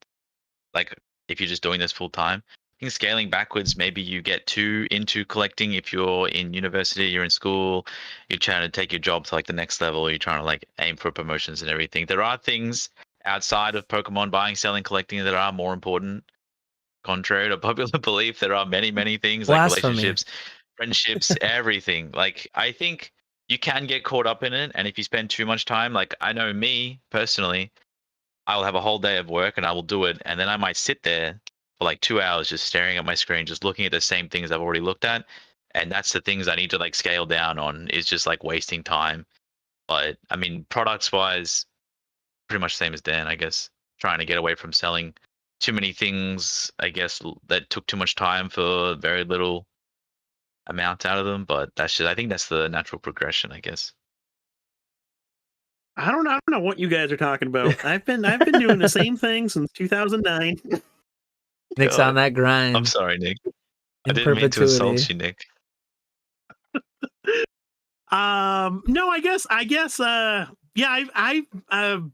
S3: like, if you're just doing this full time. I think scaling backwards, maybe you get too into collecting. If you're in university, you're in school, you're trying to take your job to like the next level, you're trying to like aim for promotions and everything. There are things outside of Pokemon buying, selling, collecting that are more important. Contrary to popular belief, there are many, many things like relationships, friendships, everything. Like, I think you can get caught up in it, and if you spend too much time, like I know me personally, I will have a whole day of work and I will do it, and then I might sit there for like 2 hours just staring at my screen, just looking at the same things I've already looked at, and that's the things I need to like scale down on, is just like wasting time. But I mean, products wise, pretty much the same as Dan, I guess, trying to get away from selling too many things, I guess, that took too much time for very little amount out of them. But I think that's the natural progression, I guess.
S1: I don't know what you guys are talking about. I've been doing the same thing since 2009.
S2: Nick's on that grind.
S3: I'm sorry, Nick. I didn't mean to insult you, Nick.
S1: No, I guess yeah,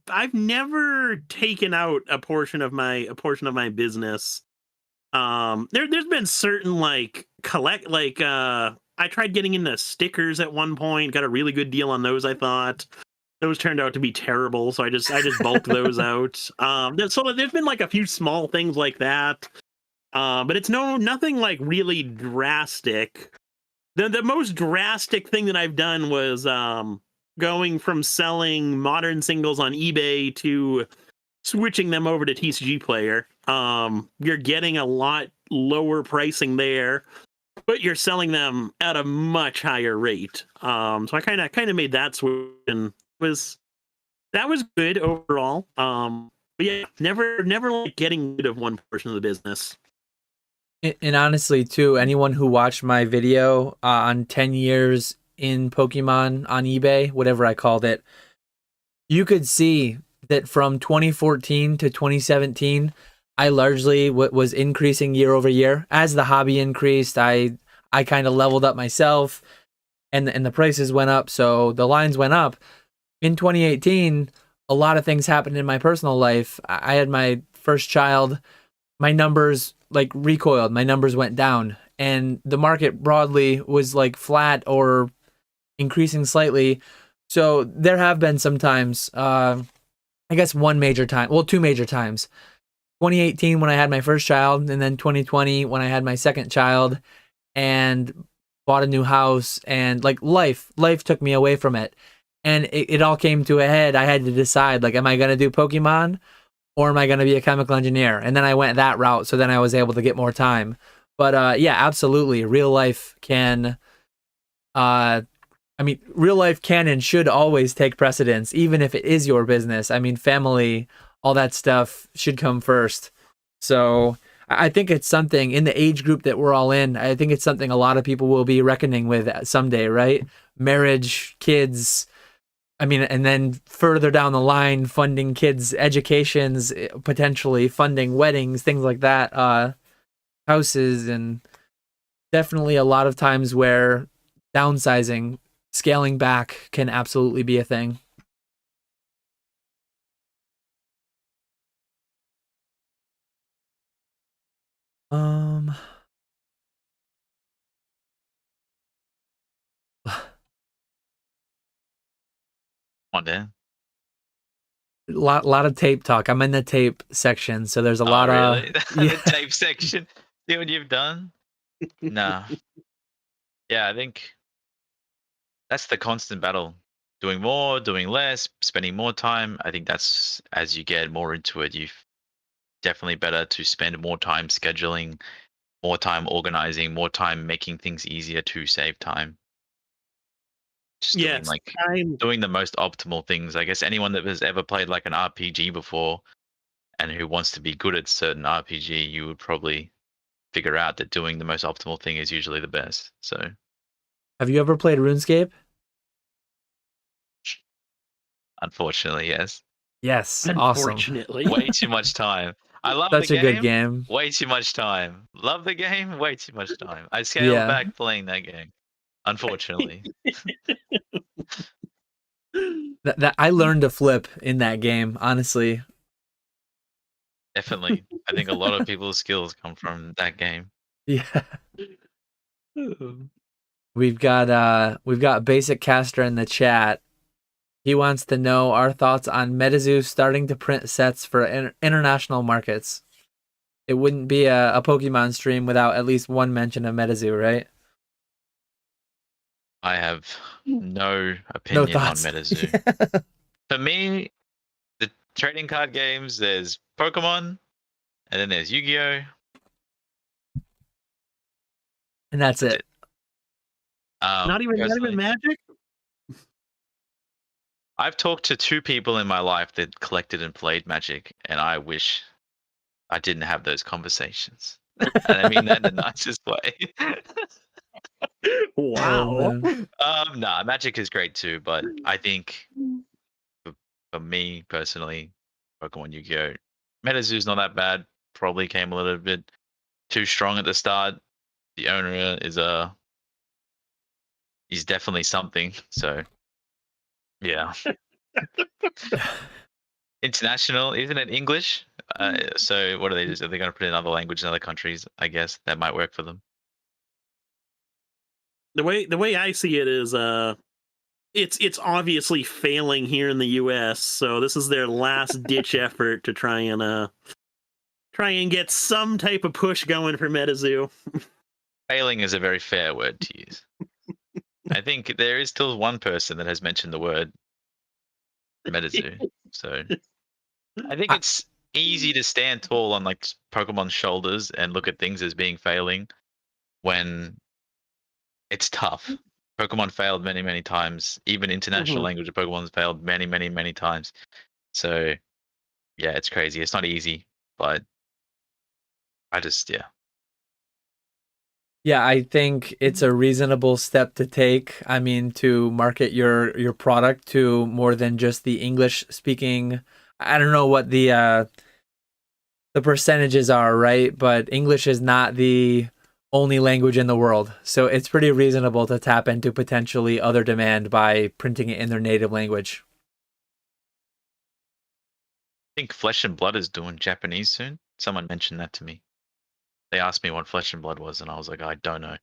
S1: I've never taken out a portion of my business. There's been certain like I tried getting into stickers at one point, got a really good deal on those, I thought. Those turned out to be terrible, so I just bulked those out. So there's been like a few small things like that. But it's nothing like really drastic. The most drastic thing that I've done was going from selling modern singles on eBay to switching them over to TCG Player. You're getting a lot lower pricing there, but you're selling them at a much higher rate. So I kind of made that switch, and that was good overall. But yeah, never like getting rid of one portion of the business.
S2: And honestly, too, anyone who watched my video on 10 years in Pokemon on eBay, whatever I called it, you could see that from 2014 to 2017, I largely was increasing year over year. As the hobby increased, I kind of leveled up myself, and the prices went up, so the lines went up. In 2018, a lot of things happened in my personal life. I had my first child. My numbers like recoiled. My numbers went down, and the market broadly was like flat or increasing slightly. So there have been some times, I guess two major times. 2018 when I had my first child, and then 2020 when I had my second child and bought a new house, and like life took me away from it. And it all came to a head. I had to decide, like, am I going to do Pokemon or am I going to be a chemical engineer? And then I went that route, so then I was able to get more time. But yeah, absolutely. Real life can, real life can and should always take precedence, even if it is your business. I mean, family, all that stuff should come first. So I think it's something in the age group that we're all in. I think it's something a lot of people will be reckoning with someday, right? Marriage, kids. I mean, and then further down the line, funding kids' educations, potentially funding weddings, things like that, houses, and definitely a lot of times where downsizing, scaling back can absolutely be a thing.
S3: On there.
S2: Lot of tape talk. I'm in the tape section, so there's a lot
S3: really?
S2: of
S3: The tape section. See what you've done? No. Yeah, I think that's the constant battle. Doing more, doing less, spending more time. I think that's, as you get more into it, you definitely better to spend more time scheduling, more time organizing, more time making things easier to save time. Just doing doing the most optimal things. I guess anyone that has ever played like an RPG before and who wants to be good at certain RPG, you would probably figure out that doing the most optimal thing is usually the best. So,
S2: have you ever played RuneScape?
S3: Unfortunately, yes.
S2: Yes,
S1: unfortunately.
S2: Awesome.
S3: Way too much time. I love
S2: Such
S3: the game.
S2: a good game.
S3: Way too much time. Love the game. Way too much time. I scaled back playing that game. Unfortunately.
S2: that I learned to flip in that game, honestly.
S3: Definitely. I think a lot of people's skills come from that game.
S2: Yeah. We've got Basic Caster in the chat. He wants to know our thoughts on MetaZoo starting to print sets for international markets. It wouldn't be a Pokemon stream without at least one mention of MetaZoo, right?
S3: I have no opinion on MetaZoo. For me, the trading card games, there's Pokemon, and then there's Yu-Gi-Oh!
S2: And that's it.
S1: Not even Magic?
S3: I've talked to 2 people in my life that collected and played Magic, and I wish I didn't have those conversations. And I mean that in the nicest way.
S1: Wow.
S3: Nah, Magic is great too, but I think for me personally, Pokemon, Yu-Gi-Oh! MetaZoo's not that bad. Probably came a little bit too strong at the start. The owner he's definitely something. So yeah. International, isn't it English? So what are they? Are they going to put in other language in other countries? I guess that might work for them.
S1: the way I see it is it's obviously failing here in the US, so this is their last ditch effort to try and get some type of push going for MetaZoo.
S3: Failing is a very fair word to use. I think there is still one person that has mentioned the word MetaZoo. So I think it's easy to stand tall on like Pokemon's shoulders and look at things as being failing when it's tough. Pokemon failed many, many times. Even international language of Pokemon's failed many, many, many times. So yeah, it's crazy. It's not easy, but I just
S2: Yeah, I think it's a reasonable step to take. I mean, to market your product to more than just the English speaking. I don't know what the percentages are, right? But English is not the only language in the world. So it's pretty reasonable to tap into potentially other demand by printing it in their native language.
S3: I think Flesh and Blood is doing Japanese soon. Someone mentioned that to me. They asked me what Flesh and Blood was, and I was like, I don't know,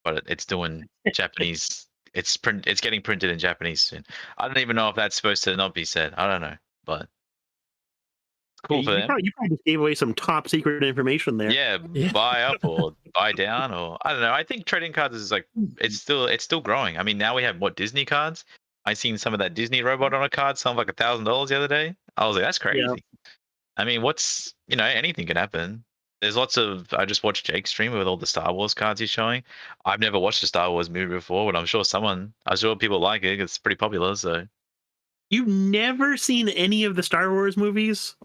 S3: but it's doing Japanese. It's getting printed in Japanese soon. I don't even know if that's supposed to not be said. I don't know, but it's cool for them.
S1: You probably just gave away some top secret information there.
S3: Yeah, buy up or buy down, or I don't know. I think trading cards is like it's still growing. I mean, now we have Disney cards. I seen some of that Disney robot on a card selling like $1,000 the other day. I was like, that's crazy. Yeah. I mean, anything can happen. There's lots of. I just watched Jake stream with all the Star Wars cards he's showing. I've never watched a Star Wars movie before, but I'm sure people like it. It's pretty popular. So,
S1: you've never seen any of the Star Wars movies?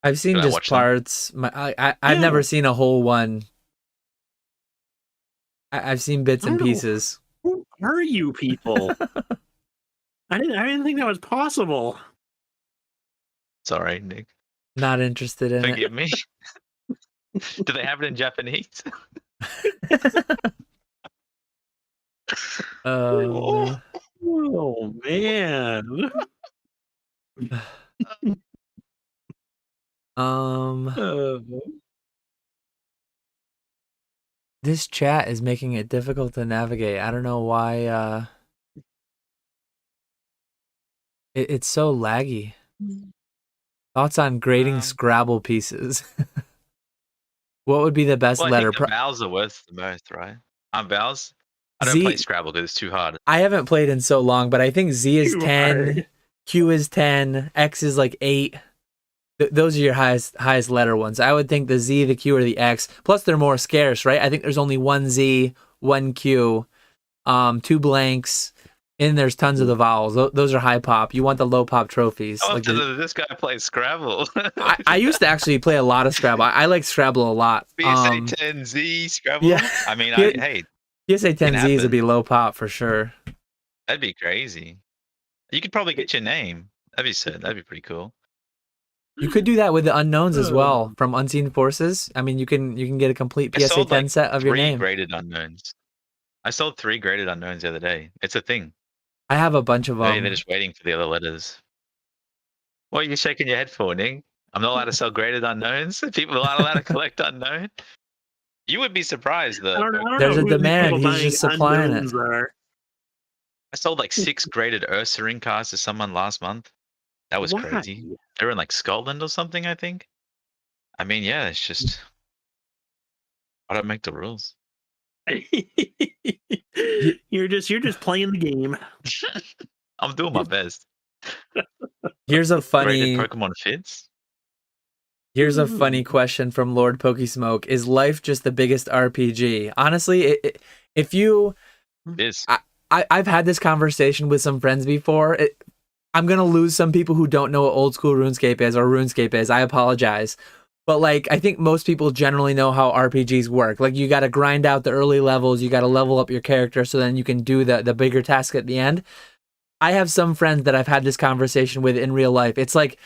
S2: I've seen just parts. I've never seen a whole one. I've seen bits and pieces.
S1: Who are you people? I didn't think that was possible.
S3: Sorry, Nick.
S2: Not interested in
S3: Forgive me. Do they have it in Japanese?
S1: Oh man.
S2: This chat is making it difficult to navigate. I don't know why it's so laggy. Thoughts on grading Scrabble pieces? What would be the best letter?
S3: I think the vowels are worth the most, right? Vowels? I don't play Scrabble because it's too hard.
S2: I haven't played in so long, but I think Z is 10, Q is 10, X is like 8. Those are your highest letter ones. I would think the Z, the Q, or the X. Plus, they're more scarce, right? I think there's only one Z, one Q, 2 blanks, and there's tons of the vowels. Those are high pop. You want the low pop trophies.
S3: Oh, like this guy plays Scrabble.
S2: I used to actually play a lot of Scrabble. I like Scrabble a lot.
S3: PSA 10Z Scrabble? Yeah. I mean, hey.
S2: PSA 10Zs would be low pop for sure.
S3: That'd be crazy. You could probably get your name. That'd be sick. That'd be pretty cool.
S2: You could do that with the unknowns as well from Unseen Forces. I mean, you can get a complete PSA 10 set of your name.
S3: 3 graded unknowns. I sold 3 graded unknowns the other day. It's a thing.
S2: I have a bunch of them.
S3: They're just waiting for the other letters. What are you shaking your head for, Ning? I'm not allowed to sell graded unknowns. People aren't allowed to collect unknown. You would be surprised though.
S2: There's a demand. He's just supplying it.
S3: I sold like 6 graded Ursaring cards to someone last month. That was crazy. They were in like Scotland or something, I think. I mean, yeah, it's just I don't make the rules.
S1: You're just playing the game.
S3: I'm doing my best.
S2: Here's a funny
S3: Pokemon fits.
S2: Here's a funny question from Lord Pokesmoke. Is life just the biggest RPG? Honestly, if you I've had this conversation with some friends before. I'm going to lose some people who don't know what old school RuneScape is or RuneScape is. I apologize. But like, I think most people generally know how RPGs work. Like, you got to grind out the early levels. You got to level up your character so then you can do the bigger task at the end. I have some friends that I've had this conversation with in real life. It's like,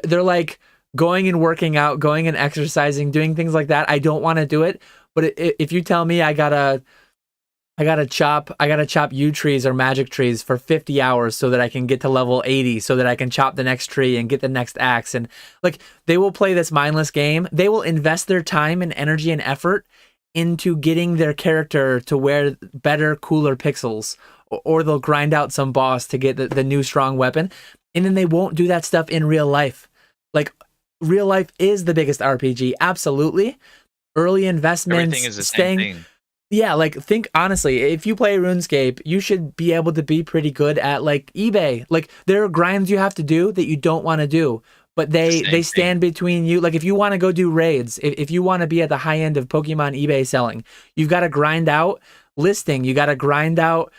S2: they're like going and working out, going and exercising, doing things like that. I don't want to do it. But if you tell me I gotta chop yew trees or magic trees for 50 hours so that I can get to level 80 so that I can chop the next tree and get the next axe. And like, they will play this mindless game. They will invest their time and energy and effort into getting their character to wear better, cooler pixels, or they'll grind out some boss to get the new strong weapon, and then they won't do that stuff in real life. Like, real life is the biggest RPG, absolutely. Early investments,
S3: Everything is the same thing.
S2: Yeah, like, think honestly, if you play RuneScape, you should be able to be pretty good at like eBay. Like, there are grinds you have to do that you don't want to do, but they stand between you. Like, if you want to go do raids, if you want to be at the high end of Pokemon eBay selling, you've got to grind out listing, you got to grind out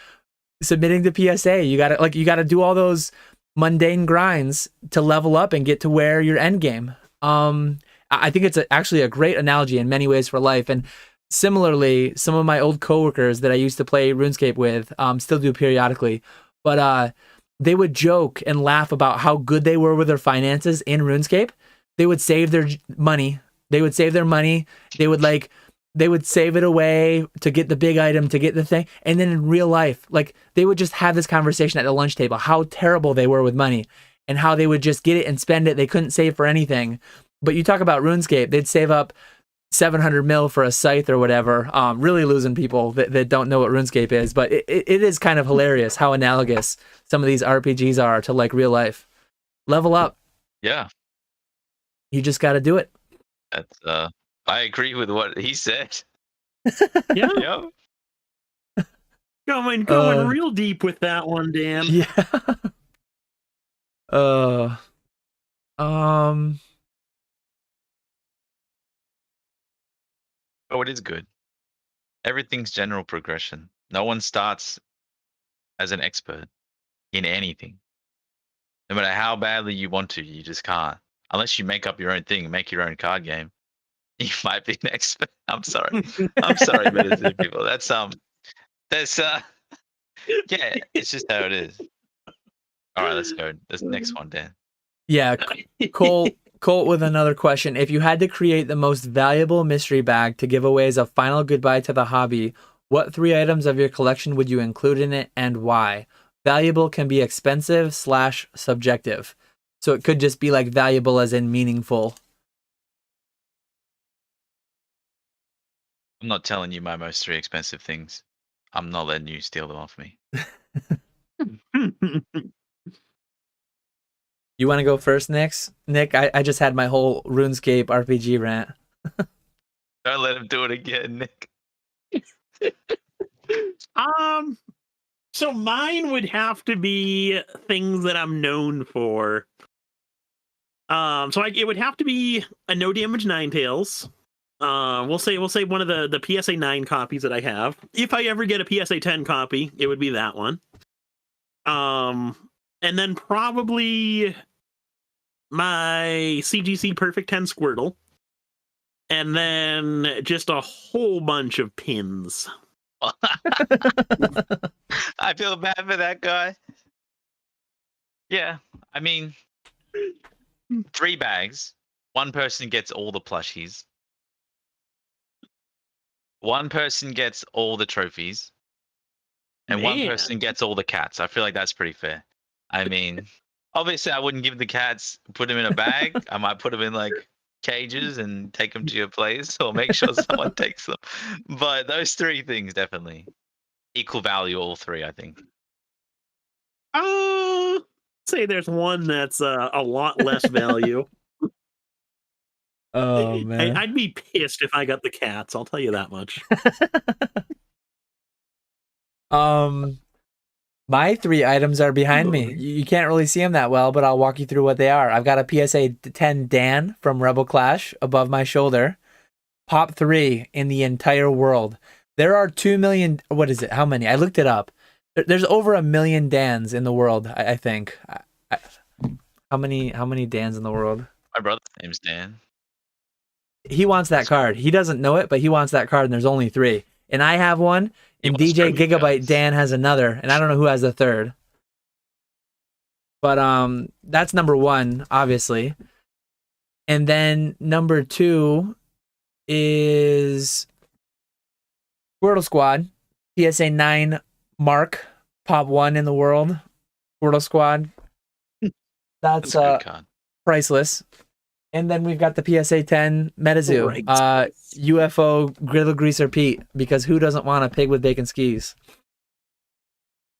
S2: submitting to PSA, you got to do all those mundane grinds to level up and get to where your end game. I think it's actually a great analogy in many ways for life. And similarly, some of my old coworkers that I used to play RuneScape with, still do periodically, but they would joke and laugh about how good they were with their finances in RuneScape. They would save their money. They would save their money. They would save it away to get the big item, to get the thing. And then in real life, like, they would just have this conversation at the lunch table, how terrible they were with money and how they would just get it and spend it. They couldn't save for anything. But you talk about RuneScape, they'd save up 700 mil for a scythe or whatever, really losing people that don't know what RuneScape is. But it is kind of hilarious how analogous some of these RPGs are to like real life. Level up.
S3: Yeah.
S2: You just got to do it.
S3: That's I agree with what he said.
S1: Yeah.
S3: Yep.
S1: Going real deep with that one, Dan.
S2: Yeah.
S3: Oh, it is good. Everything's general progression. No one starts as an expert in anything. No matter how badly you want to, you just can't. Unless you make up your own thing, make your own card game. You might be an expert. I'm sorry. I'm sorry, MetaZoo people. That's yeah, it's just how it is. All right, let's go. This next one, Dan.
S2: Yeah, Colt with another question. If you had to create the most valuable mystery bag to give away as a final goodbye to the hobby, what 3 items of your collection would you include in it and why? Valuable can be expensive / subjective. So it could just be like valuable as in meaningful.
S3: I'm not telling you my most 3 expensive things. I'm not letting you steal them off me.
S2: You want to go first, Nick? Nick, I just had my whole RuneScape RPG rant.
S3: Don't let him do it again, Nick.
S1: So mine would have to be things that I'm known for. It would have to be a no damage Ninetales. We'll say one of the PSA 9 copies that I have. If I ever get a PSA 10 copy, it would be that one. And then probably my CGC Perfect 10 Squirtle. And then just a whole bunch of pins.
S3: I feel bad for that guy. Yeah, I mean, 3 bags. One person gets all the plushies. One person gets all the trophies. And one person gets all the cats. I feel like that's pretty fair. I mean, obviously I wouldn't give the cats, put them in a bag. I might put them in like cages and take them to your place or make sure someone takes them. But those 3 things definitely equal value, all 3, I think.
S1: Say there's one that's a lot less value.
S2: Oh man,
S1: I'd be pissed if I got the cats. I'll tell you that much.
S2: My 3 items are behind me. You can't really see them that well, but I'll walk you through what they are. I've got a PSA 10 Dan from Rebel Clash above my shoulder. Pop 3 in the entire world. There are 2 million. What is it? How many? I looked it up. There's over 1 million Dans in the world, I think. How many Dans in the world?
S3: My brother's name's Dan.
S2: He wants that card. He doesn't know it, but he wants that card, and there's only 3. And I have one, and DJ Gigabyte Dan has another, and I don't know who has the third. But that's number 1, obviously. And then number 2 is Squirtle Squad, PSA 9 Mark, Pop 1 in the world. Squirtle Squad. That's
S3: a good card.
S2: Priceless. And then we've got the PSA 10 MetaZoo,
S1: Right.
S2: UFO Griddle Greaser Pete, because who doesn't want a pig with bacon skis?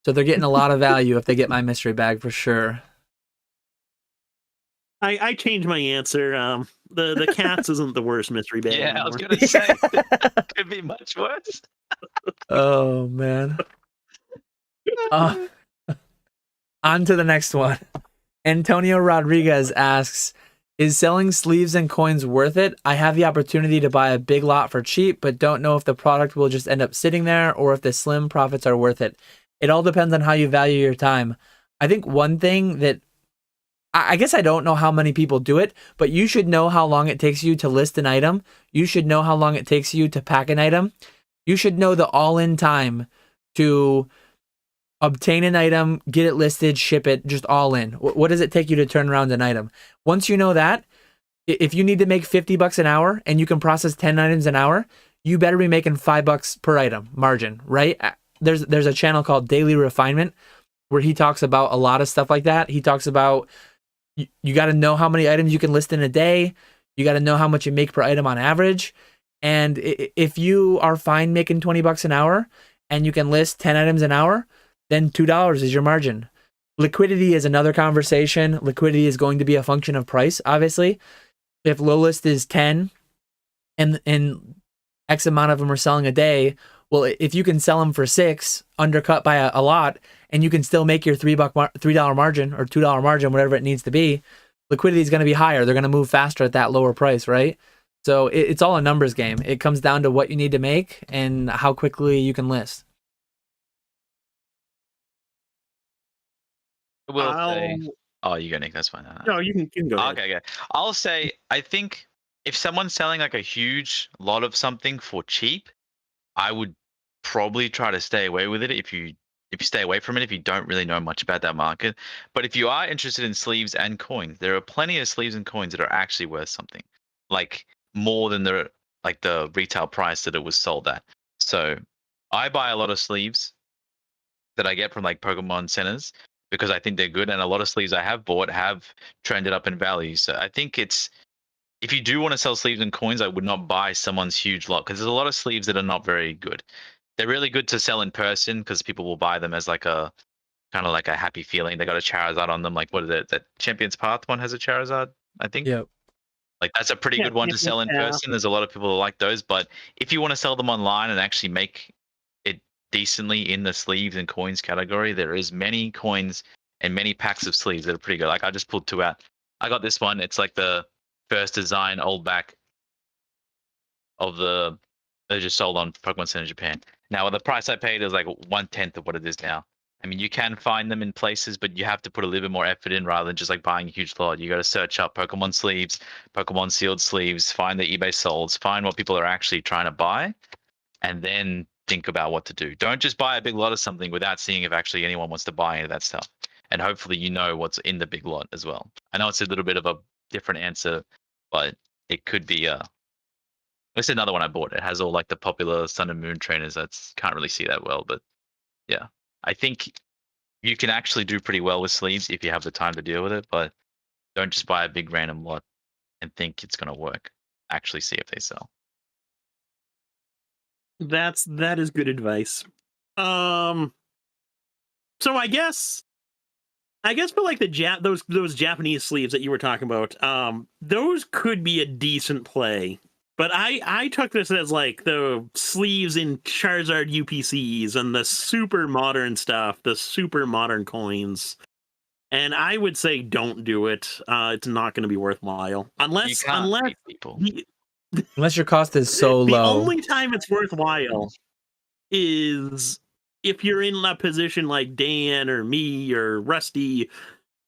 S2: So they're getting a lot of value if they get my mystery bag for sure.
S1: I changed my answer. The cats isn't the worst mystery bag.
S3: Yeah, I was
S1: anymore.
S3: gonna say could be much worse.
S2: Oh man. On to the next one. Antonio Rodriguez asks, is selling sleeves and coins worth it? I have the opportunity to buy a big lot for cheap, but don't know if the product will just end up sitting there or if the slim profits are worth it. It all depends on how you value your time. I think one thing that I guess I don't know how many people do it, but you should know how long it takes you to list an item. You should know how long it takes you to pack an item. You should know the all-in time to obtain an item, get it listed, ship it, just all in. What does it take you to turn around an item? Once you know that, if you need to make $50 an hour and you can process 10 items an hour, you better be making $5 per item margin, right? There's a channel called Daily Refinement where he talks about a lot of stuff like that. He talks about you got to know how many items you can list in a day. You got to know how much you make per item on average. And if you are fine making $20 an hour and you can list 10 items an hour, then $2 is your margin. Liquidity is another conversation. Liquidity is going to be a function of price, obviously. If low list is 10 and X amount of them are selling a day, well, if you can sell them for 6, undercut by a lot, and you can still make your $3 margin or $2 margin, whatever it needs to be, liquidity is going to be higher. They're going to move faster at that lower price, right? So it's all a numbers game. It comes down to what you need to make and how quickly you can list.
S3: I will say, oh, you go, Nick. That's fine.
S1: No, you can go ahead.
S3: Okay. I'll say, I think if someone's selling like a huge lot of something for cheap, I would probably try to stay away with it if you stay away from it if you don't really know much about that market. But if you are interested in sleeves and coins, there are plenty of sleeves and coins that are actually worth something, like more than the retail price that it was sold at. So I buy a lot of sleeves that I get from like Pokemon centers because I think they're good, and a lot of sleeves I have bought have trended up in value. So I think it's, if you do want to sell sleeves and coins, I would not buy someone's huge lot because there's a lot of sleeves that are not very good. They're really good to sell in person because people will buy them as like a kind of like a happy feeling. They got a Charizard on them. Like, what is it? That Champions Path one has a Charizard, I think.
S2: Yep.
S3: Like, that's a pretty good one to sell in person. There's a lot of people who like those. But if you want to sell them online and actually make it decently in the sleeves and coins category, there is many coins and many packs of sleeves that are pretty good. Like, I just pulled 2 out. I got this one. It's like the first design old back of the, they just sold on Pokemon Center Japan. Now, the price I paid is like 1/10 of what it is now. I mean, you can find them in places, but you have to put a little bit more effort in rather than just like buying a huge lot. You got to search up Pokemon sleeves, Pokemon sealed sleeves, find the eBay solds, find what people are actually trying to buy, and then think about what to do. Don't just buy a big lot of something without seeing if actually anyone wants to buy any of that stuff. And hopefully you know what's in the big lot as well. I know it's a little bit of a different answer, but it could be it's another one I bought. It has all like the popular Sun and Moon trainers. That's can't really see that well, but yeah, I think you can actually do pretty well with sleeves if you have the time to deal with it. But don't just buy a big random lot and think it's gonna work. Actually, see if they sell.
S1: That is good advice. So I guess for like the those Japanese sleeves that you were talking about, those could be a decent play. But I took this as like the sleeves in Charizard UPCs and the super modern stuff, the super modern coins. And I would say don't do it. It's not going to be worthwhile unless
S3: people.
S2: Unless your cost is so
S1: the
S2: low.
S1: The only time it's worthwhile is if you're in a position like Dan or me or Rusty,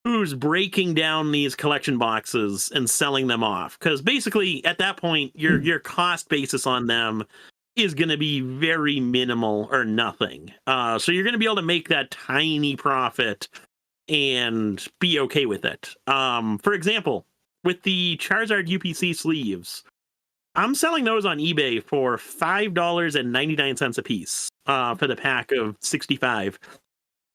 S1: who's breaking down these collection boxes and selling them off. Because basically, at that point, your cost basis on them is going to be very minimal or nothing. So you're going to be able to make that tiny profit and be okay with it. For example, with the Charizard UPC sleeves, I'm selling those on eBay for $5.99 a piece for the pack of 65.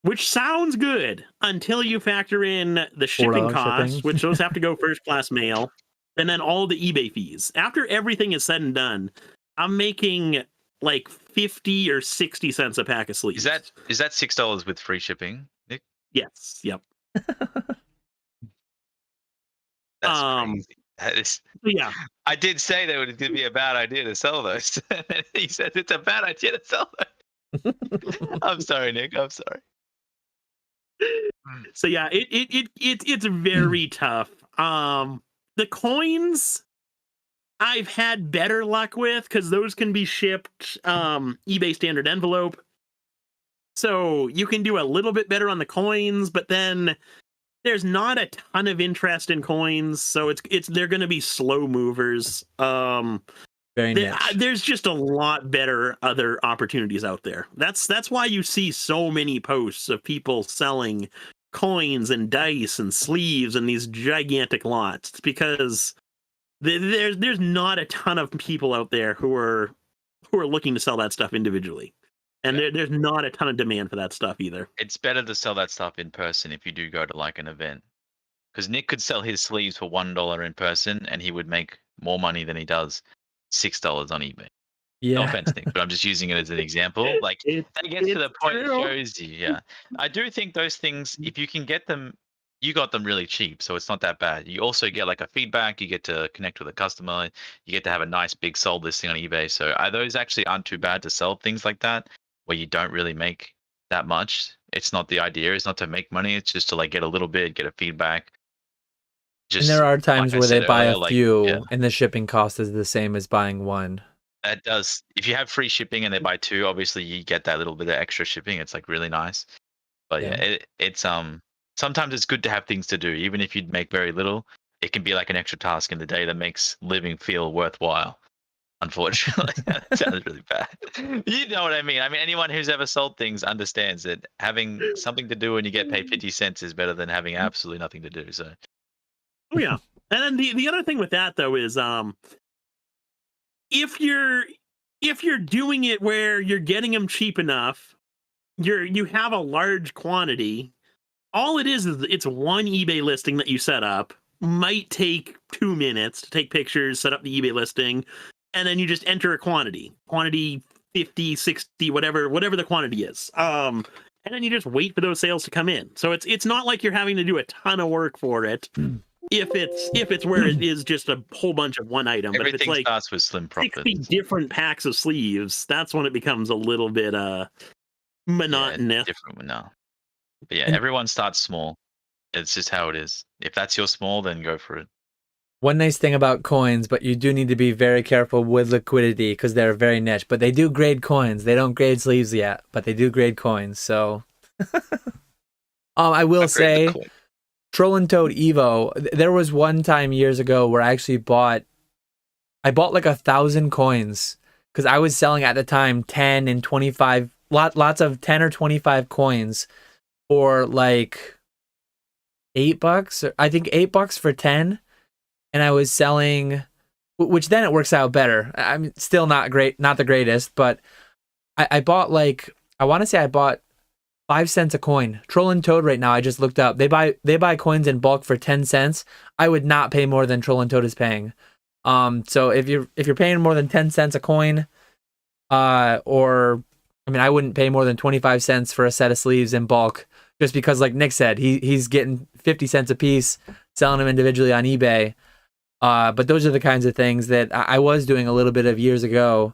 S1: Which sounds good until you factor in the shipping costs, which those have to go first class mail. and then all the eBay fees. After everything is said and done, I'm making like 50 or 60 cents a pack of sleeves.
S3: Is that $6 with free shipping, Nick?
S1: Yes. Yep.
S3: That's crazy. That is,
S1: yeah.
S3: I did say that it would be a bad idea to sell those. He said it's a bad idea to sell those. I'm sorry, Nick. I'm sorry.
S1: So yeah, it's very tough. The coins I've had better luck with because those can be shipped eBay standard envelope. So you can do a little bit better on the coins, but then there's not a ton of interest in coins, so they're going to be slow movers.
S2: Very niche.
S1: There's just a lot better other opportunities out there. That's why you see so many posts of people selling coins and dice and sleeves and these gigantic lots. It's because there's not a ton of people out there who are looking to sell that stuff individually. And there's not a ton of demand for that stuff either.
S3: It's better to sell that stuff in person if you do go to like an event. Because Nick could sell his sleeves for $1 in person and he would make more money than he does $6 on eBay.
S2: Yeah.
S3: No offense, Nick, but I'm just using it as an example. Like, that gets to the point it shows you. Yeah. I do think those things, if you can get them, you got them really cheap, so it's not that bad. You also get like a feedback, you get to connect with a customer, you get to have a nice big sold listing on eBay. So those actually aren't too bad to sell things like that, where you don't really make that much. It's not the idea, it's not to make money, it's just to like get a little bit, get a feedback.
S2: Just, and there are times like where they buy a few
S3: yeah.
S2: and the shipping cost is the same as buying one.
S3: That does. If you have free shipping and they buy two, obviously you get that little bit of extra shipping. It's like really nice. But yeah, it's sometimes it's good to have things to do. Even if you'd make very little, it can be like an extra task in the day that makes living feel worthwhile. Unfortunately, that sounds really bad. You know what I mean? I mean, anyone who's ever sold things understands that having something to do when you get paid 50 cents is better than having absolutely nothing to do. So.
S1: Oh yeah, and then the other thing with that though is if you're doing it where you're getting them cheap enough, you have a large quantity. All it is it's one eBay listing that you set up. Might take 2 minutes to take pictures, set up the eBay listing, and then you just enter a quantity 50, 60, whatever the quantity is. And then you just wait for those sales to come in. So it's not like you're having to do a ton of work for it. If it's where it is just a whole bunch of one item,
S3: everything
S1: but if it's like
S3: starts with slim profits.
S1: 60 different packs of sleeves, that's when it becomes a little bit monotonous.
S3: Yeah, different now. But yeah, everyone starts small. It's just how it is. If that's your small, then go for it.
S2: One nice thing about coins, but you do need to be very careful with liquidity because they're very niche. But they do grade coins. They don't grade sleeves yet, but they do grade coins. So I will say, Troll&Toad EVO, there was one time years ago where I actually bought like 1,000 coins because I was selling at the time 10 and 25, lots of 10 or 25 coins for like $8, or I think $8 for 10. And I was selling, which then it works out better. I'm still not great, not the greatest, but I bought I want to say I bought 5 cents a coin. Troll&Toad right now, I just looked up. They buy coins in bulk for 10 cents. I would not pay more than Troll&Toad is paying. So if you're paying more than 10 cents a coin, I wouldn't pay more than 25 cents for a set of sleeves in bulk, just because like Nick said, he's getting 50 cents a piece, selling them individually on eBay. But those are the kinds of things that I was doing a little bit of years ago,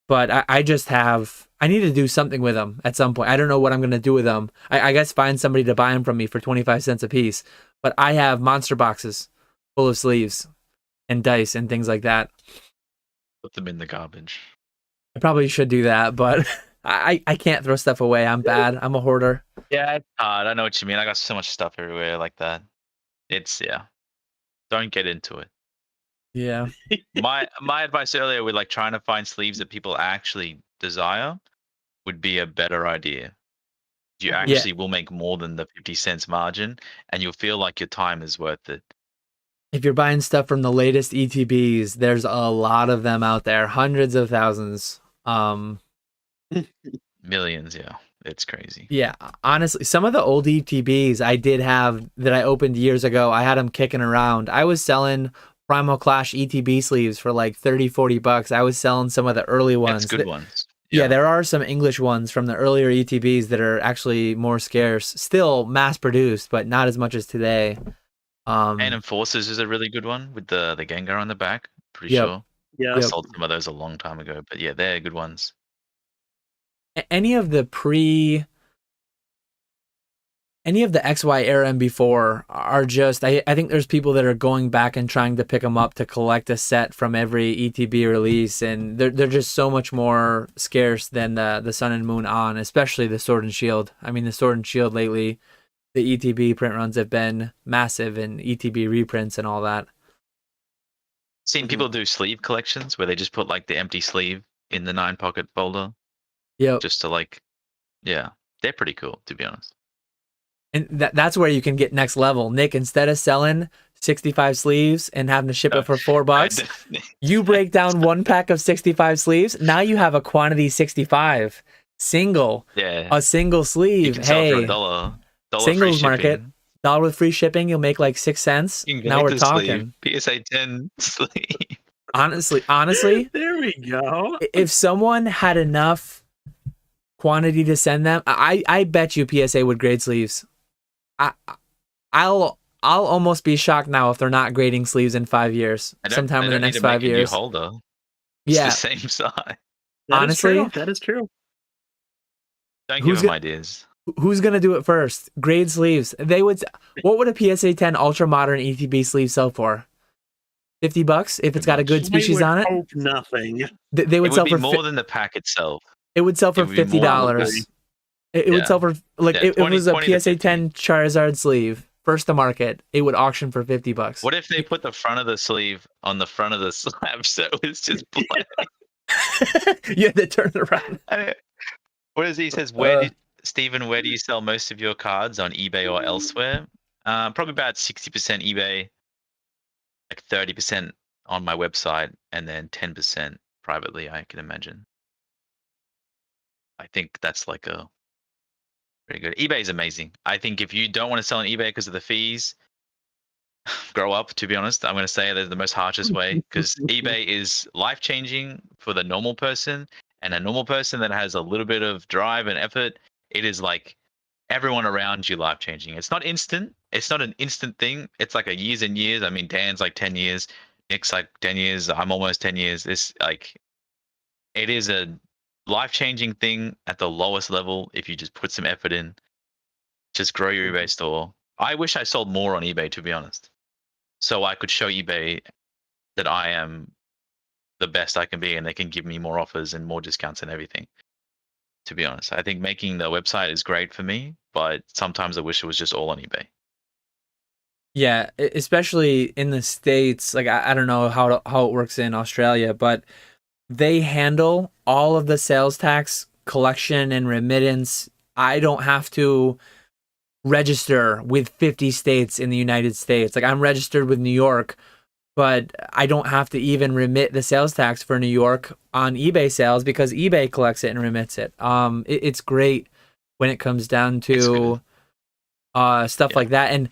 S2: but I need to do something with them at some point. I don't know what I'm going to do with them. I guess find somebody to buy them from me for 25 cents a piece, but I have monster boxes full of sleeves and dice and things like that.
S3: Put them in the garbage.
S2: I probably should do that, but I can't throw stuff away. I'm bad. I'm a hoarder.
S3: Yeah, it's hard. I know what you mean. I got so much stuff everywhere like that. Don't get into it.
S2: Yeah.
S3: My advice earlier with like trying to find sleeves that people actually desire would be a better idea. You actually will make more than the 50 cents margin, and you'll feel like your time is worth it.
S2: If you're buying stuff from the latest ETBs, there's a lot of them out there, hundreds of thousands.
S3: Millions, yeah. It's crazy.
S2: Yeah, honestly, some of the old ETBs I did have that I opened years ago, I had them kicking around. I was selling Primal Clash ETB sleeves for like $30-$40. I was selling some of the early ones.
S3: That's good ones.
S2: Yeah, there are some English ones from the earlier ETBs that are actually more scarce. Still mass produced, but not as much as today.
S3: And Enforcers is a really good one with the Gengar on the back. Pretty
S2: Yep.
S3: sure.
S1: Yeah.
S3: I sold some of those a long time ago, but yeah, they're good ones.
S2: Any of the XY era and before are just, I think there's people that are going back and trying to pick them up to collect a set from every ETB release, and they're just so much more scarce than the Sun and Moon on, especially the Sword and Shield. I mean, the Sword and Shield lately, the ETB print runs have been massive, and ETB reprints and all that.
S3: Seen people do sleeve collections where they just put like the empty sleeve in the 9-pocket folder.
S2: Yep.
S3: Just to like, yeah, they're pretty cool, to be honest.
S2: And that's where you can get next level. Nick, instead of selling 65 sleeves and having to ship it for $4, you break down one pack of 65 sleeves. Now you have a quantity 65 single.
S3: Yeah.
S2: A single sleeve.
S3: You can sell
S2: hey,
S3: for $1.
S2: Singles market. $1 with free shipping, you'll make like 6 cents. Now we're talking.
S3: PSA 10 sleeve.
S2: Honestly,
S1: there we go.
S2: If someone had enough quantity to send them, I bet you PSA would grade sleeves. I'll almost be shocked now if they're not grading sleeves in 5 years. Sometime in the next 5 years.
S3: Holder.
S2: It's
S3: the same size.
S2: Honestly,
S1: that is true.
S3: Don't give them ideas.
S2: Who's gonna do it first? Grade sleeves. They would. What would a PSA 10 Ultra Modern ETB sleeve sell for? $50 if it's got a good species on it.
S1: Hope nothing.
S2: They would sell for
S3: more than the pack itself.
S2: It would sell for $50. It would sell for if it was a PSA 10 Charizard sleeve, first to market, it would auction for $50.
S3: What if they put the front of the sleeve on the front of the slab so it's just blank?
S2: You had to turn it around.
S3: What is he says? Stephen, where do you sell most of your cards, on eBay or elsewhere? Probably about 60% eBay, like 30% on my website, and then 10% privately, I can imagine. I think that's like a very good. eBay is amazing. I think if you don't want to sell on eBay because of the fees, grow up, to be honest. I'm going to say that the most harshest way, because eBay is life-changing for the normal person, and a normal person that has a little bit of drive and effort, it is like everyone around you life-changing. It's not instant. It's not an instant thing. It's like a years and years. I mean, Dan's like 10 years. Nick's like 10 years. I'm almost 10 years. It's like, it is a life-changing thing at the lowest level if you just put some effort in. Just grow your eBay store. I wish I sold more on eBay, to be honest, so I could show eBay that I am the best I can be, and they can give me more offers and more discounts and everything. To be honest, I think making the website is great for me, but sometimes I wish it was just all on eBay.
S2: Yeah, especially in the States. Like I don't know how it works in Australia, but they handle all of the sales tax collection and remittance. I don't have to register with 50 states in the United States. Like I'm registered with New York, but I don't have to even remit the sales tax for New York on eBay sales because eBay collects it and remits it. It's great when it comes down to stuff like that. And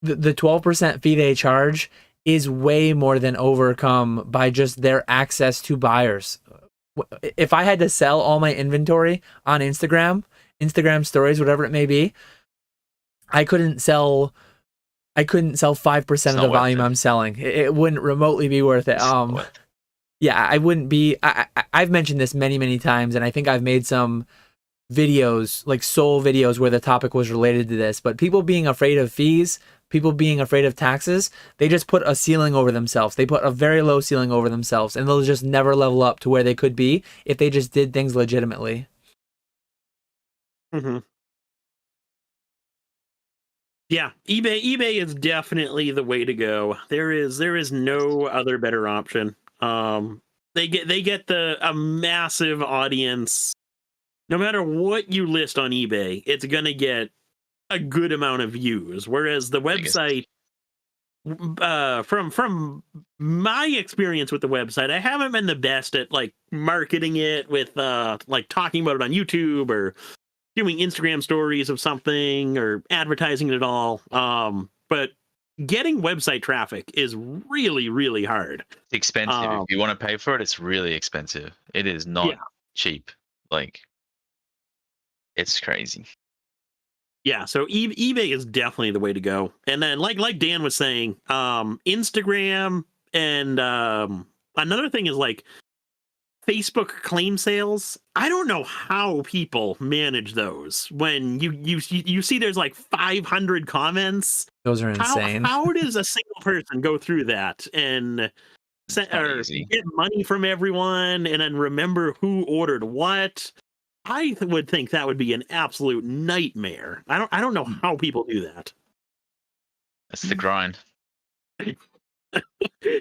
S2: the 12% fee they charge is way more than overcome by just their access to buyers. If I had to sell all my inventory on Instagram stories, whatever it may be, I couldn't sell 5% of the volume I'm selling. It wouldn't remotely be worth it. Yeah, I wouldn't be. I've mentioned this many times, and I think I've made some videos, like soul videos, where the topic was related to this. But people being afraid of fees, people being afraid of taxes, they just put a ceiling over themselves. They put a very low ceiling over themselves, and they'll just never level up to where they could be if they just did things legitimately.
S1: Mm-hmm. Yeah, eBay is definitely the way to go. There is no other better option. They get a massive audience. No matter what you list on eBay, it's gonna get a good amount of views. Whereas the website, from my experience with the website, I haven't been the best at like marketing it with like talking about it on YouTube or doing Instagram stories of something or advertising it at all. But getting website traffic is really, really hard.
S3: It's expensive. If you want to pay for it, it's really expensive. It is not cheap. Like, it's crazy.
S1: Yeah, so eBay is definitely the way to go. And then, like Dan was saying, Instagram and another thing is like Facebook claim sales. I don't know how people manage those when you see there's like 500 comments.
S2: Those are insane.
S1: How does a single person go through that and get money from everyone and then remember who ordered what? I would think that would be an absolute nightmare. I don't know how people do that.
S3: That's the grind.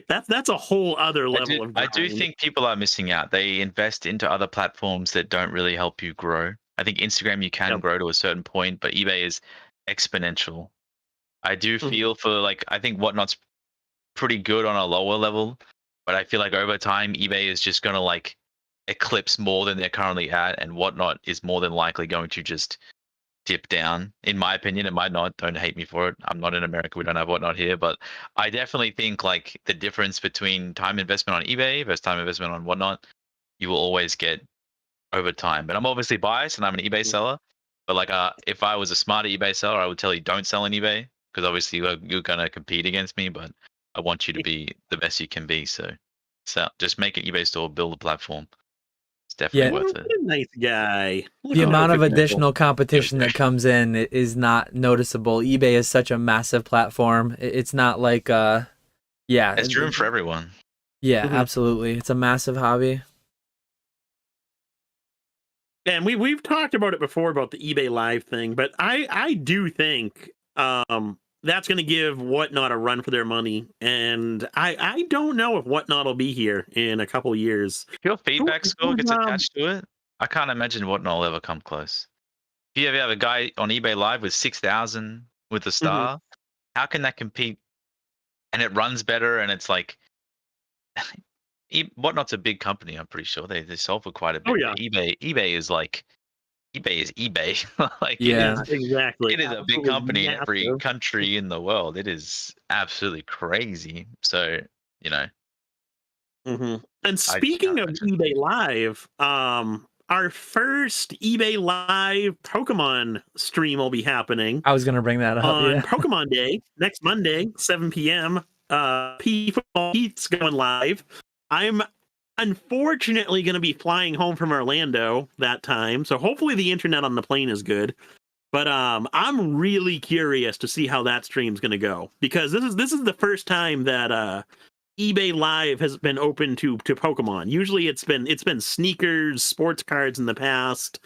S1: That's a whole other level of grind.
S3: I do think people are missing out. They invest into other platforms that don't really help you grow. I think Instagram you can grow to a certain point, but eBay is exponential. I do feel for like, I think Whatnot's pretty good on a lower level, but I feel like over time eBay is just gonna like eclipse more than they're currently at, and Whatnot is more than likely going to just dip down. In my opinion, it might not. Don't hate me for it. I'm not in America. We don't have Whatnot here, but I definitely think like the difference between time investment on eBay versus time investment on Whatnot, you will always get over time. But I'm obviously biased, and I'm an eBay seller. But like, if I was a smarter eBay seller, I would tell you don't sell on eBay, because obviously you're gonna compete against me. But I want you to be the best you can be. So just make an eBay store, build a platform. It's definitely worth it.
S1: What a nice guy.
S2: The amount of additional competition that comes in is not noticeable. eBay is such a massive platform. It's not like
S3: there's room for everyone.
S2: Yeah, absolutely. It's a massive hobby.
S1: And we've talked about it before about the eBay Live thing, but I do think that's going to give Whatnot a run for their money, and I don't know if Whatnot will be here in a couple years.
S3: If your feedback score gets attached to it, I can't imagine Whatnot will ever come close. If you ever have a guy on eBay Live with 6,000 with a star, how can that compete? And it runs better, and it's like Whatnot's a big company. I'm pretty sure they sell for quite a bit.
S1: Oh yeah,
S3: eBay is like. eBay is eBay. Like,
S1: exactly.
S3: It is a big company in every country in the world. It is absolutely crazy. So, you know.
S1: And speaking of eBay Live, our first eBay Live Pokemon stream will be happening.
S2: I was going to bring that up.
S1: On Pokemon Day, next Monday, 7 p.m. Pete's going live. I'm unfortunately going to be flying home from Orlando that time, so hopefully the internet on the plane is good. But I'm really curious to see how that stream's going to go, because this is the first time that eBay Live has been open to Pokemon. Usually it's been sneakers, sports cards in the past,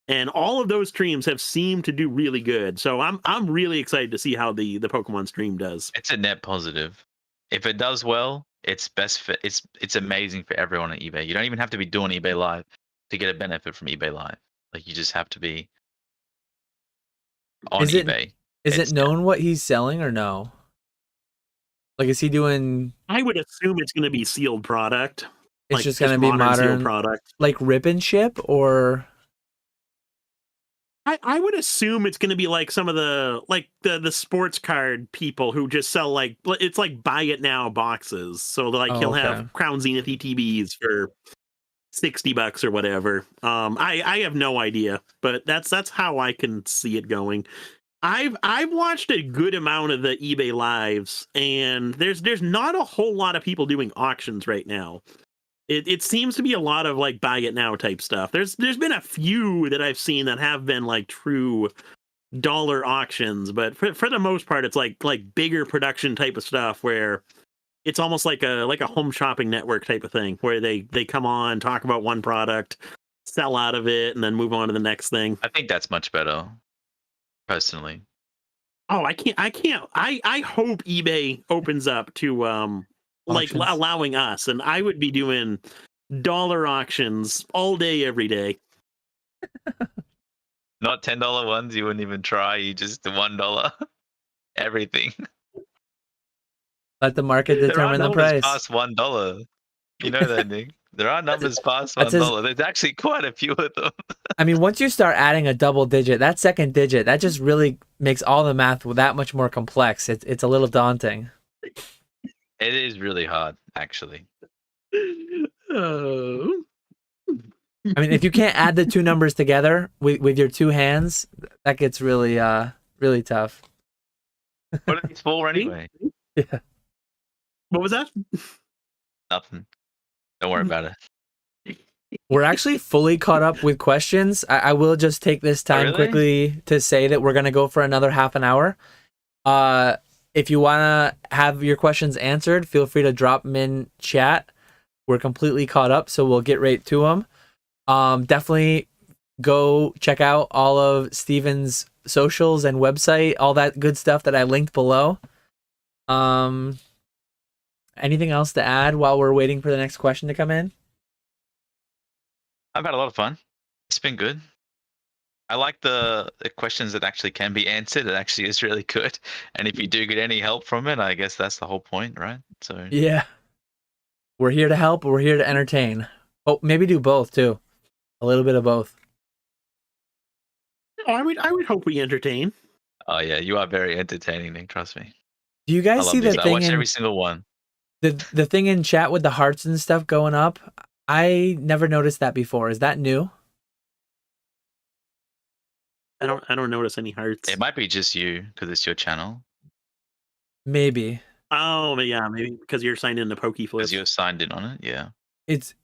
S1: and all of those streams have seemed to do really good. So I'm really excited to see how the Pokemon stream does.
S3: It's a net positive. If it does well, it's best for it's amazing for everyone on eBay. You don't even have to be doing eBay Live to get a benefit from eBay Live. Like, you just have to be on eBay.
S2: Is it known what he's selling or no? Like, is he doing?
S1: I would assume it's going to be sealed product.
S2: It's like, just going to be modern product, like rip and ship, or
S1: I would assume it's going to be like some of the sports card people who just sell like, it's like buy it now boxes. So like he'll have Crown Zenith ETBs for $60 or whatever. I have no idea, but that's how I can see it going. I've watched a good amount of the eBay Lives, and there's not a whole lot of people doing auctions right now. It seems to be a lot of like buy it now type stuff. There's been a few that I've seen that have been like true dollar auctions, but for the most part, it's like bigger production type of stuff where it's almost like a home shopping network type of thing, where they come on, talk about one product, sell out of it, and then move on to the next thing.
S3: I think that's much better, personally.
S1: Oh, I hope eBay opens up to like allowing us, and I would be doing dollar auctions all day, every day.
S3: Not $10 ones. You wouldn't even try. You just $1 everything.
S2: Let the market determine the price.
S3: Past $1. You know that, Nick. There are numbers past
S2: That's
S3: $1. There's actually quite a few of them.
S2: I mean, once you start adding a double digit, that second digit, that just really makes all the math that much more complex. It's a little daunting.
S3: It is really hard, actually.
S1: Oh.
S2: I mean, if you can't add the two numbers together with your two hands, that gets really really tough.
S3: What are these for anyway?
S2: Yeah.
S1: What was that?
S3: Nothing. Don't worry about it.
S2: We're actually fully caught up with questions. I will just take this time
S3: really?
S2: quickly to say that we're going to go for another half an hour. If you want to have your questions answered, feel free to drop them in chat. We're completely caught up, so we'll get right to them. Definitely go check out all of Steven's socials and website, all that good stuff that I linked below. Anything else to add while we're waiting for the next question to come in?
S3: I've had a lot of fun. It's been good. I like the questions that actually can be answered. It actually is really good. And if you do get any help from it, I guess that's the whole point, right? So
S2: Yeah. We're here to help. We're here to entertain. Oh, maybe do both too. A little bit of both.
S1: I would hope we entertain.
S3: Oh yeah, you are very entertaining, Nick. Trust me.
S2: Do you
S3: I
S2: guys
S3: love
S2: see the
S3: these. I
S2: thing
S3: watch
S2: in
S3: every single one.
S2: the thing in chat with the hearts and stuff going up? I never noticed that before. Is that new?
S1: I don't notice any hearts.
S3: It might be just you because it's your channel.
S2: Maybe.
S1: Oh, yeah, maybe because you're signed into
S3: Because
S1: PokeFlipz.
S3: you're signed in on it, yeah.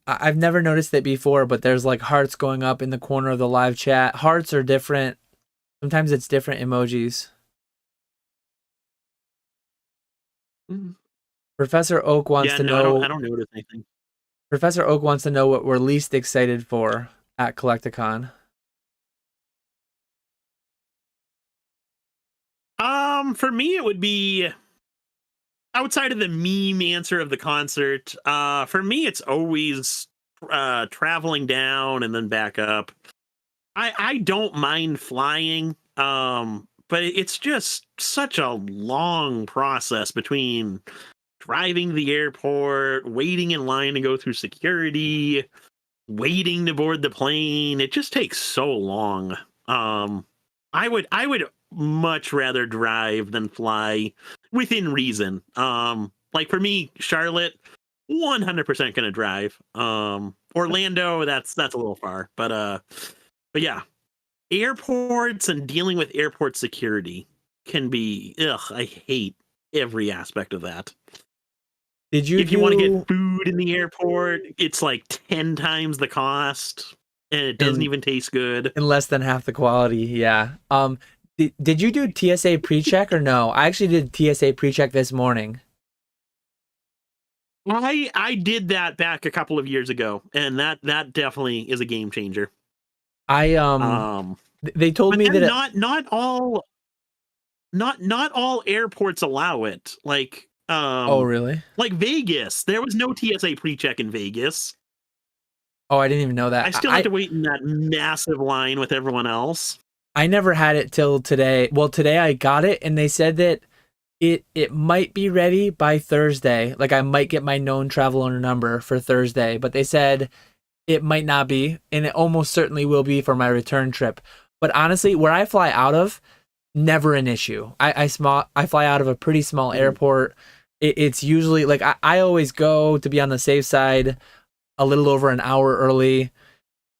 S2: I've never noticed it before, but there's like hearts going up in the corner of the live chat. Hearts are different. Sometimes it's different emojis.
S1: Mhm.
S2: Professor Oak wants
S1: Yeah,
S2: to
S1: no,
S2: know.
S1: I don't notice anything.
S2: Professor Oak wants to know what we're least excited for at Collecticon.
S1: For me, it would be outside of the meme answer of the concert. For me, it's always traveling down and then back up. I don't mind flying, but it's just such a long process between driving to the airport, waiting in line to go through security, waiting to board the plane. It just takes so long. I would much rather drive than fly within reason. Like for me, Charlotte, 100% gonna drive. Orlando, that's a little far, but yeah, airports and dealing with airport security can be I hate every aspect of that.
S2: Did you
S1: if you want to get food in the airport, it's like 10 times the cost and it doesn't even taste good.
S2: In less than half the quality, yeah. Did you do TSA pre-check or no? I actually did TSA pre-check this morning.
S1: I did that back a couple of years ago, and that definitely is a game changer.
S2: They told me that
S1: not all airports allow it. Like
S2: oh really?
S1: Like Vegas, there was no TSA pre-check in Vegas.
S2: Oh, I didn't even know that.
S1: I still had to wait in that massive line with everyone else.
S2: I never had it till today. Well, today I got it, and they said that it might be ready by Thursday. Like I might get my known travel owner number for Thursday, but they said it might not be, and it almost certainly will be for my return trip. But honestly, where I fly out of, never an issue. I fly out of a pretty small airport. It's usually like I always go to be on the safe side a little over an hour early,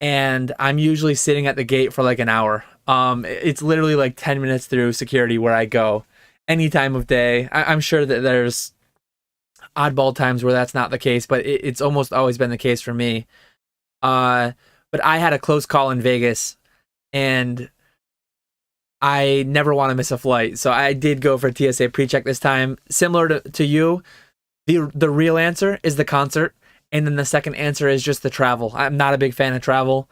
S2: and I'm usually sitting at the gate for like an hour. It's literally like 10 minutes through security where I go any time of day. I'm sure that there's oddball times where that's not the case, but it's almost always been the case for me. But I had a close call in Vegas, and I never want to miss a flight. So I did go for TSA pre-check this time. Similar to you, the real answer is the concert. And then the second answer is just the travel. I'm not a big fan of travel.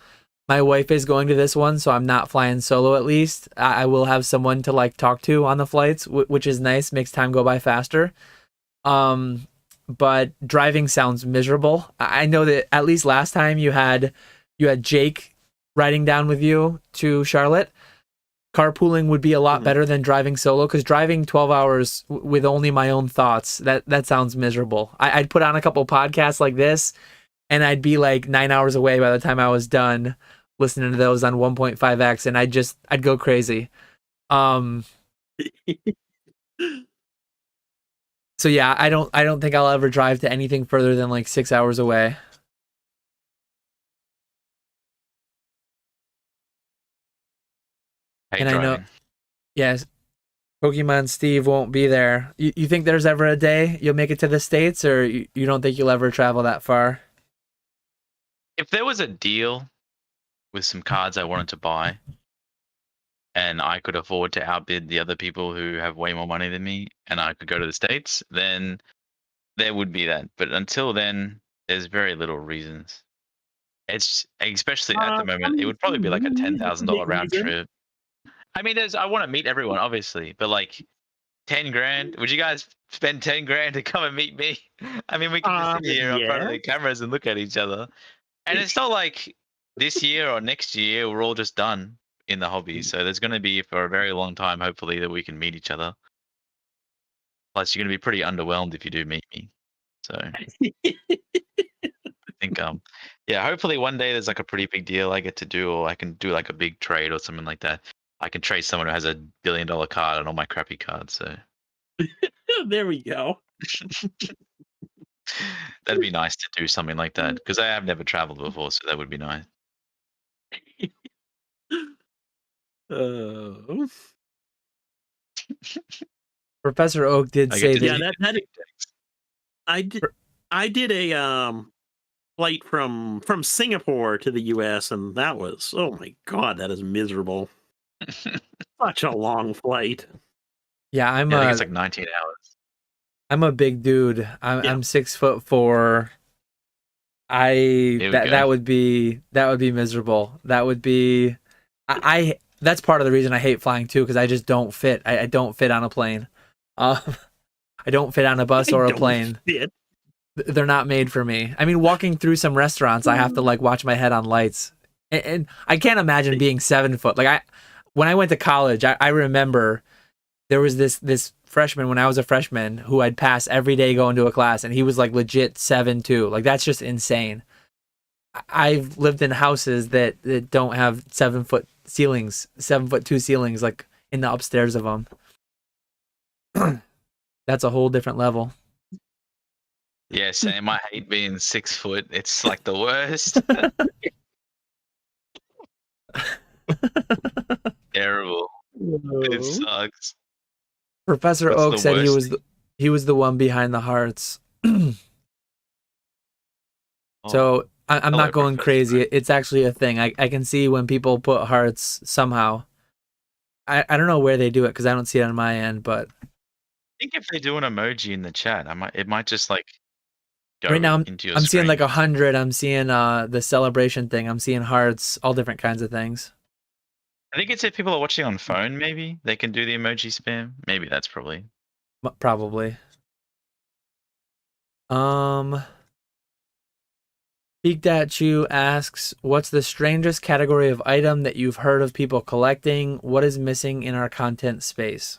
S2: My wife is going to this one, so I'm not flying solo at least. I will have someone to like talk to on the flights, which is nice, makes time go by faster. But driving sounds miserable. I know that at least last time you had Jake riding down with you to Charlotte. Carpooling would be a lot better than driving solo, because driving 12 hours with only my own thoughts, that sounds miserable. I'd put on a couple podcasts like this and I'd be like 9 hours away by the time I was done listening to those on 1.5x, and I'd go crazy. So yeah, I don't think I'll ever drive to anything further than like 6 hours away.
S3: Hate
S2: And I know,
S3: driving.
S2: yes, Pokemon Steve won't be there. You think there's ever a day you'll make it to the States, or you don't think you'll ever travel that far?
S3: If there was a deal with some cards I wanted to buy, and I could afford to outbid the other people who have way more money than me, and I could go to the States, then there would be that. But until then, there's very little reasons. It's especially at the moment, it would probably be like a $10,000 round trip. I mean, I want to meet everyone, obviously, but like 10 grand. Would you guys spend 10 grand to come and meet me? I mean, we can just sit here in front of the cameras and look at each other. And it's not like this year or next year we're all just done in the hobby. So there's going to be for a very long time, hopefully, that we can meet each other. Plus, you're going to be pretty underwhelmed if you do meet me. So I think, yeah, hopefully one day there's like a pretty big deal I get to do, or I can do like a big trade or something like that. I can trade someone who has $1 billion card on all my crappy cards. So
S1: There we go.
S3: that'd be nice to do something like that, because I have never traveled before, so that would be nice.
S2: Professor Oak did
S3: I
S2: say
S3: get to
S1: Yeah,
S2: that.
S1: I did a flight from Singapore to the US, and that was, oh my god, that is miserable. Such a long flight.
S2: Yeah,
S3: I think it's like 19 hours.
S2: I'm a big dude. I'm 6'4". That would be miserable. That would be I that's part of the reason I hate flying too, because I just don't fit. I don't fit on a plane. I don't fit on a bus or a plane. They're not made for me. I mean, walking through some restaurants, I have to like watch my head on lights, and I can't imagine being 7 foot. Like when I went to college, I remember there was this freshman when I was a freshman who I'd pass every day going to a class, and he was like legit 7'2". Like that's just insane. I've lived in houses that don't have 7 foot ceilings, 7'2" ceilings, like in the upstairs of them. That's a whole different level.
S3: Yeah, Sam, I hate being 6 foot. It's like the worst. Terrible. It sucks.
S2: Professor Oak said he was the one behind the hearts. So I'm not going crazy. It's actually a thing. I can see when people put hearts somehow. I don't know where they do it because I don't see it on my end, but
S3: I think if they do an emoji in the chat, it might just like go
S2: right now
S3: into your
S2: I'm
S3: screen.
S2: seeing like 100. I'm seeing the celebration thing. I'm seeing hearts, all different kinds of things.
S3: I think it's if people are watching on phone, maybe they can do the emoji spam. Maybe that's probably.
S2: Probably. Peeked at You asks, what's the strangest category of item that you've heard of people collecting? What is missing in our content space?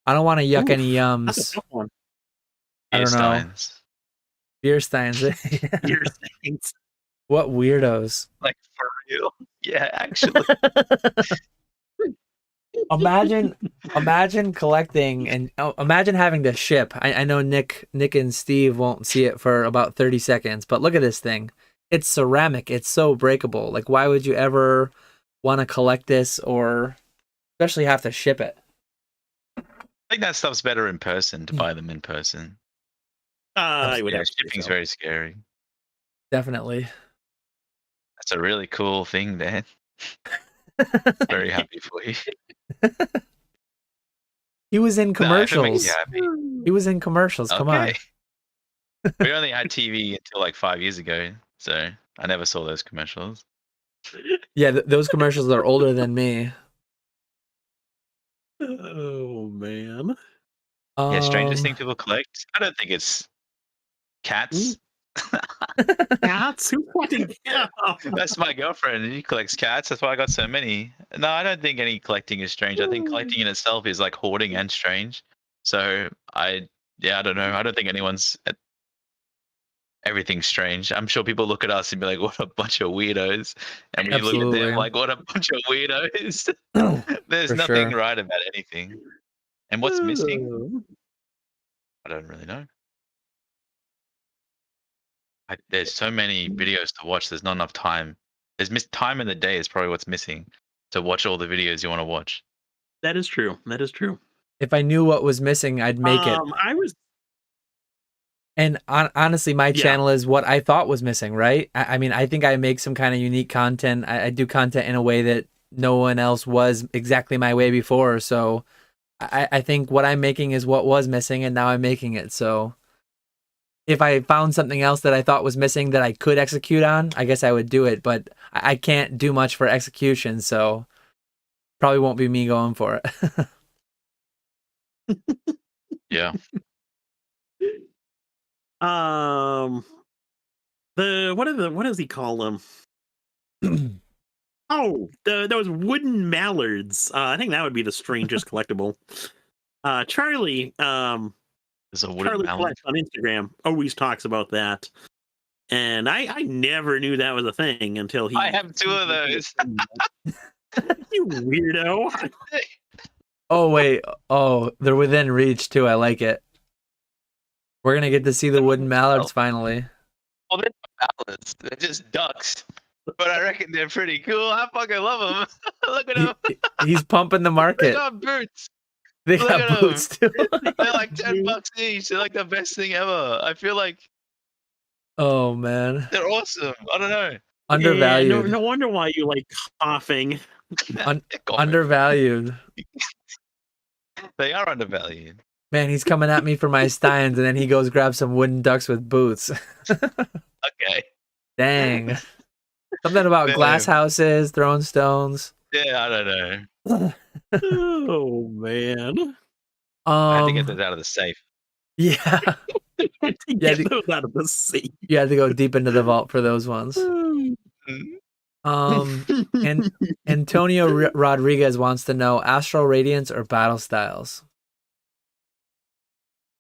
S2: I don't want to yuck any yums. I don't know. Beer steins.
S1: Beer steins.
S2: What weirdos.
S3: Like for real. Yeah, actually.
S2: Imagine collecting and imagine having to ship. I know Nick and Steve won't see it for about 30 seconds, but look at this thing. It's ceramic. It's so breakable. Like, why would you ever want to collect this or especially have to ship it?
S3: I think that stuff's better in person, to buy them in person. Shipping's very scary.
S2: Definitely.
S3: That's a really cool thing, Dan. Very happy for you.
S2: He was in commercials. He was in commercials. Come on.
S3: We only had TV until like 5 years ago, so I never saw those commercials.
S2: Yeah, those commercials are older than me.
S1: Oh man.
S3: Yeah, strangest thing people collect. I don't think it's cats.
S1: Cats? Who fucking cats?
S3: That's my girlfriend. She collects cats. That's why I got so many. No, I don't think any collecting is strange. I think collecting in itself is like hoarding and strange. So I don't know. I don't think anyone's everything's strange. I'm sure people look at us and be like, "What a bunch of weirdos," and we look at
S2: Absolutely.
S3: them like, "What a bunch of weirdos." There's
S2: For
S3: nothing
S2: sure.
S3: right about anything. And what's missing? I don't really know. There's so many videos to watch. There's not enough time. There's time in the day is probably what's missing to watch all the videos you want to watch.
S1: That is true. That is true.
S2: If I knew what was missing, I'd make it.
S1: I was.
S2: And honestly, my
S1: Yeah.
S2: channel is what I thought was missing, right? I mean, I think I make some kind of unique content. I do content in a way that no one else was exactly my way before. So I think what I'm making is what was missing, and now I'm making it. So if I found something else that I thought was missing that I could execute on, I guess I would do it. But I can't do much for execution, so probably won't be me going for it.
S3: Yeah.
S1: What does he call them? Oh, those wooden mallards. I think that would be the strangest collectible. Charlie,
S3: There's a wooden
S1: Charlie
S3: mallard.
S1: Collects on Instagram always talks about that, and I never knew that was a thing until he.
S3: I have 2 of those.
S1: You weirdo.
S2: Oh wait, oh, they're within reach too. I like it. We're gonna get to see the wooden mallards finally.
S3: Well, they're not mallards. They're just ducks. But I reckon they're pretty cool. I fucking love them. Look at them.
S2: He's pumping the
S3: They
S2: market.
S3: got boots.
S2: They
S3: Look
S2: got
S3: at 'em.
S2: boots too.
S3: They're like $10 each. They're like the best thing ever. I feel like
S2: Oh man,
S3: they're awesome. I don't know.
S2: undervalued.
S1: Yeah, no wonder why you like coughing.
S2: Undervalued.
S3: They are undervalued.
S2: Man, he's coming at me for my Steins, and then he goes grab some wooden ducks with boots.
S3: Okay.
S2: Dang. Something about
S3: Damn.
S2: glass houses, throwing stones.
S3: Yeah, I don't know.
S1: Oh man.
S3: I had to get those out of the safe.
S2: Yeah.
S1: To get those out of the safe.
S2: You had to go deep into the vault for those ones. And Antonio Rodriguez wants to know Astral, Radiance, or Battle Styles.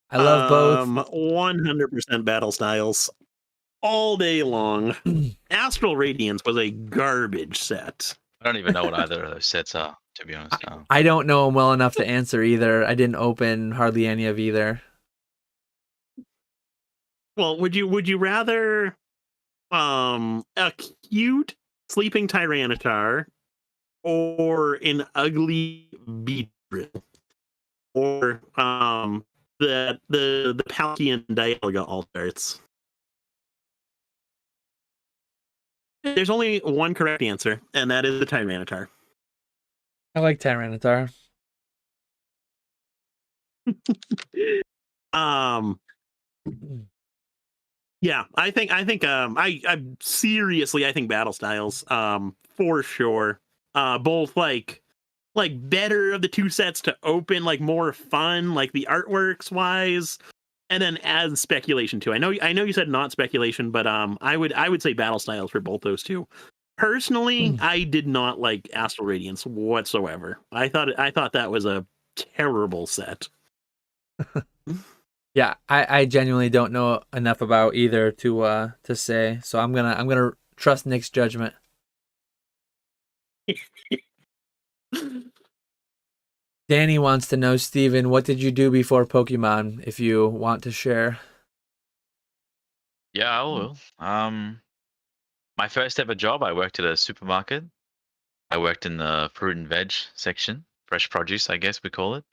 S2: I love both.
S1: 100% Battle Styles all day long. Astral Radiance was a garbage set.
S3: I don't even know what either of those sets are, to be honest.
S2: I don't know them well enough to answer either. I didn't open hardly any of either.
S1: Well, would you rather a cute sleeping Tyranitar or an ugly Beedrill, or the Palkia and Dialga All-Starts? There's only one correct answer, and that is the Tyranitar.
S2: I like Tyranitar.
S1: Yeah, I think I seriously, I think Battle Styles for sure. Both like better of the two sets to open, like more fun, like the artworks wise, and then as speculation too. I know you said not speculation, but I would say Battle Styles for both those two. Personally, I did not like Astral Radiance whatsoever. I thought that was a terrible set.
S2: Yeah, I genuinely don't know enough about either to say. So I'm gonna trust Nick's judgment. Danny wants to know, Steven, what did you do before Pokemon, if you want to share?
S3: Yeah, I will. My first ever job, I worked at a supermarket. I worked in the fruit and veg section, fresh produce, I guess we call it.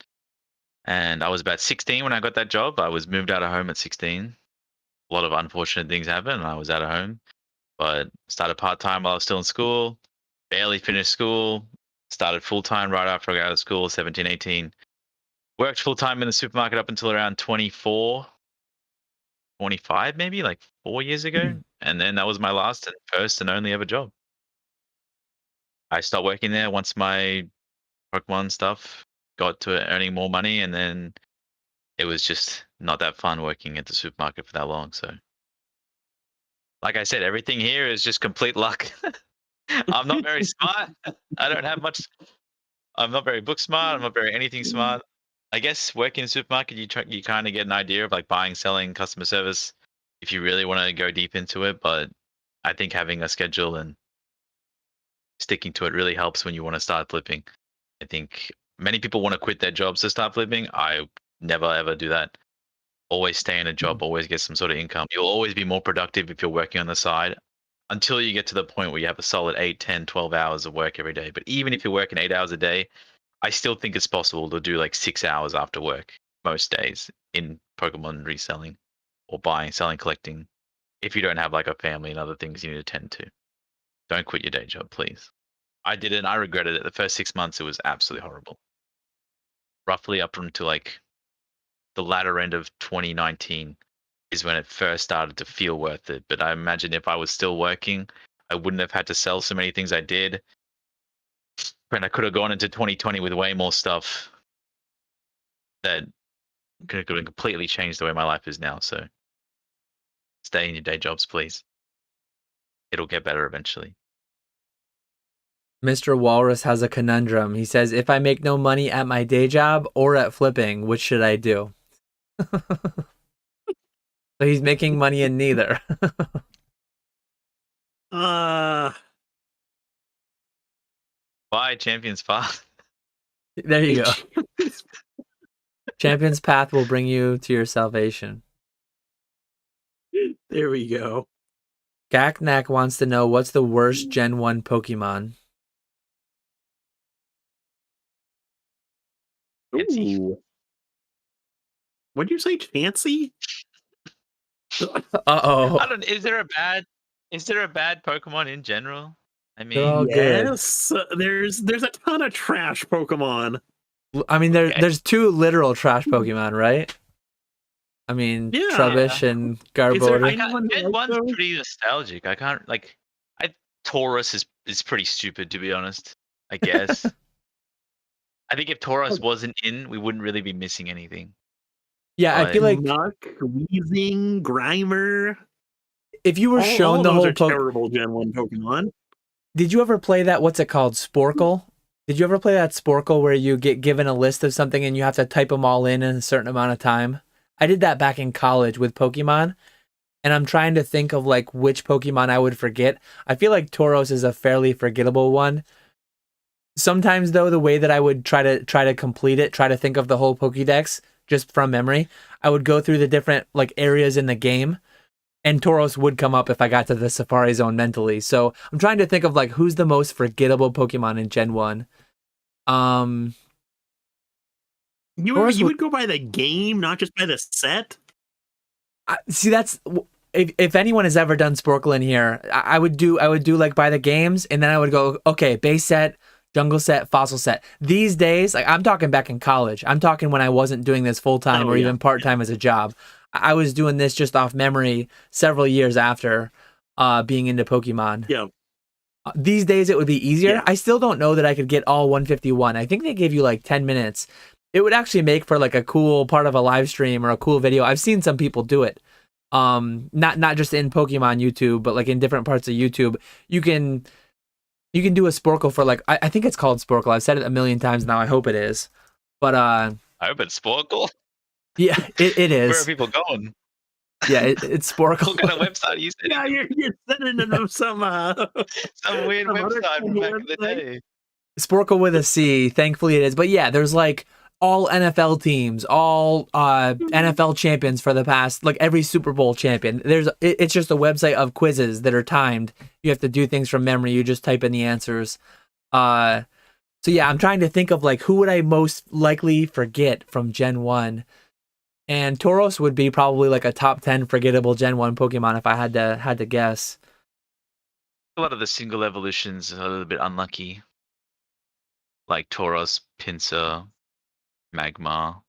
S3: And I was about 16 when I got that job. I was moved out of home at 16. A lot of unfortunate things happened, and I was out of home. But started part-time while I was still in school. Barely finished school. Started full-time right after I got out of school, 17, 18. Worked full-time in the supermarket up until around 24, 25 maybe, like 4 years ago. And then that was my last and first and only ever job. I stopped working there once my Pokemon stuff got to earning more money, and then it was just not that fun working at the supermarket for that long. So, like I said, everything here is just complete luck. I'm not very smart. I don't have much. I'm not very book smart. I'm not very anything smart. I guess working in the supermarket, you kind of get an idea of like buying, selling, customer service, if you really want to go deep into it. But I think having a schedule and sticking to it really helps when you want to start flipping. I think many people want to quit their jobs to start flipping. I never ever do that. Always stay in a job, always get some sort of income. You'll always be more productive if you're working on the side until you get to the point where you have a solid 8, 10, 12 hours of work every day. But even if you're working 8 hours a day, I still think it's possible to do like 6 hours after work most days in Pokemon reselling or buying, selling, collecting. If you don't have like a family and other things you need to tend to, don't quit your day job, please. I did it and I regretted it. The first 6 months, it was absolutely horrible. Roughly up until like the latter end of 2019 is when it first started to feel worth it. But I imagine if I was still working, I wouldn't have had to sell so many things I did. And I could have gone into 2020 with way more stuff that could have completely changed the way my life is now. So stay in your day jobs, please. It'll get better eventually.
S2: Mr. Walrus has a conundrum. He says, if I make no money at my day job or at flipping, which should I do? So he's making money in neither.
S3: Bye, Champions Path.
S2: There you go. Champion's Path will bring you to your salvation.
S1: There we go.
S2: Gaknak wants to know, what's the worst Gen 1 Pokemon?
S1: Ooh. What'd you say, Chansey?
S2: Uh-oh.
S3: I don't. Is there a bad Pokemon in general? I mean,
S2: all good.
S1: Yes, there's a ton of trash Pokemon.
S2: I mean,
S3: Okay.
S2: there's two literal trash Pokemon, right? I mean,
S1: Yeah.
S2: Trubbish and
S1: Is there
S2: Garbodor.
S1: anyone
S3: Gen
S1: like
S3: 1's
S1: those?
S3: pretty nostalgic. I can't like. Taurus is pretty stupid, to be honest. I guess. I think if Taurus wasn't in, we wouldn't really be missing anything.
S2: Yeah, I
S3: But-
S2: feel like
S1: Muck, Weezing, Grimer.
S2: if you were
S1: all
S2: shown the
S1: those
S2: whole
S1: are terrible Gen 1 Pokemon.
S2: Did you ever play that, what's it called, Sporkle? Did you ever play that Sporkle where you get given a list of something and you have to type them all in a certain amount of time? I did that back in college with Pokemon, and I'm trying to think of like which Pokemon I would forget. I feel like Tauros is a fairly forgettable one. Sometimes though, the way that I would try to complete it, try to think of the whole Pokédex just from memory, I would go through the different like areas in the game, and Tauros would come up if I got to the Safari Zone mentally. So I'm trying to think of like who's the most forgettable Pokemon in Gen 1.
S1: You would go by the game, not just by the set.
S2: See, that's if anyone has ever done Sporkle in here, I would do like by the games, and then I would go, okay, base set, jungle set, fossil set. These days, like I'm talking back in college, I'm talking when I wasn't doing this full time or even part time as a job. I was doing this just off memory several years after being into Pokemon.
S1: Yeah.
S2: These days it would be easier.
S1: Yeah.
S2: I still don't know that I could get all 151. I think they gave you like 10 minutes. It would actually make for like a cool part of a live stream or a cool video. I've seen some people do it. Not just in Pokemon YouTube, but like in different parts of YouTube. You can do a Sporkle for like I think it's called Sporkle. I've said it a million times now. I hope it is. But
S3: I hope it's Sporkle.
S2: Yeah, it is.
S3: Where are people going?
S2: Yeah, it's Sporkle.
S3: What kind of website you said?
S1: Yeah, you're sending them some
S3: Weird
S1: some other
S3: website from back in the
S1: website.
S3: day.
S2: Sporkle with a C. Thankfully it is. But yeah, there's like all NFL teams, all NFL champions for the past, like every Super Bowl champion. It's just a website of quizzes that are timed. You have to do things from memory. You just type in the answers. So yeah, I'm trying to think of like who would I most likely forget from Gen 1. And Tauros would be probably like a top 10 forgettable Gen 1 Pokemon if I had to guess.
S3: A lot of the single evolutions are a little bit unlucky. Like Tauros, Pinsir, Magmar.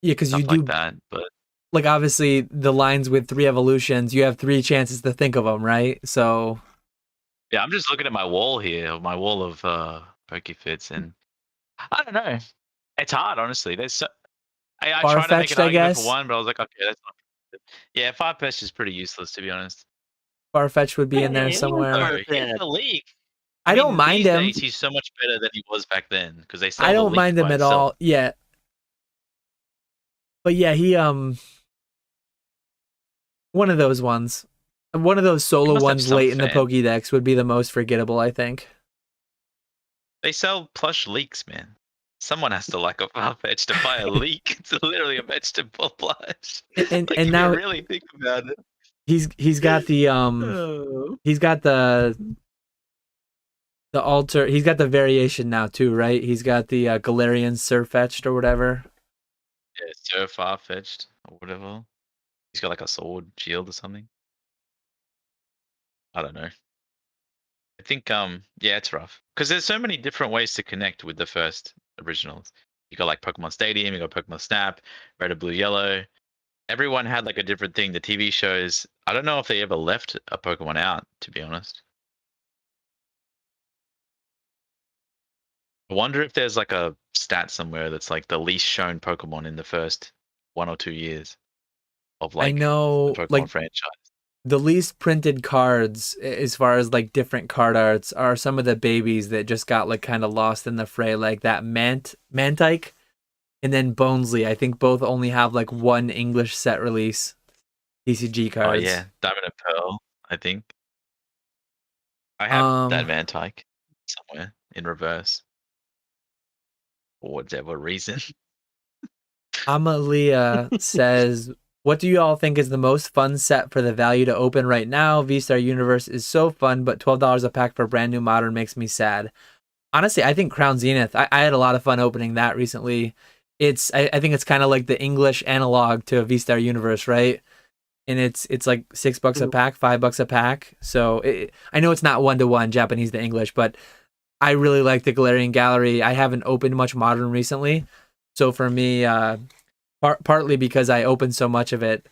S2: Yeah, because you do
S3: like that, but
S2: like obviously the lines with 3 evolutions, you have 3 chances to think of them, right? So
S3: yeah, I'm just looking at my wall here, my wall of PokeFlipz, and I don't know. It's hard, honestly. There's I tried to make an
S2: Farfetch'd, I
S3: argument
S2: guess.
S3: for one, but I was like, okay, that's not. Yeah, Farfetch'd is pretty useless, to be honest.
S2: Farfetch would be in there
S1: Hey,
S2: somewhere.
S3: No, he's in the league.
S2: I don't mind
S3: these
S2: him.
S3: days, he's so much better than he was back then because they.
S2: I don't mind him at all. Yeah. But yeah, he One of those ones. One of those solo
S3: must have
S2: ones
S3: some
S2: late in the
S3: fan.
S2: Pokédex would be the most forgettable, I think.
S3: They sell plush leeks, man. Someone has to like a Farfetch to buy a leek. It's literally a vegetable plush.
S2: And
S3: Like
S2: and
S3: if you
S2: now
S3: really think about it.
S2: he's got the
S1: Oh.
S2: he's got the alter, he's got the variation now too, right? He's got the Galarian Surfetched or whatever.
S3: Yeah, so far-fetched or whatever. He's got like a sword shield or something. I don't know. I think yeah, it's rough because there's so many different ways to connect with the first originals. You got like Pokemon Stadium, you got Pokemon Snap, Red or Blue Yellow. Everyone had like a different thing. The TV shows, I don't know if they ever left a Pokemon out, to be honest. I wonder if there's like a stat somewhere that's like the least shown Pokemon in the first 1 or 2 years of
S2: I
S3: like the
S2: know,
S3: Pokemon
S2: like
S3: franchise.
S2: the least printed cards as far as like different card arts are some of the babies that just got like kind of lost in the fray, like that Mantike and then Bonesley. I think both only have like one English set release TCG
S3: Oh
S2: cards.
S3: yeah, Diamond and Pearl, I think. I have that
S2: Um,
S3: Mantike somewhere in reverse for whatever reason.
S2: Amalia says, "What do you all think is the most fun set for the value to open right now? V-Star Universe is so fun, but $12 a pack for brand new Modern makes me sad." Honestly, I think Crown Zenith. I had a lot of fun opening that recently. I think it's kind of like the English analog to V-Star Universe, right? And it's like $6 a pack, $5 a pack. So I know it's not 1-to-1 Japanese to English, but I really like the Galarian Gallery. I haven't opened much Modern recently, so for me, partly because I opened so much of it,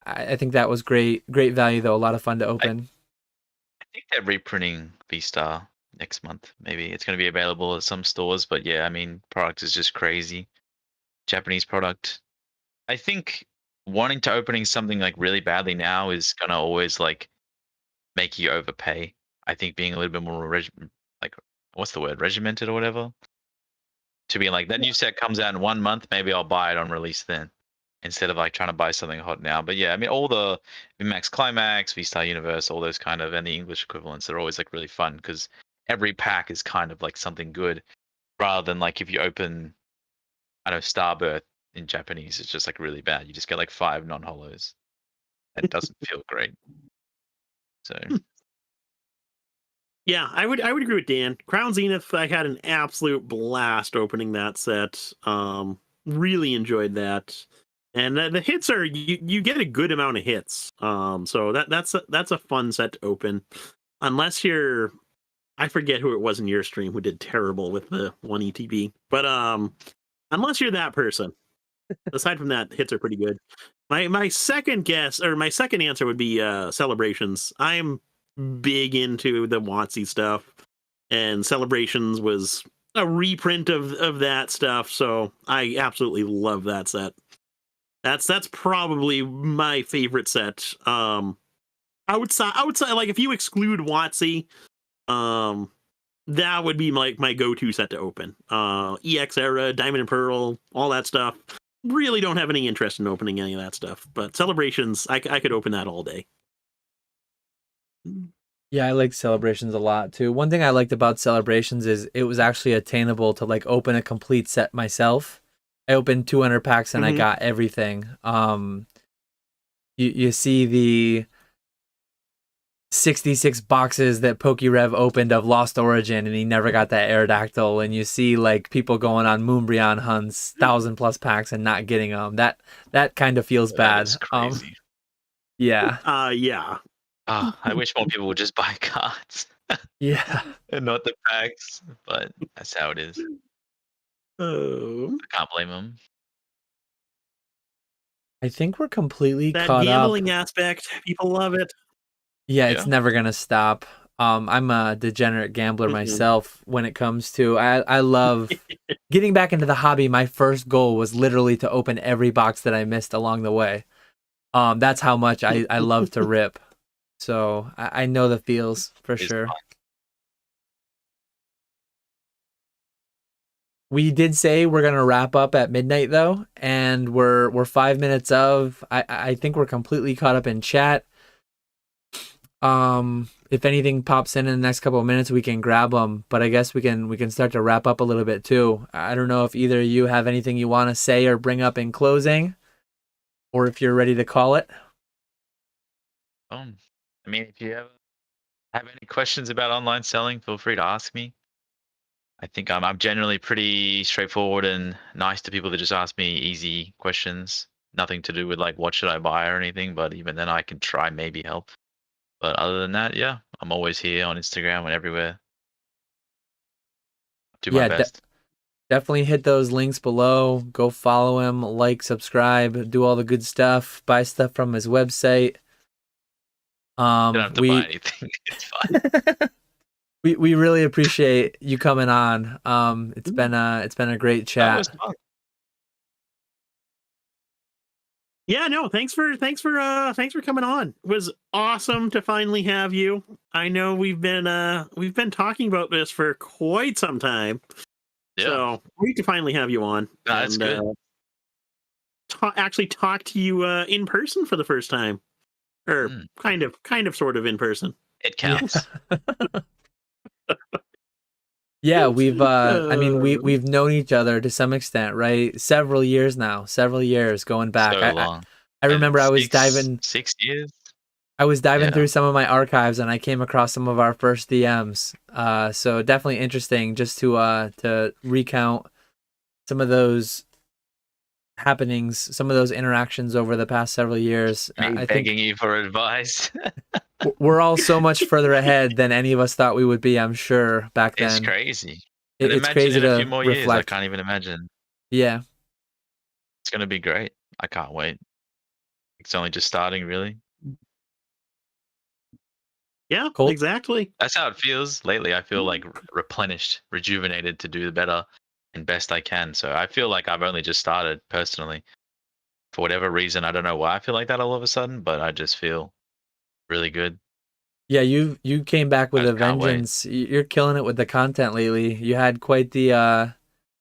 S2: I think that was great value though. A lot of fun to
S3: I,
S2: open.
S3: I think they're reprinting V-Star next month. Maybe it's going to be available at some stores, but yeah, I mean, product is just crazy. Japanese product. I think wanting to opening something like really badly now is going to always like make you overpay. I think being a little bit more like what's the word, regimented or whatever, to be like that new set comes out in 1 month, maybe I'll buy it on release then, instead of like trying to buy something hot now. But yeah, I mean all the VMAX Climax, V-Star Universe, all those kind of, and the English equivalents are always like really fun because every pack is kind of like something good, rather than like if you open, I don't know, Starbirth in Japanese, it's just like really bad. You just get like 5 non-holos. It doesn't feel great. So
S1: Yeah, I would agree with Dan. Crown Zenith, I had an absolute blast opening that set. Really enjoyed that. And the hits are you get a good amount of hits. So that's a fun set to open. Unless you're, I forget who it was in your stream who did terrible with the one ETB. But unless you're that person. Aside from that, hits are pretty good. My second guess, or my second answer, would be Celebrations. I'm big into the WotC stuff, and Celebrations was a reprint of that stuff, so I absolutely love that set. That's probably my favorite set. Outside, like if you exclude WotC, um, that would be like my go-to set to open. EX era, Diamond and Pearl, all that stuff. Really don't have any interest in opening any of that stuff, but Celebrations, I could open that all day.
S2: Yeah, I like Celebrations a lot too. One thing I liked about Celebrations is it was actually attainable to like open a complete set myself. I opened 200 packs and I got everything. You see the 66 boxes that PokeRev opened of Lost Origin and he never got that Aerodactyl, and you see like people going on Moonbreon hunts, 1,000+ packs and not getting them. That kind of feels bad.
S3: that is crazy.
S2: Yeah.
S1: Yeah.
S3: I wish more people would just buy cards.
S2: Yeah.
S3: And not the packs, but that's how it is.
S1: Oh.
S3: I can't blame them.
S2: I think we're completely
S1: That
S2: caught
S1: gambling
S2: up.
S1: aspect, people love it.
S2: Yeah, it's never gonna stop. I'm a degenerate gambler myself when it comes to I love getting back into the hobby. My first goal was literally to open every box that I missed along the way. That's how much I love to rip. So I know the feels for
S3: It's
S2: sure.
S3: fun.
S2: We did say we're gonna wrap up at midnight though, and we're 5 minutes of. I think we're completely caught up in chat. If anything pops in the next couple of minutes, we can grab them. But I guess we can start to wrap up a little bit too. I don't know if either of you have anything you want to say or bring up in closing, or if you're ready to call it.
S3: I mean, if you have any questions about online selling, feel free to ask me. I think I'm generally pretty straightforward and nice to people that just ask me easy questions. Nothing to do with like what should I buy or anything, but even then I can try maybe help. But other than that, yeah, I'm always here on Instagram and everywhere. Do my best.
S2: Definitely hit those links below. Go follow him, like, subscribe, do all the good stuff. Buy stuff from his website.
S3: You don't have to buy anything. It's fine.
S2: We really appreciate you coming on. It's been a great chat.
S3: That was fun.
S1: Yeah, no, thanks for coming on. It was awesome to finally have you. I know we've been talking about this for quite some time.
S3: Yeah.
S1: So great to finally have you on.
S3: That's good.
S1: Actually talk to you in person for the first time. Or kind of sort of in person.
S3: It counts.
S2: Yeah, we've we've known each other to some extent, right? Several years going back.
S3: So long.
S2: I remember I was diving
S3: 6 years.
S2: I was diving through some of my archives and I came across some of our first DMs. So definitely interesting just to recount some of those happenings, some of those interactions over the past several years.
S3: I begging you for advice.
S2: We're all so much further ahead than any of us thought we would be, I'm sure, back then.
S3: It's crazy.
S2: It's crazy to
S3: a few more
S2: reflect.
S3: years. I can't even imagine.
S2: Yeah.
S3: It's going to be great. I can't wait. It's only just starting, really.
S1: Yeah,
S2: Cool.
S1: Exactly.
S3: That's how it feels lately. I feel like replenished, rejuvenated to do the better and best I can. So I feel like I've only just started personally. For whatever reason, I don't know why I feel like that all of a sudden, but I just feel really good.
S2: Yeah, you came back with a vengeance. You're killing it with the content lately. You had quite the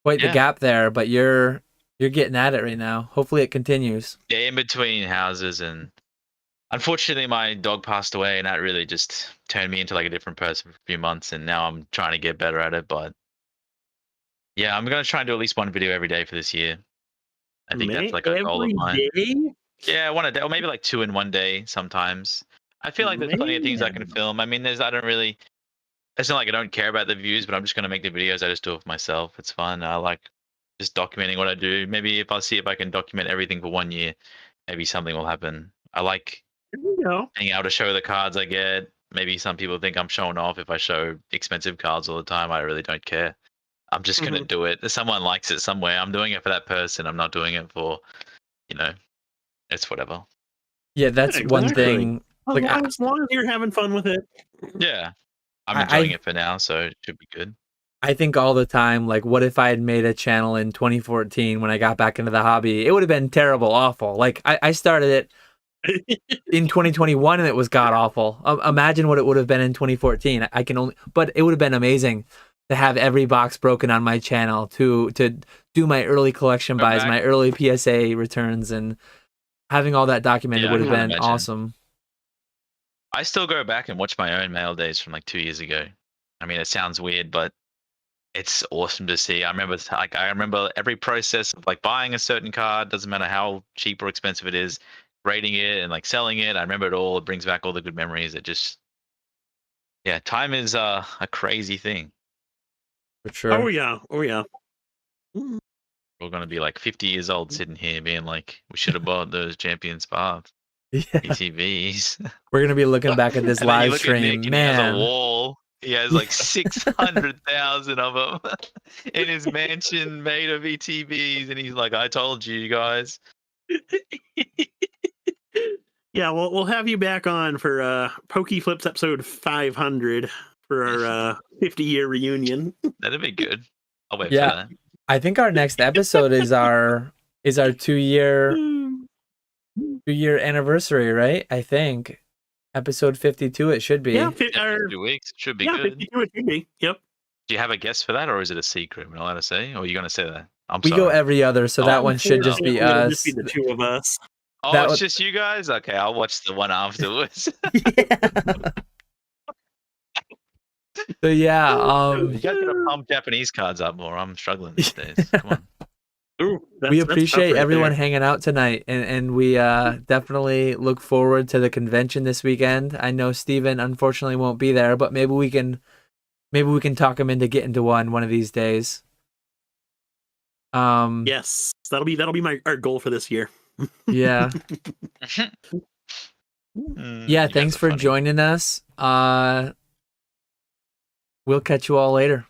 S2: gap there, but you're getting at it right now. Hopefully it continues.
S3: Yeah, in between houses, and unfortunately my dog passed away, and that really just turned me into like a different person for a few months, and now I'm trying to get better at it. But yeah, I'm gonna try and do at least one video every day for this year. I think that's like a goal of mine.
S1: Day?
S3: Yeah, one a day, or maybe like 2 in one day sometimes. I feel like there's plenty of things I can film. I mean, it's not like I don't care about the views, but I'm just going to make the videos. I just do it for myself. It's fun. I like just documenting what I do. Maybe if I can document everything for 1 year, maybe something will happen. I like being able to show the cards I get. Maybe some people think I'm showing off if I show expensive cards all the time. I really don't care. I'm just going to do it. If someone likes it somewhere, I'm doing it for that person. I'm not doing it for, it's whatever.
S2: Yeah, that's one thing.
S1: Like, as long as you're having fun with it.
S3: Yeah. I'm enjoying it for now, so it should be good.
S2: I think all the time, like, what if I had made a channel in 2014 when I got back into the hobby? It would have been terrible, awful. Like, I started it in 2021 and it was god awful. Imagine what it would have been in 2014. But it would have been amazing to have every box broken on my channel, to do my early collection buys, my early PSA returns, and having all that documented would have been awesome.
S3: I still go back and watch my own mail days from like 2 years ago. I mean, it sounds weird, but it's awesome to see. I remember every process of like buying a certain card, doesn't matter how cheap or expensive it is, rating it and like selling it. I remember it all. It brings back all the good memories. Time is a crazy thing.
S2: For sure.
S1: Oh yeah.
S3: We're going to be like 50 years old sitting here being like, we should have bought those champion sparks.
S2: Yeah.
S3: ETBs.
S2: We're gonna be looking back at this live stream. Man,
S3: he has a wall. He has like 600,000 of them in his mansion made of ETBs, and he's like, "I told you guys."
S1: Yeah, we'll have you back on for PokeFlipz episode 500 for our 50-year reunion.
S3: That'd be good. I'll wait for that.
S2: I think our next episode is our 2-year anniversary, right? I think episode 52 it should be.
S1: Yeah,
S3: 2 weeks should be good.
S1: 52 it should be. Yep.
S3: Do you have a guess for that, or is it a secret? We're not allowed to say, or are you going to say that? I'm
S2: We
S3: sorry.
S2: go every other, so that
S3: Oh,
S2: one should just be
S1: It'll
S2: us.
S1: just be the two of us.
S3: Oh,
S2: That
S3: it's
S2: was-
S3: just you guys? Okay, I'll watch the one afterwards.
S2: Yeah. So yeah,
S3: You guys gotta pump Japanese cards up more. I'm struggling these days. Come on.
S1: Ooh,
S2: we
S1: that's
S2: appreciate
S1: tough right
S2: everyone
S1: there.
S2: hanging out tonight, and we definitely look forward to the convention this weekend. I know Steven unfortunately won't be there, but maybe we can talk him into getting to one of these days.
S1: Yes, that'll be our goal for this year.
S2: Yeah. Yeah,
S3: You guys
S2: thanks
S3: are
S2: for
S3: funny.
S2: joining us. We'll catch you all later.